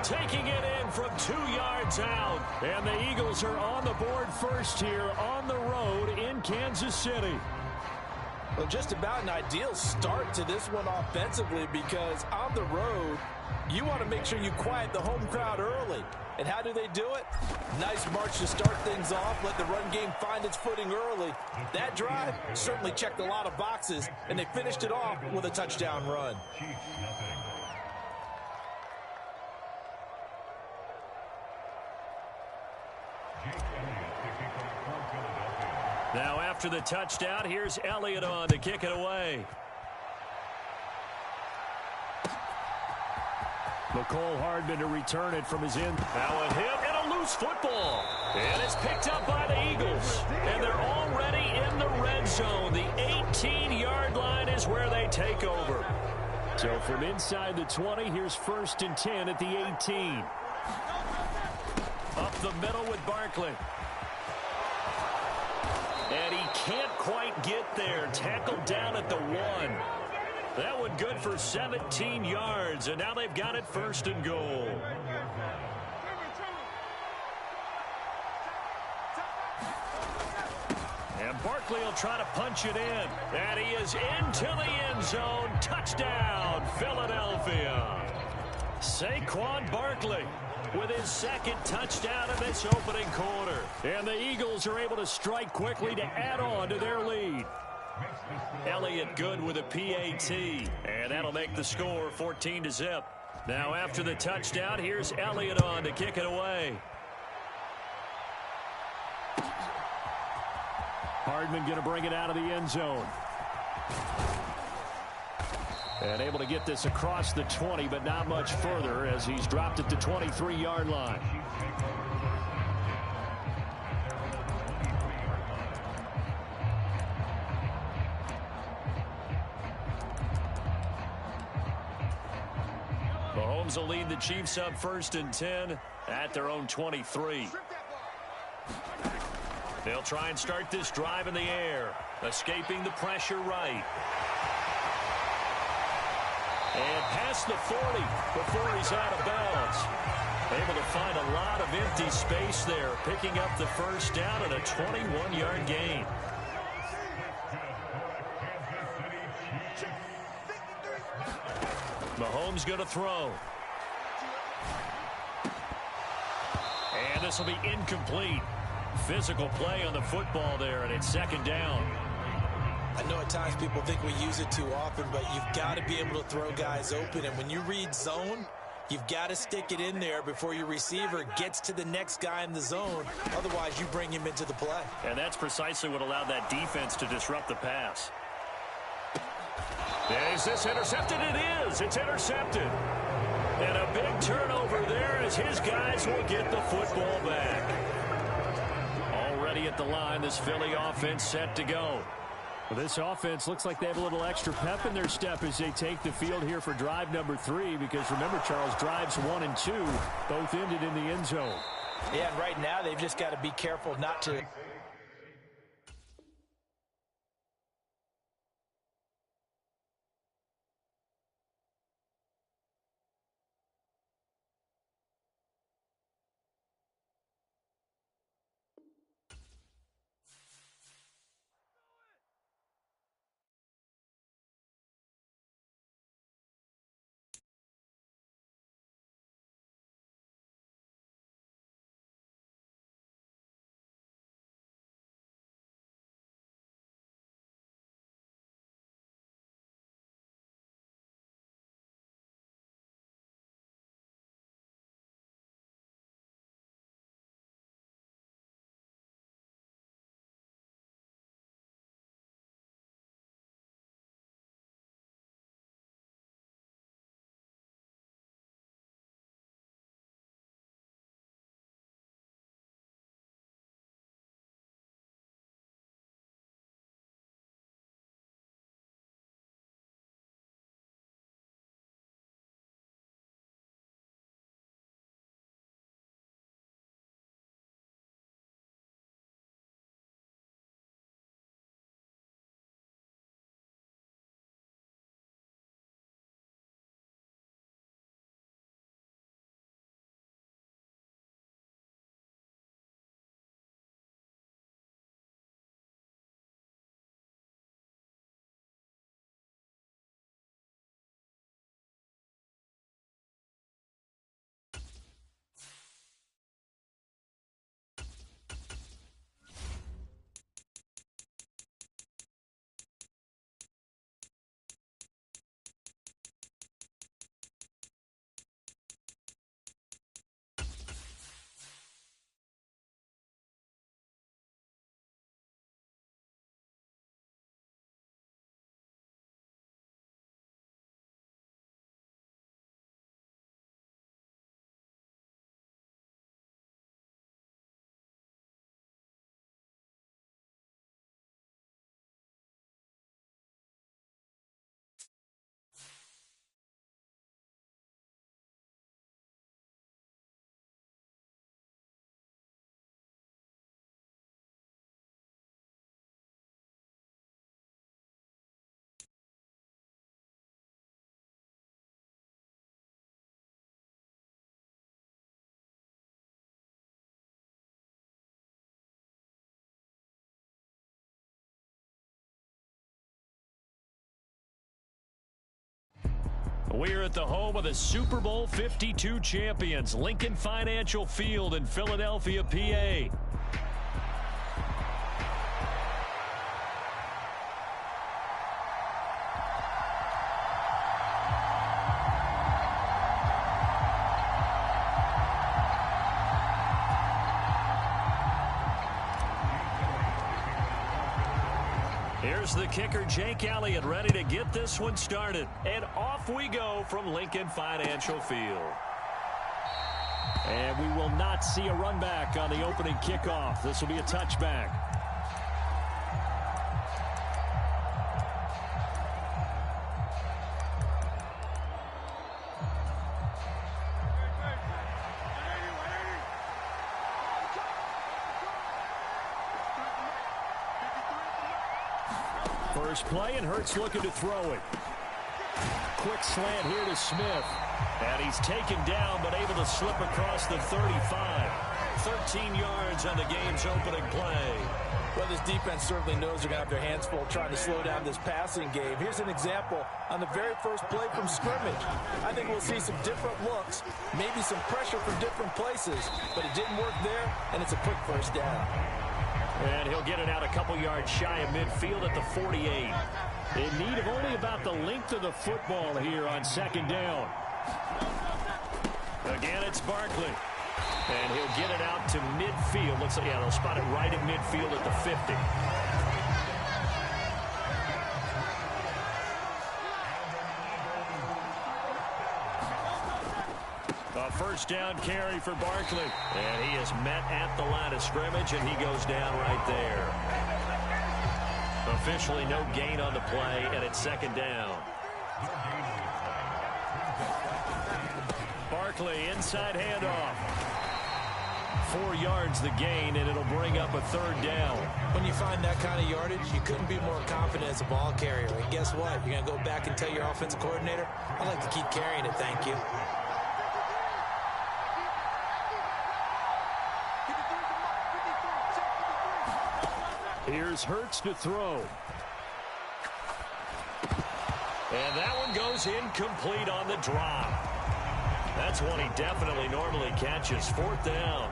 taking it in from 2 yards out. And the Eagles are on the board first here on the road in Kansas City. Well, just about an ideal start to this one offensively, because on the road, you want to make sure you quiet the home crowd early. And how do they do it? Nice march to start things off. Let the run game find its footing early. That drive certainly checked a lot of boxes, and they finished it off with a touchdown run. Now after the touchdown, here's Elliott on to kick it away. McCole Hardman to return it from his end. Now a hit and a loose football. And it's picked up by the Eagles. And they're already in the red zone. The 18-yard line is where they take over. So from inside the 20, here's 1st and 10 at the 18. Up the middle with Barkley. And he can't quite get there. Tackled down at the 1. That one good for 17 yards, and now they've got it 1st and goal. And Barkley will try to punch it in. And he is into the end zone. Touchdown, Philadelphia. Saquon Barkley with his 2nd touchdown in this opening quarter. And the Eagles are able to strike quickly to add on to their lead. Elliott good with a PAT. And that'll make the score 14-0. Now after the touchdown, here's Elliott on to kick it away. Hardman going to bring it out of the end zone. And able to get this across the 20, but not much further as he's dropped it to 23-yard line. Mahomes will lead the Chiefs up 1st and 10 at their own 23. They'll try and start this drive in the air, escaping the pressure right. And past the 40 before he's out of bounds. Able to find a lot of empty space there, picking up the first down and a 21-yard gain. Mahomes going to throw. And this will be incomplete. Physical play on the football there, and it's 2nd down. I know at times people think we use it too often, but you've got to be able to throw guys open. And when you read zone, you've got to stick it in there before your receiver gets to the next guy in the zone. Otherwise, you bring him into the play. And that's precisely what allowed that defense to disrupt the pass. Is this intercepted? It is. It's intercepted. And a big turnover there as his guys will get the football back. Already at the line, this Philly offense set to go. Well, this offense looks like they have a little extra pep in their step as they take the field here for drive number 3, because remember, Charles, drives 1 and 2 both ended in the end zone. Yeah, and right now they've just got to be careful not to. We're at the home of the Super Bowl 52 champions, Lincoln Financial Field in Philadelphia, PA. Here's the kicker, Jake Elliott, ready to get this one started. And off we go from Lincoln Financial Field. And we will not see a run back on the opening kickoff. This will be a touchback. First play, and Hurts looking to throw it. Quick slant here to Smith. And he's taken down, but able to slip across the 35. 13 yards on the game's opening play. Well, this defense certainly knows they're going to have their hands full trying to slow down this passing game. Here's an example on the very first play from scrimmage. I think we'll see some different looks, maybe some pressure from different places, but it didn't work there, and it's a quick first down. And he'll get it out a couple yards shy of midfield at the 48. In need of only about the length of the football here on second down. Again, it's Barkley. And he'll get it out to midfield. Looks like, yeah, they'll spot it right at midfield at the 50. A first down carry for Barkley. And he is met at the line of scrimmage, and he goes down right there. Officially no gain on the play, and it's second down. Barkley, inside handoff. 4 yards the gain, and it'll bring up a third down. When you find that kind of yardage, you couldn't be more confident as a ball carrier. And guess what? You're going to go back and tell your offensive coordinator, I'd like to keep carrying it, thank you. Here's Hurts to throw. And that one goes incomplete on the drop. That's one he definitely normally catches. Fourth down.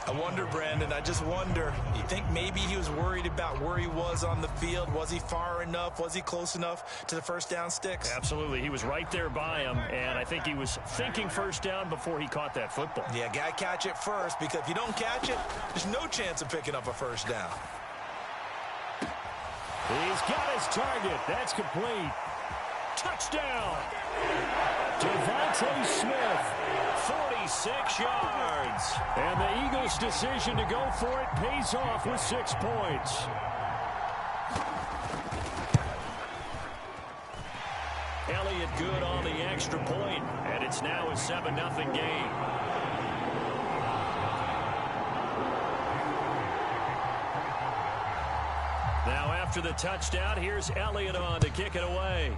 I wonder, Brandon, I just wonder, you think maybe he was worried about where he was on the field? Was he far enough? Was he close enough to the first down sticks? Absolutely. He was right there by him, and I think he was thinking first down before he caught that football. Yeah, got to catch it first, because if you don't catch it, there's no chance of picking up a first down. He's got his target. That's complete. Touchdown. Devontae Smith, 46 yards. And the Eagles' decision to go for it pays off with 6 points. Elliott good on the extra point, and it's now a 7-0 game. Now after the touchdown, here's Elliott on to kick it away.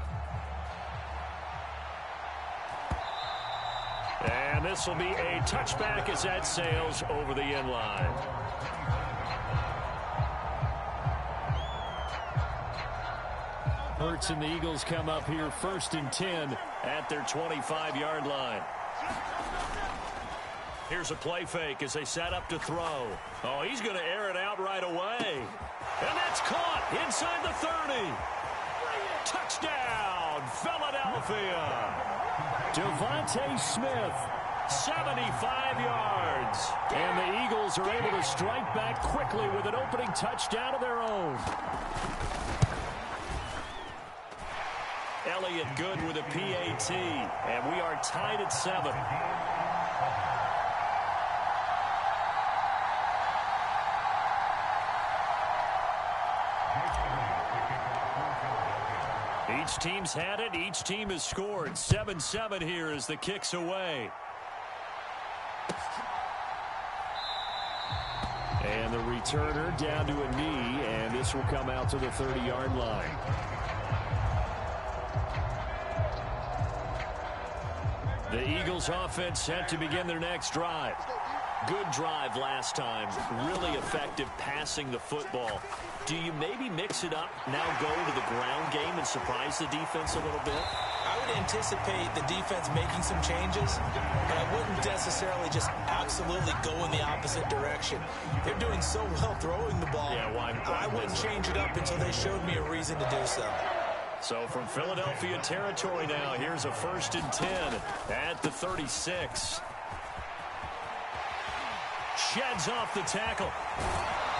And this will be a touchback as that sails over the end line. Hurts and the Eagles come up here 1st and 10 at their 25-yard line. Here's a play fake as they set up to throw. Oh, he's going to air it out right away. And that's caught inside the 30. Touchdown, Philadelphia. Devontae Smith, 75 yards. And the Eagles are able to strike back quickly with an opening touchdown of their own. Elliott good with a PAT. And we are tied at 7. Each team's had it. Each team has scored. 7-7 here as the kick's away. And the returner down to a knee, and this will come out to the 30-yard line. The Eagles offense set to begin their next drive. Good drive last time. Really effective passing the football. Do you maybe mix it up, now go to the ground game and surprise the defense a little bit? I would anticipate the defense making some changes, but I wouldn't necessarily just absolutely go in the opposite direction. They're doing so well throwing the ball. Yeah, why I wouldn't change it up until they showed me a reason to do so. So from Philadelphia territory now, here's a 1st and 10 at the 36. Sheds off the tackle.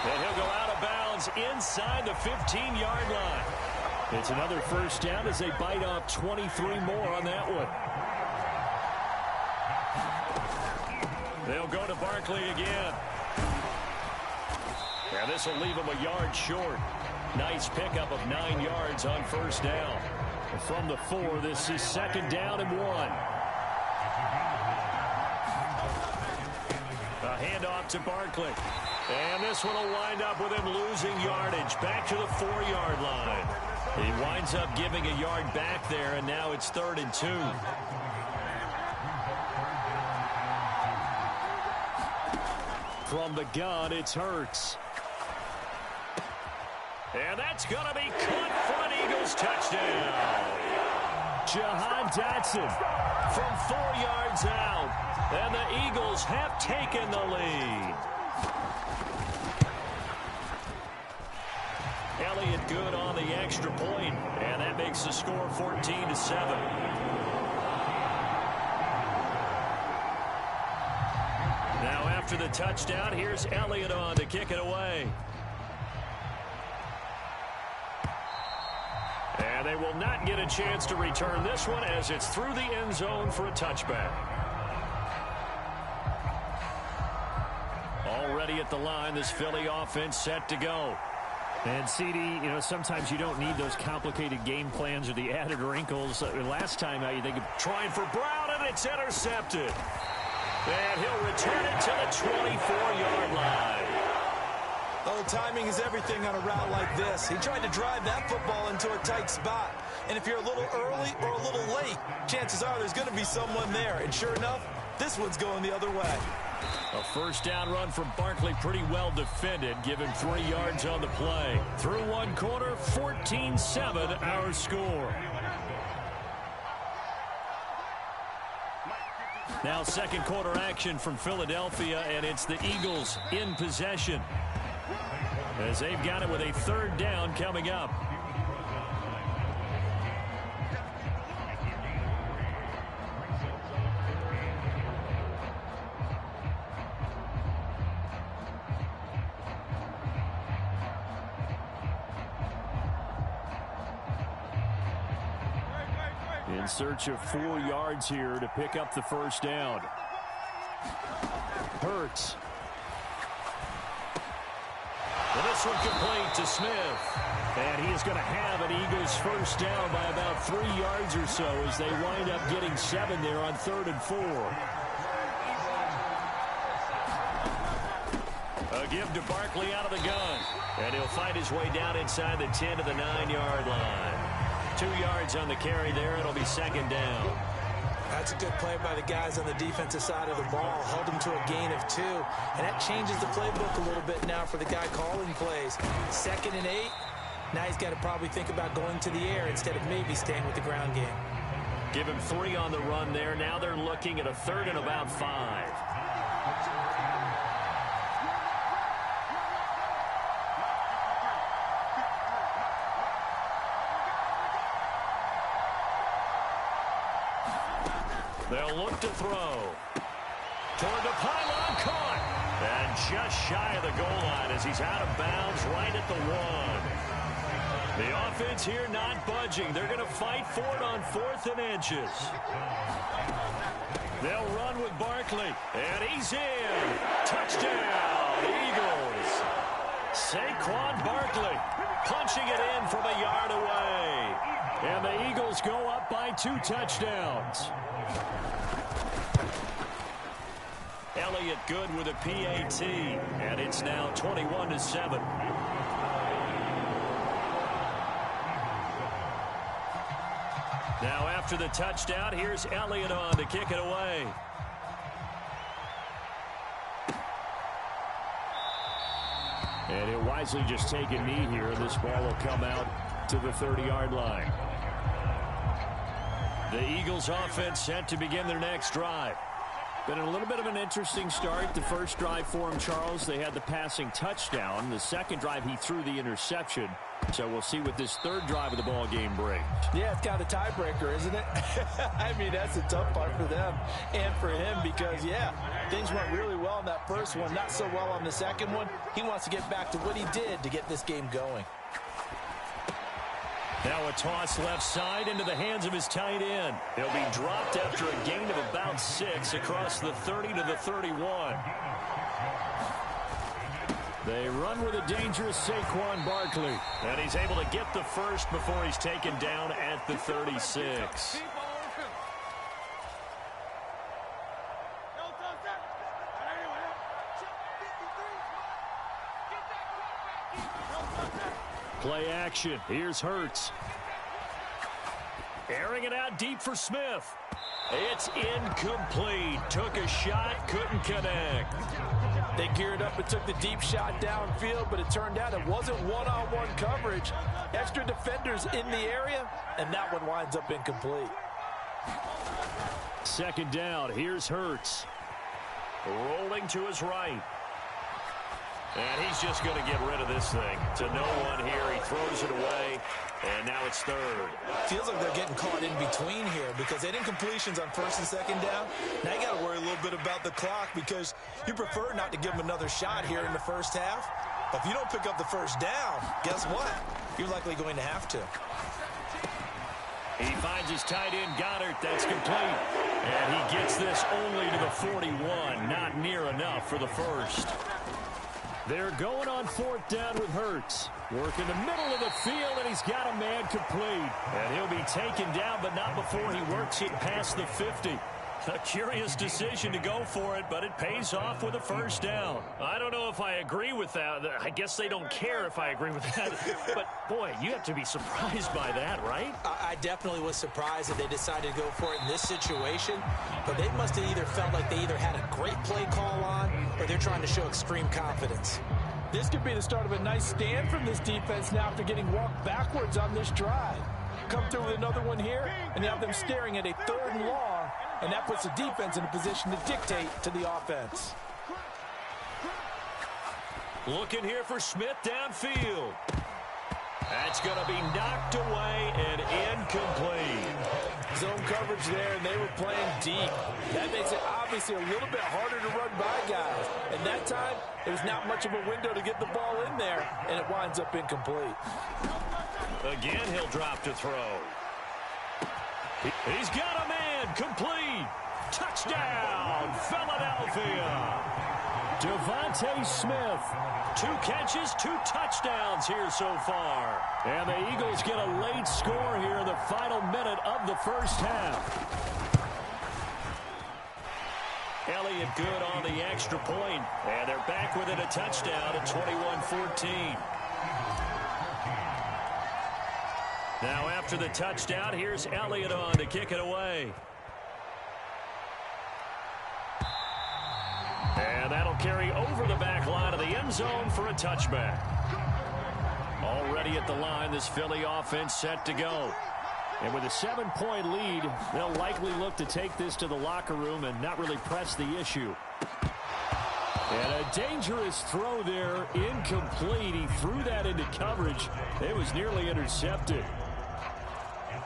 And he'll go out of bounds inside the 15-yard line. It's another first down as they bite off 23 more on that one. They'll go to Barkley again. And this will leave him a yard short. Nice pickup of 9 yards on first down. From the 4, this is 2nd down and 1. A handoff to Barkley. And this one will wind up with him losing yardage back to the 4-yard line. He winds up giving a yard back there, and now it's 3rd and 2. From the gun, it's Hurts. And that's going to be caught for an Eagles touchdown. Jahan Dotson from 4 yards out. And the Eagles have taken the lead. Elliott good on the extra point, and that makes the score 14-7. Now after the touchdown, here's Elliott on to kick it away. And they will not get a chance to return this one as it's through the end zone for a touchback. Already at the line, this Philly offense set to go. And CD, you know, sometimes you don't need those complicated game plans or the added wrinkles. Last time out, you think of trying for Brown, and it's intercepted. And he'll return it to the 24-yard line. Oh, timing is everything on a route like this. He tried to drive that football into a tight spot. And if you're a little early or a little late, chances are there's going to be someone there. And sure enough, this one's going the other way. A first down run from Barkley, pretty well defended. Give him 3 yards on the play. Through 1 quarter, 14-7 our score. Now second quarter action from Philadelphia, and it's the Eagles in possession, as they've got it with a 3rd down coming up. In search of 4 yards here to pick up the first down. Hurts. Well, this one complete to Smith. And he is going to have an Eagles first down by about 3 yards or so as they wind up getting 7 there on 3rd and 4. A give to Barkley out of the gun. And he'll find his way down inside the 10 to the 9-yard line. 2 yards on the carry there. It'll be 2nd down. That's a good play by the guys on the defensive side of the ball. Held him to a gain of 2. And that changes the playbook a little bit now for the guy calling plays. 2nd and 8. Now he's got to probably think about going to the air instead of maybe staying with the ground game. Give him 3 on the run there. Now they're looking at a 3rd and about 5. They'll look to throw. Toward the pylon, caught. And just shy of the goal line as he's out of bounds right at the 1. The offense here not budging. They're going to fight for it on 4th and inches. They'll run with Barkley. And he's in. Touchdown, Eagles. Saquon Barkley punching it in from a yard away. And the Eagles go up by 2 touchdowns. Elliott good with a PAT, and it's now 21-7. Now after the touchdown, here's Elliott on to kick it away. And he'll wisely just take a knee here, and this ball will come out to the 30-yard line. The Eagles offense set to begin their next drive. Been a little bit of an interesting start. The first drive for him, Charles, they had the passing touchdown. The second drive, he threw the interception. So we'll see what this 3rd drive of the ball game brings. Yeah, it's kind of a tiebreaker, isn't it? I mean, that's a tough part for them and for him because, yeah, things went really well in that first one, not so well on the second one. He wants to get back to what he did to get this game going. Now a toss left side into the hands of his tight end. He'll be dropped after a gain of about 6 across the 30 to the 31. They run with a dangerous Saquon Barkley. And he's able to get the first before he's taken down at the 36. Play action. Here's Hurts. Airing it out deep for Smith. It's incomplete. Took a shot, couldn't connect. They geared up and took the deep shot downfield, but it turned out it wasn't one-on-one coverage. Extra defenders in the area, and that one winds up incomplete. Second down. Here's Hurts. Rolling to his right. And he's just going to get rid of this thing. To no one here. He throws it away. And now it's third. Feels like they're getting caught in between here because they didn't incompletions on first and second down. Now you got to worry a little bit about the clock because you prefer not to give them another shot here in the first half. But if you don't pick up the first down, guess what? You're likely going to have to. He finds his tight end, Goddard. That's complete. And he gets this only to the 41. Not near enough for the first. They're going on fourth down with Hurts. Work in the middle of the field, and he's got a man complete. And he'll be taken down, but not before he works it past the 50. A curious decision to go for it, but it pays off with a first down. I don't know if I agree with that. I guess they don't care if I agree with that. But, boy, you have to be surprised by that, right? I definitely was surprised that they decided to go for it in this situation. But they must have either felt like they either had a great play call on or they're trying to show extreme confidence. This could be the start of a nice stand from this defense now after getting walked backwards on this drive. Come through with another one here, and you have them staring at a third and long, and that puts the defense in a position to dictate to the offense. Looking here for Smith downfield. That's going to be knocked away and incomplete. Zone coverage there, and they were playing deep. That makes it obviously a little bit harder to run by guys. And that time, there's not much of a window to get the ball in there, and it winds up incomplete. Again, he'll drop to throw. He's got a man complete. Touchdown, Philadelphia. Devontae Smith, 2 catches, 2 touchdowns here so far. And the Eagles get a late score here in the final minute of the first half. Elliott good on the extra point, and they're back within a touchdown at 21-14. Now after the touchdown, here's Elliott on to kick it away. And that'll carry over the back line of the end zone for a touchback. Already at the line, this Philly offense set to go. And with a 7-point lead, they'll likely look to take this to the locker room and not really press the issue. And a dangerous throw there, incomplete. He threw that into coverage. It was nearly intercepted.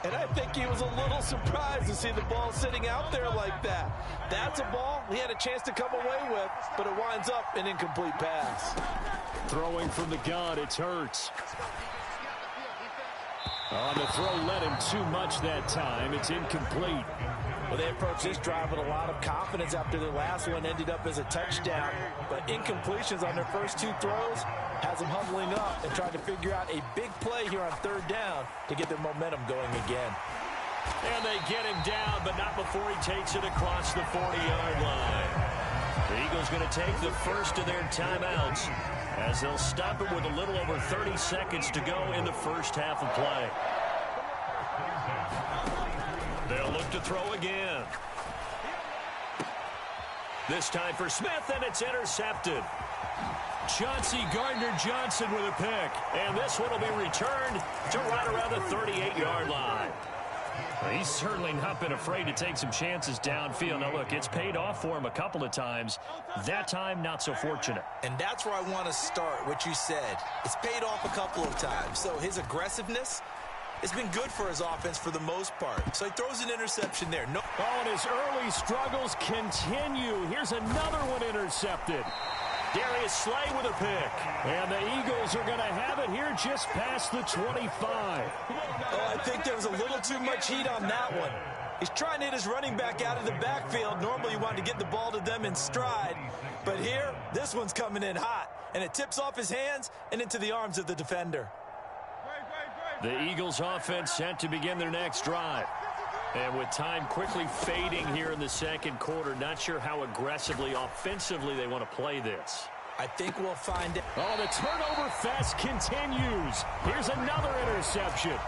And I think he was a little surprised to see the ball sitting out there like that. That's a ball he had a chance to come away with, but it winds up an incomplete pass. Throwing from the gun, it's Hurts. On the throw, led him too much that time. It's incomplete. Well, they approached this drive with a lot of confidence after their last one ended up as a touchdown. But incompletions on their first 2 throws has them huddling up and trying to figure out a big play here on third down to get their momentum going again. And they get him down, but not before he takes it across the 40-yard line. The Eagles going to take the first of their timeouts as they'll stop it with a little over 30 seconds to go in the first half of play. They'll look to throw again. This time for Smith, and it's intercepted. Chauncey Gardner-Johnson with a pick. And this one will be returned to right around the 38-yard line. He's certainly not been afraid to take some chances downfield. Now, look, it's paid off for him a couple of times. That time, not so fortunate. And that's where I want to start, what you said. It's paid off a couple of times. So his aggressiveness has been good for his offense for the most part. So he throws an interception there. No. Oh, and his early struggles continue. Here's another one intercepted. Darius Slay with a pick. And the Eagles are going to have it here just past the 25. Oh, I think there was a little too much heat on that one. He's trying to hit his running back out of the backfield. Normally you want to get the ball to them in stride. But here, this one's coming in hot. And it tips off his hands and into the arms of the defender. The Eagles offense set to begin their next drive. And with time quickly fading here in the second quarter, not sure how aggressively, offensively they want to play this. I think we'll find it. Oh, the turnover fest continues. Here's another interception.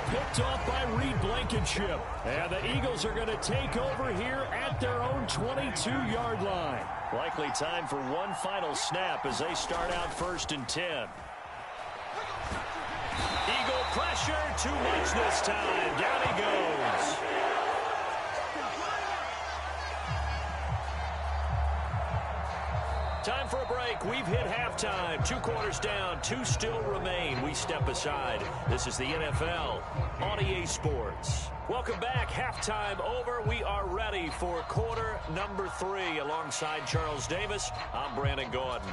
Picked off by Reed Blankenship. And the Eagles are going to take over here at their own 22-yard line. Likely time for one final snap as they start out 1st and 10. Eagle pressure, too much this time. Down he goes. Time for a break. We've hit halftime. 2 quarters down. 2 still remain. We step aside. This is the NFL on EA Sports. Welcome back. Halftime over. We are ready for quarter number 3. Alongside Charles Davis, I'm Brandon Gordon.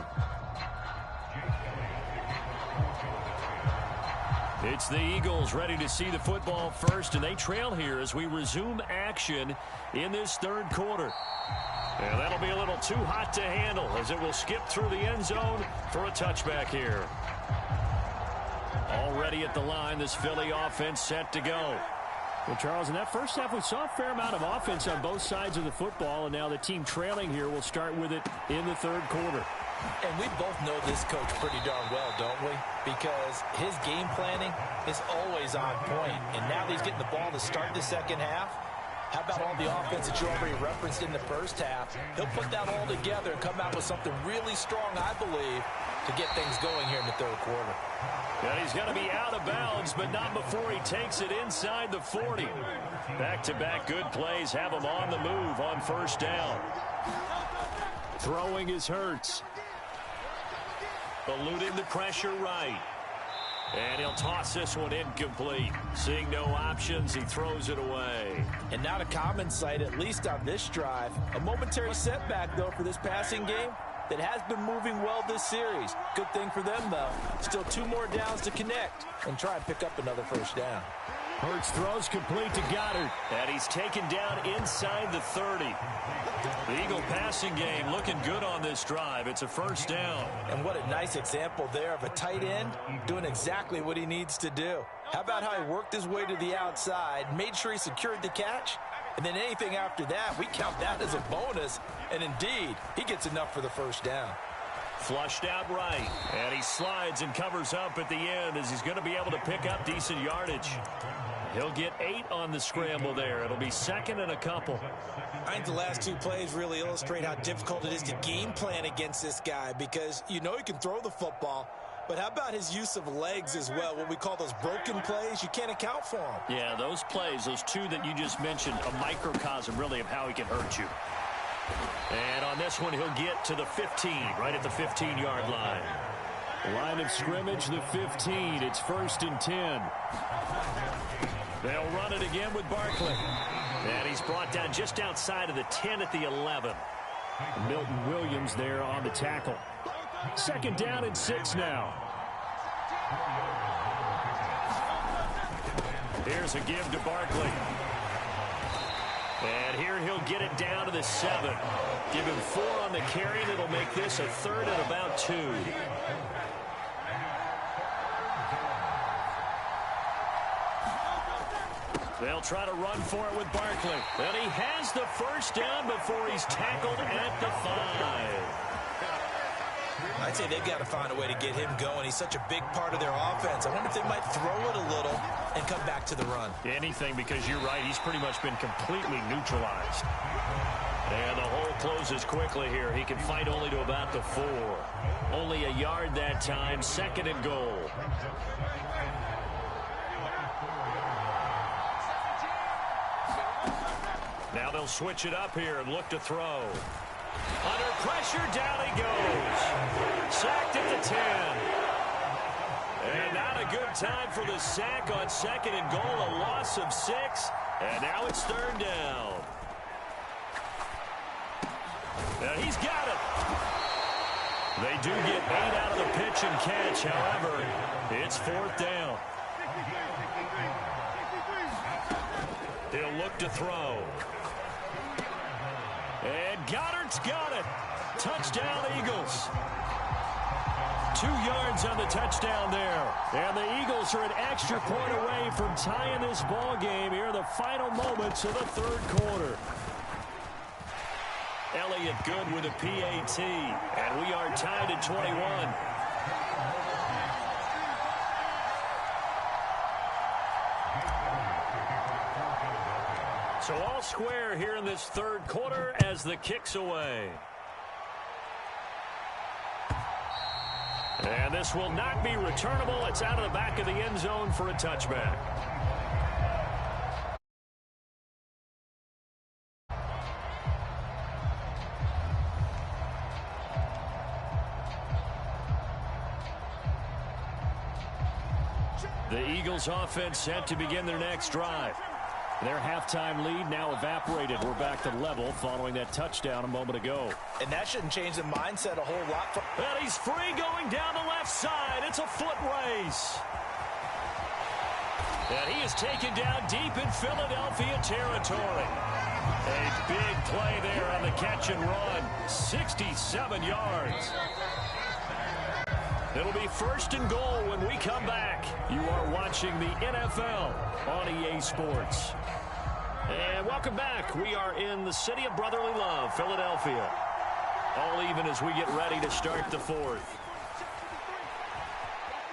It's the Eagles ready to see the football first, and they trail here as we resume action in this 3rd quarter. And that'll be a little too hot to handle as it will skip through the end zone for a touchback here. Already at the line, this Philly offense set to go. Well, Charles, in that first half, we saw a fair amount of offense on both sides of the football, and now the team trailing here will start with it in the 3rd quarter. And we both know this coach pretty darn well, don't we? Because his game planning is always on point. And now that he's getting the ball to start the second half, how about all the offense that you already referenced in the first half? He'll put that all together and come out with something really strong, I believe, to get things going here in the 3rd quarter. And he's going to be out of bounds, but not before he takes it inside the 40. Back-to-back good plays have him on the move on 1st down. Throwing is Hurts. Eluding the pressure right. And he'll toss this one incomplete. Seeing no options, he throws it away. And not a common sight, at least on this drive. A momentary setback, though, for this passing game that has been moving well this series. Good thing for them, though. Still 2 more downs to connect and try and pick up another 1st down. Hurts throws complete to Goddard. And he's taken down inside the 30. The Eagle passing game looking good on this drive. It's a 1st down. And what a nice example there of a tight end doing exactly what he needs to do. How about how he worked his way to the outside, made sure he secured the catch, and then anything after that, we count that as a bonus. And indeed, he gets enough for the 1st down. Flushed out right. And he slides and covers up at the end as he's going to be able to pick up decent yardage. He'll get 8 on the scramble there. It'll be 2nd and a couple. I think the last 2 plays really illustrate how difficult it is to game plan against this guy because you know he can throw the football, but how about his use of legs as well, what we call those broken plays? You can't account for them. Yeah, those plays, those 2 that you just mentioned, a microcosm really of how he can hurt you. And on this one, he'll get to the 15, right at the 15-yard line. Line of scrimmage, the 15. It's 1st and 10. They'll run it again with Barkley. And he's brought down just outside of the 10 at the 11. Milton Williams there on the tackle. 2nd down and 6 now. Here's a give to Barkley. And here he'll get it down to the 7. Give him 4 on the carry, and it'll make this a 3rd and about 2. They'll try to run for it with Barkley. And he has the 1st down before he's tackled at the 5. I'd say they've got to find a way to get him going. He's such a big part of their offense. I wonder if they might throw it a little and come back to the run. Anything, because you're right. He's pretty much been completely neutralized. And the hole closes quickly here. He can fight only to about the 4. Only a yard that time. 2nd and goal. Now they'll switch it up here and look to throw. Under pressure, down he goes. Sacked at the 10. And not a good time for the sack on 2nd and goal. A loss of 6. And now it's 3rd down. Now he's got it. They do get 8 out of the pitch and catch. However, it's 4th down. He'll look to throw. And Goddard's got it. Touchdown, Eagles. 2 yards on the touchdown there. And the Eagles are an extra point away from tying this ball game here in the final moments of the 3rd quarter. lay it good with a PAT. And we are tied at 21. So all square here in this third quarter as the kick's away. And this will not be returnable. It's out of the back of the end zone for a touchback. The Eagles offense set to begin their next drive. Their halftime lead now evaporated. We're back to level following that touchdown a moment ago. And that shouldn't change the mindset a whole lot. And he's free going down the left side. It's a foot race. And he is taken down deep in Philadelphia territory. A big play there on the catch and run. 67 yards. It'll be first and goal when we come back. You are watching the NFL on EA Sports. And welcome back. We are in the city of brotherly love, Philadelphia. All even as we get ready to start the fourth.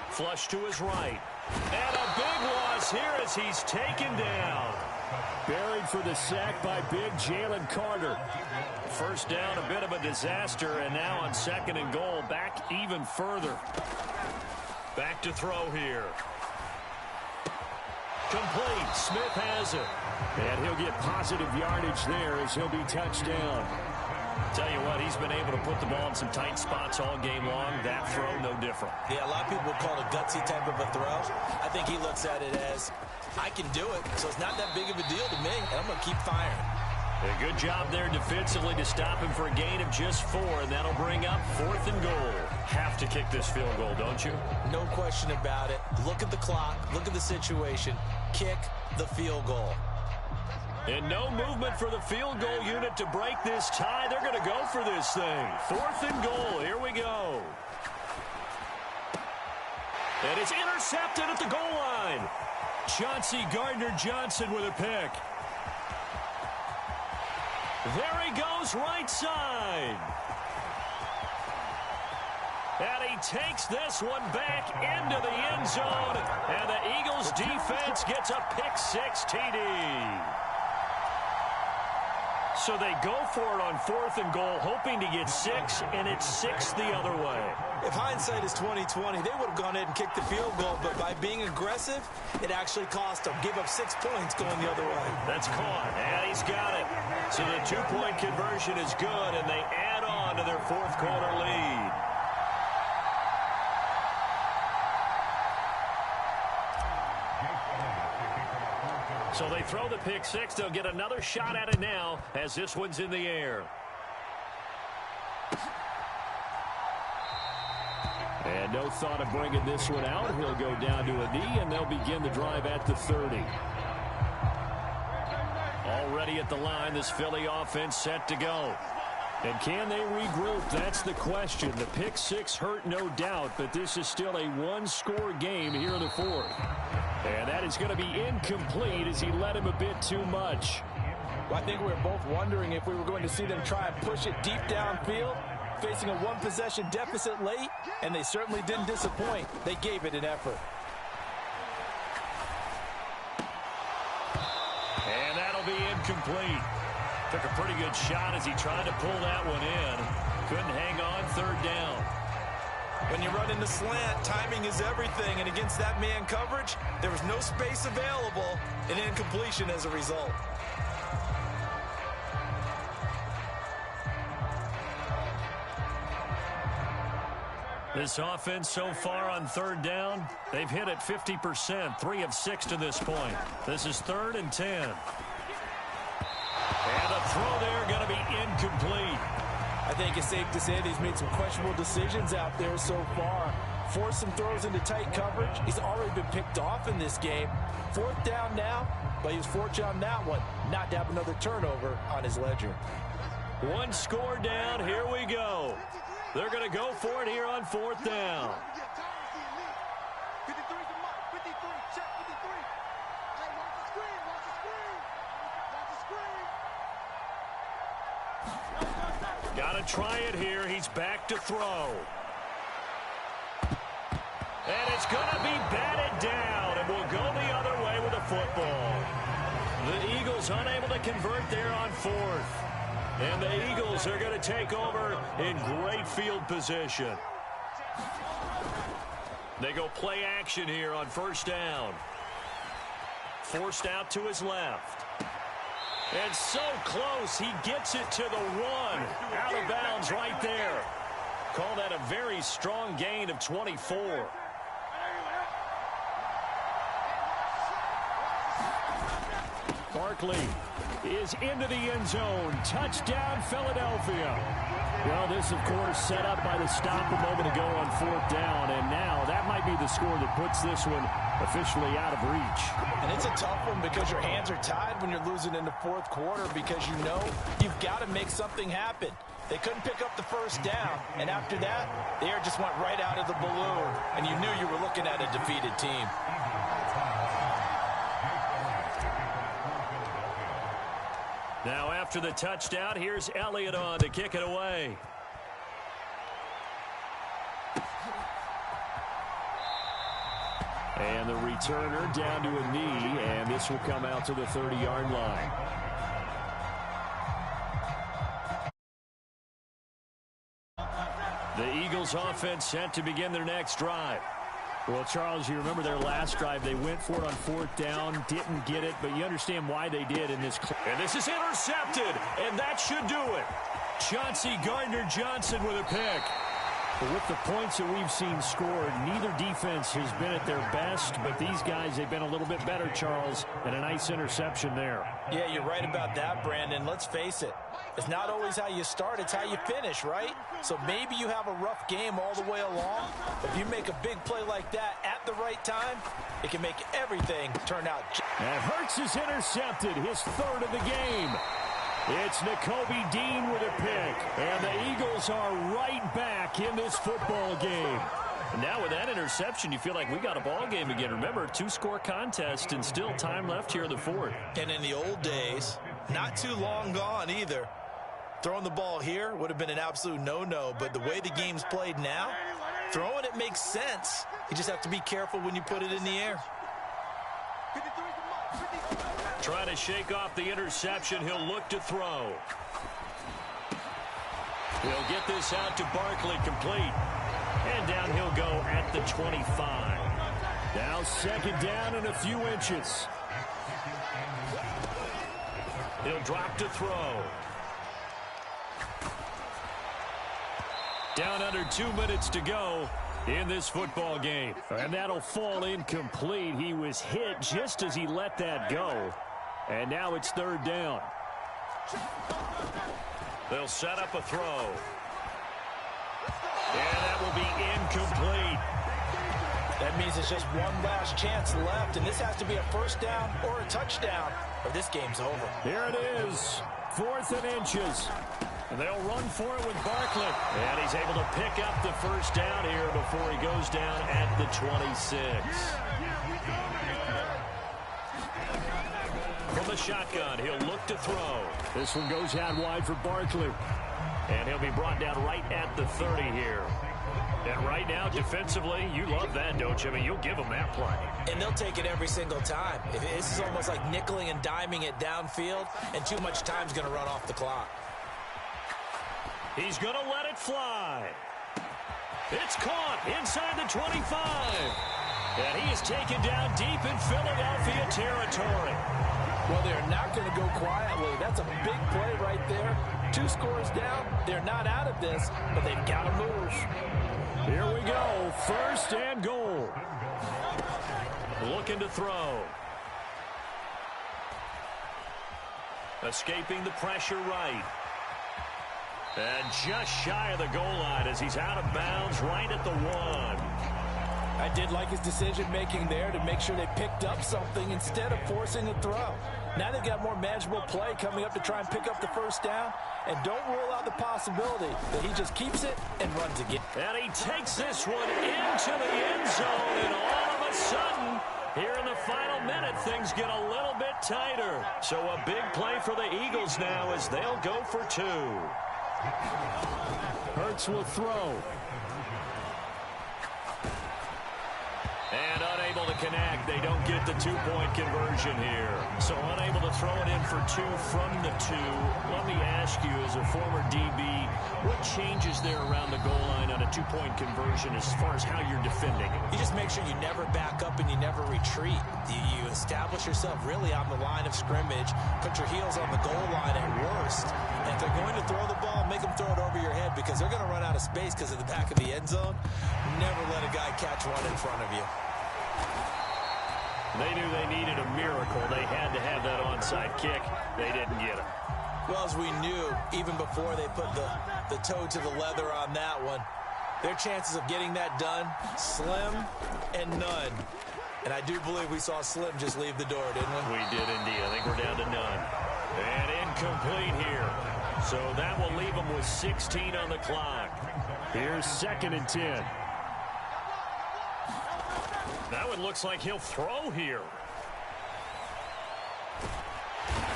Flush to his right. And a big loss here as he's taken down. Buried for the sack by big Jalen Carter. First down, a bit of a disaster, and now on second and goal, back even further. Back to throw here. Complete. Smith has it. And he'll get positive yardage there as he'll be touched down. Tell you what, he's been able to put the ball in some tight spots all game long. That throw, no different. Yeah, a lot of people would call it a gutsy type of a throw. I think he looks at it as, I can do it, so it's not that big of a deal to me, and I'm going to keep firing. A good job there defensively to stop him for a gain of just 4, and that'll bring up fourth and goal. Have to kick this field goal, don't you? No question about it. Look at the clock. Look at the situation. Kick the field goal. And no movement for the field goal unit to break this tie. They're going to go for this thing. Fourth and goal. Here we go. And it's intercepted at the goal line. Chauncey Gardner-Johnson with a pick. There he goes, right side. And he takes this one back into the end zone. And the Eagles defense gets a pick-6 TD. So they go for it on fourth and goal, hoping to get 6, and it's 6 the other way. If hindsight is 20/20, they would have gone ahead and kicked the field goal, but by being aggressive, it actually cost them. Give up 6 points going the other way. That's caught, and he's got it. So the 2-point conversion is good, and they add on to their fourth quarter lead. So they throw the pick-6. They'll get another shot at it now as this one's in the air. And no thought of bringing this one out. He'll go down to a knee, and they'll begin the drive at the 30. Already at the line, this Philly offense set to go. And can they regroup? That's the question. The pick-6 hurt, no doubt, but this is still a one-score game here in the fourth. And that is going to be incomplete as he led him a bit too much. Well, I think we were both wondering if we were going to see them try and push it deep downfield, facing a one-possession deficit late, and they certainly didn't disappoint. They gave it an effort. And that'll be incomplete. Took a pretty good shot as he tried to pull that one in. Couldn't hang on, third down. When you run into slant, timing is everything, and against that man coverage, there was no space available, and incompletion as a result. This offense so far on third down, they've hit it 50%, 3 of 6 to this point. This is 3rd and 10. And the throw there going to be incomplete. I think it's safe to say that he's made some questionable decisions out there so far. Forced some throws into tight coverage. He's already been picked off in this game. 4th down now, but he was fortunate on that one not to have another turnover on his ledger. One score down. Here we go. They're going to go for it here on 4th down. Got to try it here. He's back to throw. And it's going to be batted down, and will go the other way with the football. The Eagles unable to convert there on fourth. And the Eagles are going to take over in great field position. They go play action here on first down. Forced out to his left. And so close, he gets it to the one. Out of bounds right there. Call that a very strong gain of 24. Barkley is into the end zone. Touchdown, Philadelphia. Well, this, of course, set up by the stop a moment ago on fourth down. And now that might be the score that puts this one officially out of reach. And it's a tough one because your hands are tied when you're losing in the fourth quarter because you know you've got to make something happen. They couldn't pick up the first down. And after that, the air just went right out of the balloon. And you knew you were looking at a defeated team. Now after the touchdown, here's Elliott on to kick it away. And the returner down to a knee, and this will come out to the 30-yard line. The Eagles offense set to begin their next drive. Well, Charles, you remember their last drive. They went for it on fourth down, didn't get it, but you understand why they did in this. And this is intercepted, and that should do it. Chauncey Gardner-Johnson with a pick. But with the points that we've seen scored, neither defense has been at their best, but these guys, they've been a little bit better, Charles, and a nice interception there. Yeah, you're right about that, Brandon. Let's face it. It's not always how you start, it's how you finish, right? So maybe you have a rough game all the way along. If you make a big play like that at the right time, it can make everything turn out. And Hurts is intercepted, his third of the game. It's Nakobe Dean with a pick, and the Eagles are right back in this football game. And now with that interception, you feel like we got a ball game again. Remember, two-score contest and still time left here in the fourth. And in the old days, not too long gone either. Throwing the ball here would have been an absolute no-no, but the way the game's played now, throwing it makes sense. You just have to be careful when you put it in the air. Trying to shake off the interception. He'll look to throw. He'll get this out to Barkley, complete. And down he'll go at the 25. Now second down and a few inches. He'll drop to throw. Down under 2 minutes to go in this football game. And that'll fall incomplete. He was hit just as he let that go. And now it's third down. They'll set up a throw. And that will be incomplete. That means it's just one last chance left, and this has to be a first down or a touchdown, or this game's over. Here it is, 4th and inches. And they'll run for it with Barkley. And he's able to pick up the first down here before he goes down at the 26. From the shotgun, he'll look to throw. This one goes out wide for Barkley. And he'll be brought down right at the 30 here. And right now, defensively, you love that, don't you? I mean, you'll give them that play. And they'll take it every single time. This is almost like nickeling and diming it downfield, and too much time's going to run off the clock. He's going to let it fly. It's caught inside the 25. And he is taken down deep in Philadelphia territory. Well, they're not going to go quietly. That's a big play right there. 2 scores down. They're not out of this, but they've got to move. Here we go. 1st and goal. Looking to throw. Escaping the pressure right. And just shy of the goal line as he's out of bounds right at the 1. I did like his decision-making there to make sure they picked up something instead of forcing a throw. Now they've got more manageable play coming up to try and pick up the first down. And don't rule out the possibility that he just keeps it and runs again. And he takes this one into the end zone. And all of a sudden, here in the final minute, things get a little bit tighter. So a big play for the Eagles now as they'll go for 2. Hurts will throw. And unable to connect. They don't get the two-point conversion here. So unable to throw it in for two from the two. Let me ask you, as a former DB, what changes there around the goal line on a two-point conversion as far as how you're defending? You just make sure you never back up and you never retreat. You establish yourself really on the line of scrimmage, put your heels on the goal line at worst. And if they're going to throw the ball, make them throw it over your head because they're going to run out of space because of the back of the end zone. Never let a guy catch one in front of you. They knew they needed a miracle. They had to have that onside kick. They didn't get it. Well, as we knew, even before they put the toe to the leather on that one, their chances of getting that done, slim and none. And I do believe we saw Slim just leave the door, didn't we? We did indeed. I think we're down to none. And incomplete here. So that will leave them with 16 on the clock. Here's 2nd and 10. Now it looks like he'll throw here.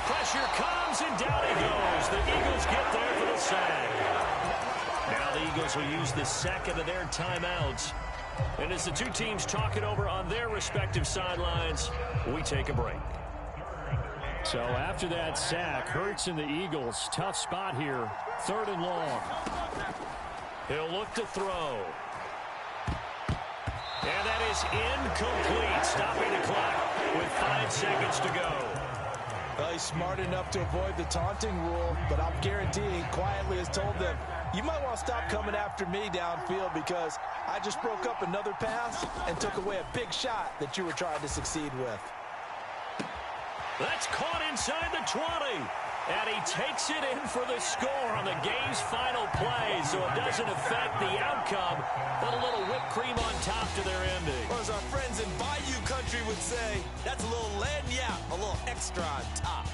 Pressure comes, and down he goes. The Eagles get there for the sack. Now the Eagles will use the second of their timeouts. And as the two teams talk it over on their respective sidelines, we take a break. So after that sack, Hurts and the Eagles, tough spot here. 3rd and long. He'll look to throw. And that is incomplete, stopping the clock with 5 seconds to go. Well, he's smart enough to avoid the taunting rule, but I'm guaranteeing quietly has told them, you might want to stop coming after me downfield because I just broke up another pass and took away a big shot that you were trying to succeed with. That's caught inside the 20. And he takes it in for the score on the game's final play, so it doesn't affect the outcome, but a little whipped cream on top to their ending. Or as our friends in Bayou Country would say, that's a little lagniappe, a little extra on top.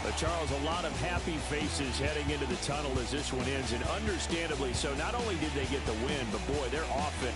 But Charles, a lot of happy faces heading into the tunnel as this one ends, and understandably so. Not only did they get the win, but boy, their offense